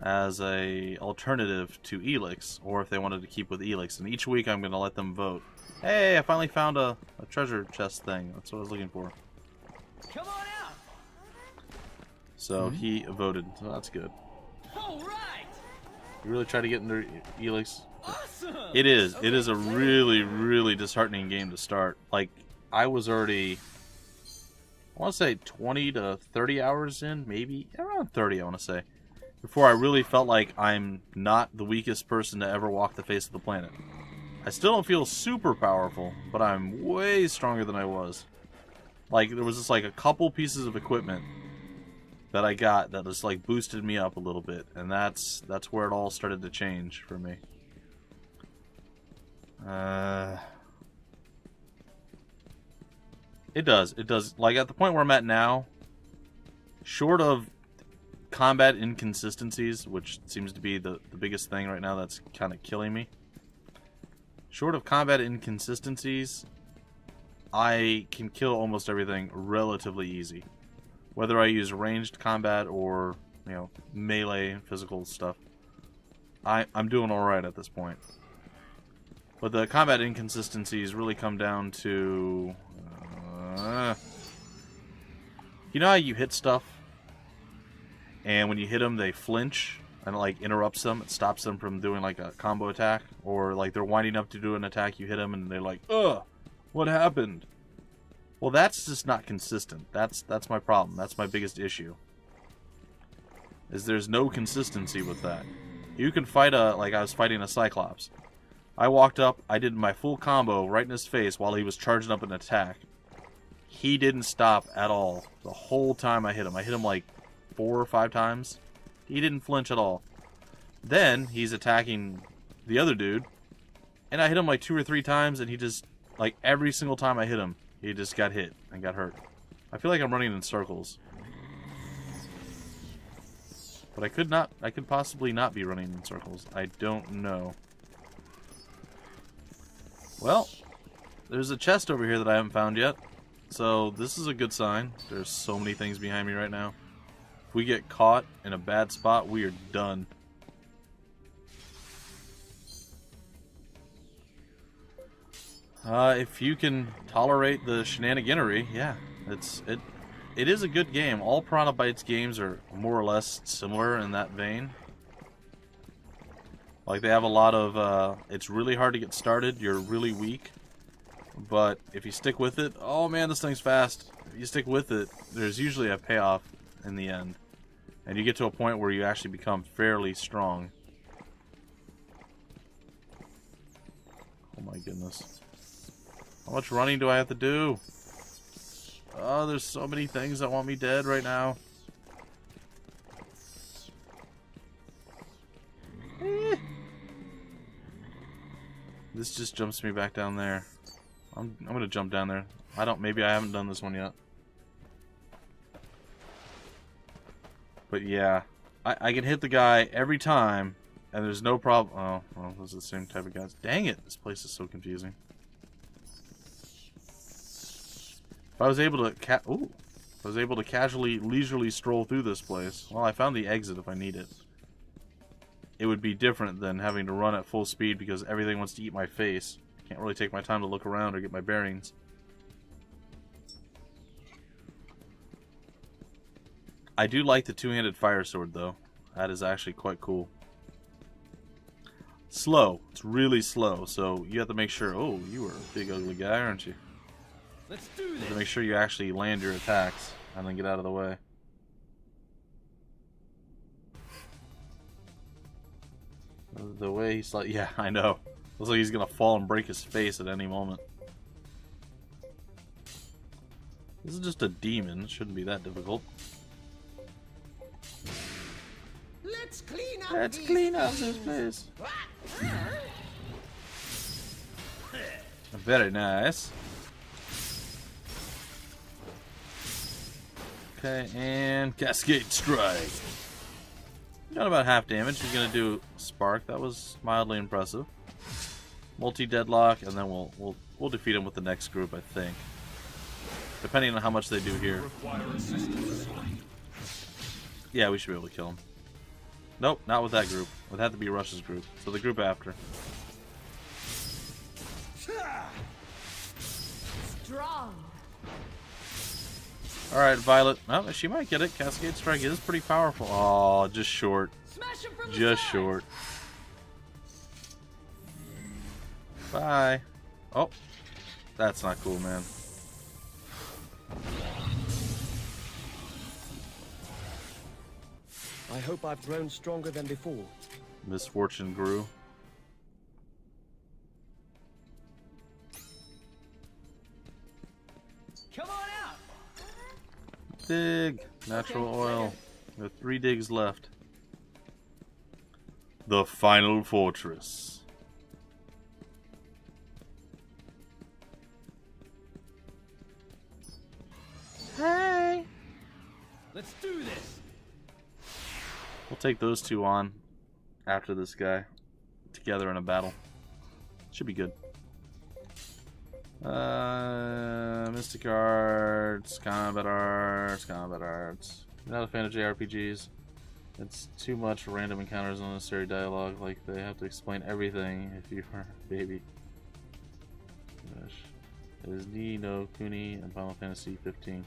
as a alternative to Elix, or if they wanted to keep with Elix. And each week I'm going to let them vote. Hey, I finally found a treasure chest thing. That's what I was looking for. Come on out. So he voted, so that's good. All right. You really try to get into Elix? Awesome! It is. Okay, It is a later. really, really disheartening game to start. Like, I was already, I want to say 20 to 30 hours in, maybe around 30, I want to say, before I really felt like I'm not the weakest person to ever walk the face of the planet. I still don't feel super powerful, but I'm way stronger than I was. Like, there was just like a couple pieces of equipment that I got that just like boosted me up a little bit, and that's where it all started to change for me. It does. Like, at the point where I'm at now, short of combat inconsistencies, which seems to be the biggest thing right now that's kind of killing me. Short of combat inconsistencies, I can kill almost everything relatively easy. Whether I use ranged combat or, you know, melee physical stuff, I'm doing alright at this point. But the combat inconsistencies really come down to... you know how you hit stuff, and when you hit them they flinch, and it like interrupts them, it stops them from doing like a combo attack, or like they're winding up to do an attack, you hit them and they're like, ugh, what happened? Well, that's just not consistent. That's my problem. That's my biggest issue. Is there's no consistency with that. You can fight like I was fighting a Cyclops. I walked up, I did my full combo right in his face while he was charging up an attack. He didn't stop at all the whole time I hit him. I hit him like 4 or 5 times. He didn't flinch at all. Then he's attacking the other dude, and I hit him like 2 or 3 times, and he just, like, every single time I hit him, he just got hit and got hurt. I feel like I'm running in circles. But I could possibly not be running in circles. I don't know. Well, there's a chest over here that I haven't found yet. So this is a good sign. There's so many things behind me right now. If we get caught in a bad spot, we are done. If you can tolerate the shenaniganery, yeah, it is a good game. All Piranha Bytes games are more or less similar in that vein. Like, they have a lot of, it's really hard to get started, you're really weak, but if you stick with it, oh man, this thing's fast. If you stick with it, there's usually a payoff in the end. And you get to a point where you actually become fairly strong. Oh my goodness. How much running do I have to do? Oh, there's so many things that want me dead right now. This just jumps me back down there. I'm gonna jump down there. Maybe I haven't done this one yet. But yeah, I can hit the guy every time, and there's no problem. Oh, well, those are the same type of guys. Dang it, this place is so confusing. If I was able to casually, leisurely stroll through this place, well, I found the exit if I need it. It would be different than having to run at full speed because everything wants to eat my face. Can't really take my time to look around or get my bearings. I do like the two-handed fire sword, though. That is actually quite cool. Slow. It's really slow, so you have to make sure... Oh, you are a big ugly guy, aren't you? Let's do this. You have to make sure you actually land your attacks and then get out of the way. The way he's like... Yeah, I know. Looks like he's gonna fall and break his face at any moment. This is just a demon. It shouldn't be that difficult. Let's clean up this place. Very nice. Okay, and Cascade Strike. Got about half damage. He's gonna do Spark. That was mildly impressive. Multi-deadlock, and then we'll defeat him with the next group, I think. Depending on how much they do here. Yeah, we should be able to kill him. Nope, not with that group. It would have to be Rush's group. So the group after. Strong. Alright, Violet. Oh, she might get it. Cascade Strike is pretty powerful. Oh, just short. Smash him from the Just side. short. Bye. Oh, that's not cool, man. I hope I've grown stronger than before. Misfortune grew. Come on out. Dig. Natural oil. There are 3 digs left. The final fortress. Hey. Let's do this. We'll take those 2 on after this guy together in a battle. Should be good. Mystic Arts, Combat Arts, Combat Arts. You're not a fan of JRPGs. It's too much random encounters, unnecessary dialogue. Like they have to explain everything if you are a baby. Gosh. It is Ni no Kuni and Final Fantasy 15.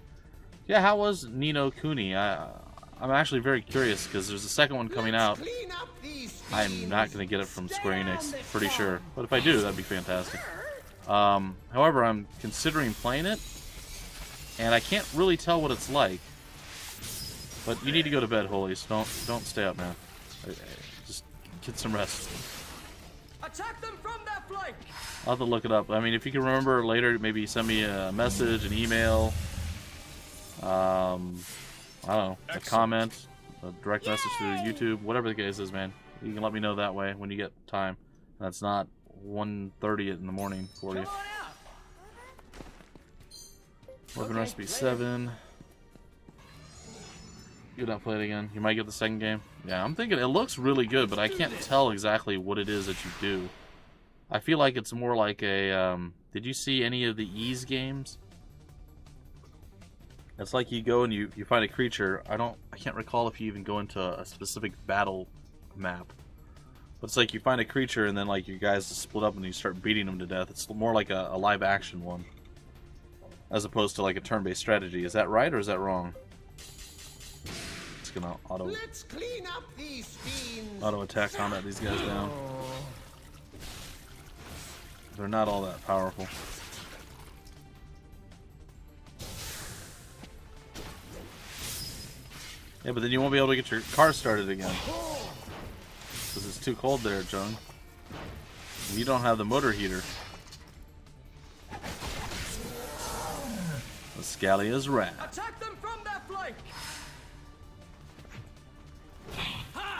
Yeah, how was Ni no Kuni? I'm actually very curious because there's a second one coming out. I'm not going to get it from Square Enix, pretty sure. But if I do, that'd be fantastic. However, I'm considering playing it, and I can't really tell what it's like. But you need to go to bed, Holy, so don't stay up, man. Just get some rest. Attack them from that flank. I'll have to look it up. I mean, if you can remember later, maybe send me a message, an email, I don't know, a comment, a direct message through YouTube, whatever the case is, man. You can let me know that way when you get time. That's not 1:30 in the morning for you. Weapon recipe 7. You'd not play it again. You might get the second game. Yeah, I'm thinking it looks really good, but I can't tell exactly what it is that you do. I feel like it's more like a, did you see any of the Ease games? It's like you go and you find a creature. I can't recall if you even go into a specific battle map. But it's like you find a creature and then like you guys split up and you start beating them to death. It's more like a live action one. As opposed to like a turn-based strategy. Is that right or is that wrong? It's gonna auto attack combat these guys down. They're not all that powerful. Yeah, but then you won't be able to get your car started again. Because it's too cold there, Jung. You don't have the motor heater. The Scalia's rat. Attack them from that flank.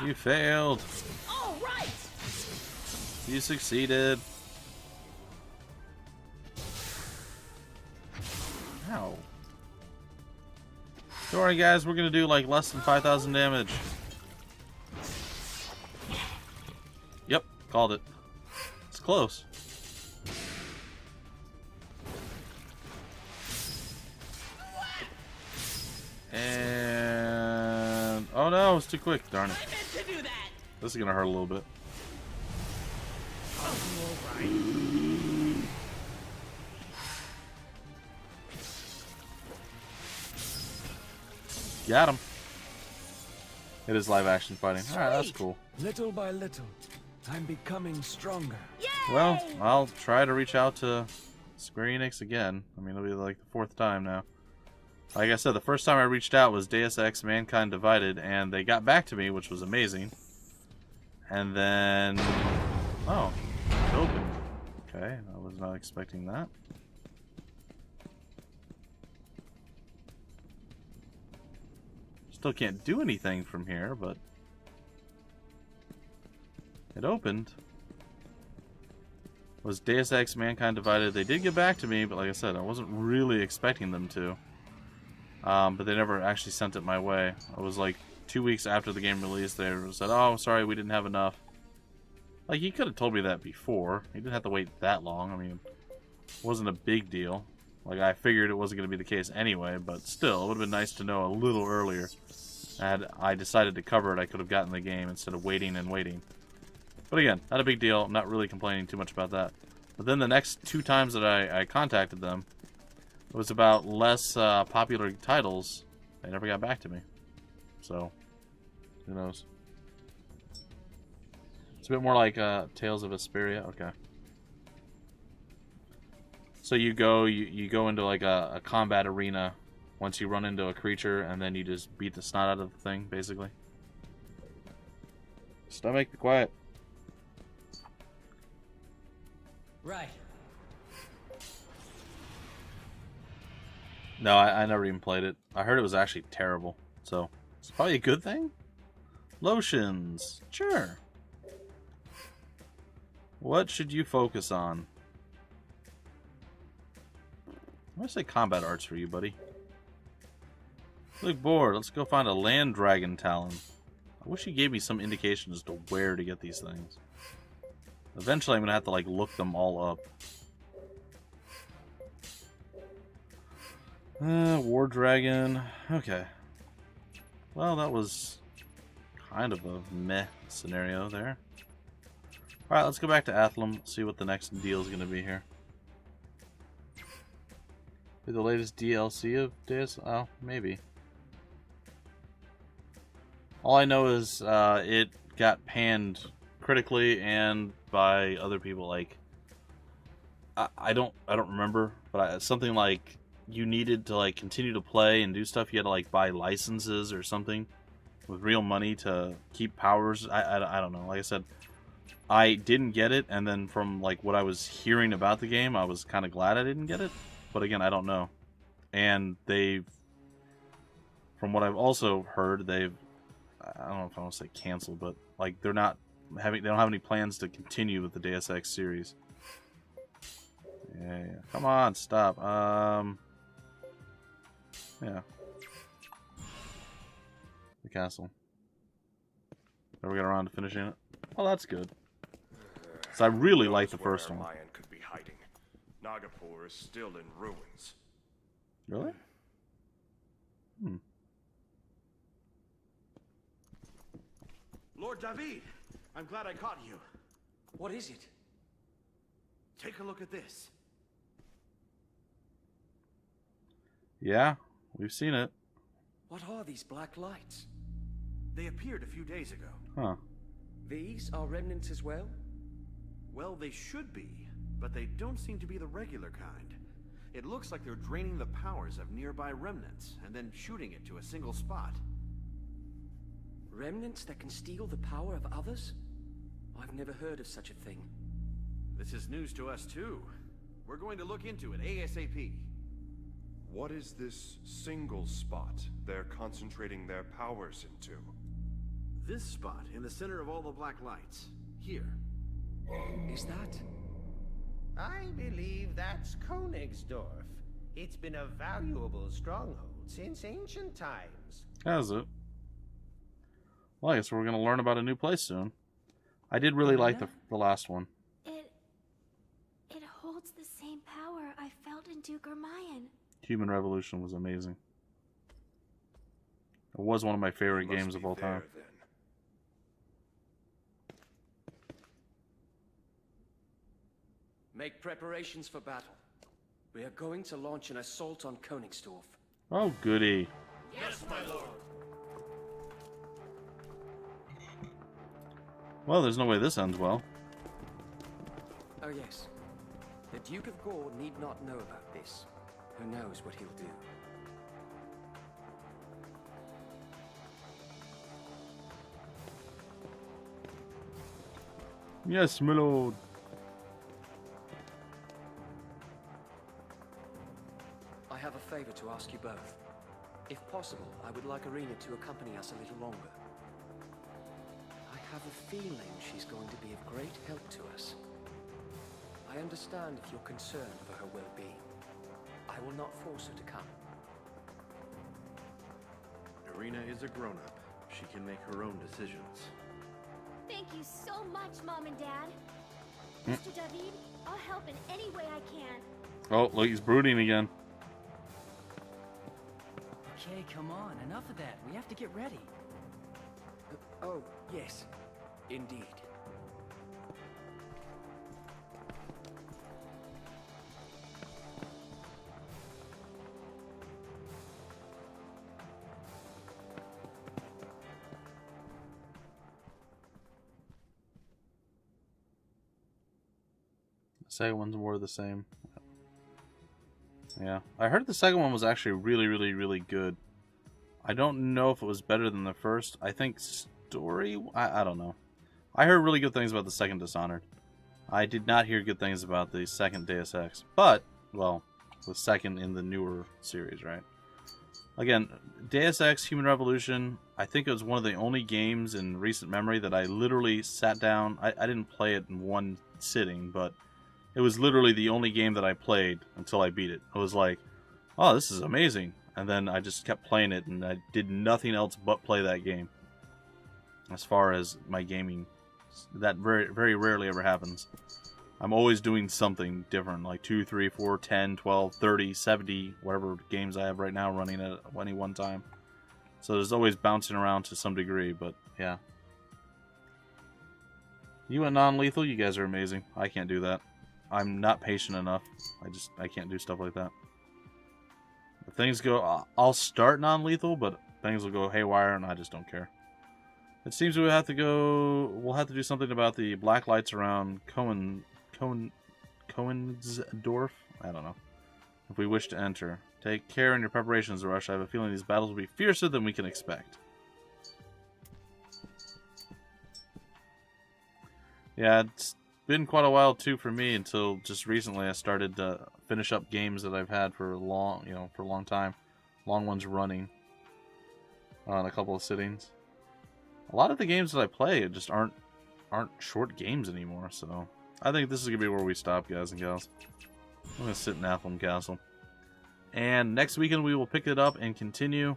You failed. All right. You succeeded. Ow. Don't worry, guys. We're gonna do like less than 5,000 damage. Yep, called it. It's close. And oh no, it's too quick. Darn it. This is gonna hurt a little bit. Got him. It is live action fighting. Alright, that's cool. Little by little, I'm becoming stronger. Well, I'll try to reach out to Square Enix again. I mean, it'll be like the 4th time now. Like I said, the first time I reached out was Deus Ex Mankind Divided, and they got back to me, which was amazing. And then... oh, it opened. Okay, I was not expecting that. Still can't do anything from here, but... it opened. Was Deus Ex Mankind Divided. They did get back to me, but like I said, I wasn't really expecting them to. But they never actually sent it my way. It was like 2 weeks after the game released, they said, oh, sorry, we didn't have enough. Like, he could have told me that before. He didn't have to wait that long. I mean, it wasn't a big deal. Like, I figured it wasn't going to be the case anyway, but still, it would have been nice to know a little earlier. Had I decided to cover it, I could have gotten the game instead of waiting and waiting. But again, not a big deal. I'm not really complaining too much about that. But then the next 2 times that I contacted them, it was about less popular titles. They never got back to me. So, who knows? It's a bit more like Tales of Vesperia. Okay. So you go into like a combat arena once you run into a creature, and then you just beat the snot out of the thing, basically. Stomach, be quiet. Right. No, I never even played it. I heard it was actually terrible, so it's probably a good thing. Lotions, sure. What should you focus on? I'm gonna say combat arts for you, buddy. Look bored. Let's go find a land dragon talon. I wish he gave me some indication as to where to get these things. Eventually, I'm gonna have to like look them all up. War dragon. Okay. Well, that was kind of a meh scenario there. Alright, let's go back to Athlum, see what the next deal is going to be here. The latest DLC of Deus? Oh, maybe. All I know is it got panned critically and by other people. Like, I don't remember, but something like you needed to like continue to play and do stuff. You had to like buy licenses or something with real money to keep powers. I don't know. Like I said, I didn't get it, and then from like what I was hearing about the game, I was kind of glad I didn't get it. But again, I don't know. And they've, from what I've also heard, they've, I don't know if I want to say canceled, but like they don't have any plans to continue with the Deus Ex series. Yeah. Come on, stop. Yeah. The castle. Never got around to finishing it. Oh, that's good. So I really like the first one. Hermeien could be hiding. Nagapur is still in ruins. Really? Lord David, I'm glad I caught you. What is it? Take a look at this. Yeah, we've seen it. What are these black lights? They appeared a few days ago. Huh. These are remnants as well? Well, they should be, but they don't seem to be the regular kind. It looks like they're draining the powers of nearby remnants, and then shooting it to a single spot. Remnants that can steal the power of others? I've never heard of such a thing. This is news to us, too. We're going to look into it ASAP. What is this single spot they're concentrating their powers into? This spot, in the center of all the black lights. Here. Is that? I believe that's Königsdorf. It's been a valuable stronghold since ancient times. Has it? Well, I guess we're going to learn about a new place soon. I did really like the last one. It holds the same power I felt in Duke Hermeien. Human Revolution was amazing. It was one of my favorite games of all time. Then. Make preparations for battle. We are going to launch an assault on Königsdorf. Oh, goody. Yes, my lord. Well, there's no way this ends well. Oh yes. The Duke of Gore need not know about this. Who knows what he'll do? Yes, my lord. I have a favor to ask you both. If possible, I would like Irina to accompany us a little longer. I have a feeling she's going to be of great help to us. I understand if you're concerned for her well-being. I will not force her to come. Irina is a grown-up. She can make her own decisions. Thank you so much, Mom and Dad. Mr. David, I'll help in any way I can. Oh, look, he's brooding again. Okay, come on. Enough of that. We have to get ready. Oh, yes. Indeed. Second one's more of the same. Yeah. I heard the second one was actually really, really, really good. I don't know if it was better than the first. I think story... I don't know. I heard really good things about the second Dishonored. I did not hear good things about the second Deus Ex. But, well, the second in the newer series, right? Again, Deus Ex Human Revolution, I think it was one of the only games in recent memory that I literally sat down. I didn't play it in one sitting, but it was literally the only game that I played until I beat it. I was like, oh, this is amazing. And then I just kept playing it, and I did nothing else but play that game. As far as my gaming, that very, very rarely ever happens. I'm always doing something different, like 2, 3, 4, 10, 12, 30, 70, whatever games I have right now running at any one time. So there's always bouncing around to some degree, but yeah. You and non-lethal, you guys are amazing. I can't do that. I'm not patient enough. I can't do stuff like that. If things go, I'll start non-lethal, but things will go haywire and I just don't care. It seems we'll have to do something about the black lights around Cohensdorf? I don't know. If we wish to enter. Take care in your preparations, Rush. I have a feeling these battles will be fiercer than we can expect. Yeah, it's been quite a while too for me until just recently I started to finish up games that I've had for a long time. Long ones running on a couple of sittings. A lot of the games that I play just aren't short games anymore, so I think this is going to be where we stop, guys and gals. I'm going to sit in Athlum Castle. And next weekend we will pick it up and continue.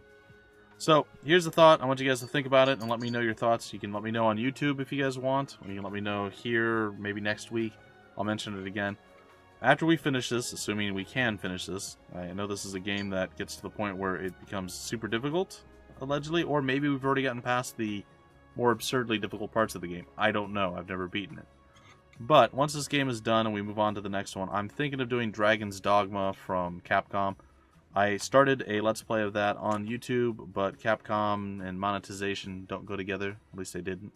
So, here's the thought. I want you guys to think about it and let me know your thoughts. You can let me know on YouTube if you guys want. Or you can let me know here, maybe next week. I'll mention it again. After we finish this, assuming we can finish this, I know this is a game that gets to the point where it becomes super difficult, allegedly. Or maybe we've already gotten past the more absurdly difficult parts of the game. I don't know. I've never beaten it. But once this game is done and we move on to the next one, I'm thinking of doing Dragon's Dogma from Capcom. I started a Let's Play of that on YouTube, but Capcom and monetization don't go together. At least they didn't.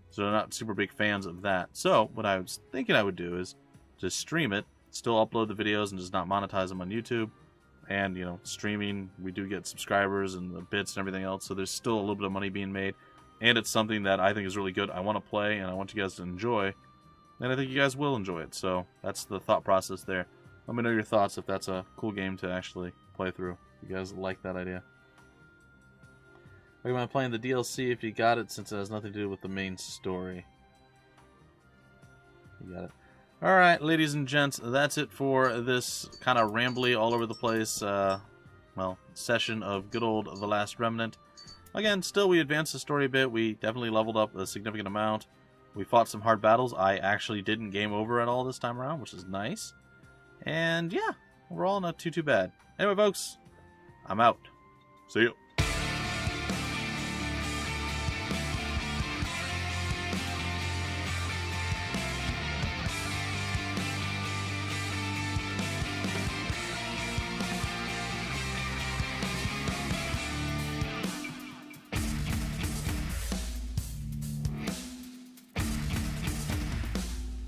So they're not super big fans of that. So what I was thinking I would do is just stream it, still upload the videos and just not monetize them on YouTube. And, you know, streaming, we do get subscribers and the bits and everything else, so there's still a little bit of money being made. And it's something that I think is really good. I want to play and I want you guys to enjoy. And I think you guys will enjoy it. So that's the thought process there. Let me know your thoughts if that's a cool game to actually play through. You guys like that idea? I recommend playing the DLC if you got it, since it has nothing to do with the main story. You got it. Alright, ladies and gents, that's it for this kind of rambly, all over the place, session of good old The Last Remnant. Again, still we advanced the story a bit. We definitely leveled up a significant amount. We fought some hard battles. I actually didn't game over at all this time around, which is nice. And yeah, we're all not too bad. Anyway, folks, I'm out. See you.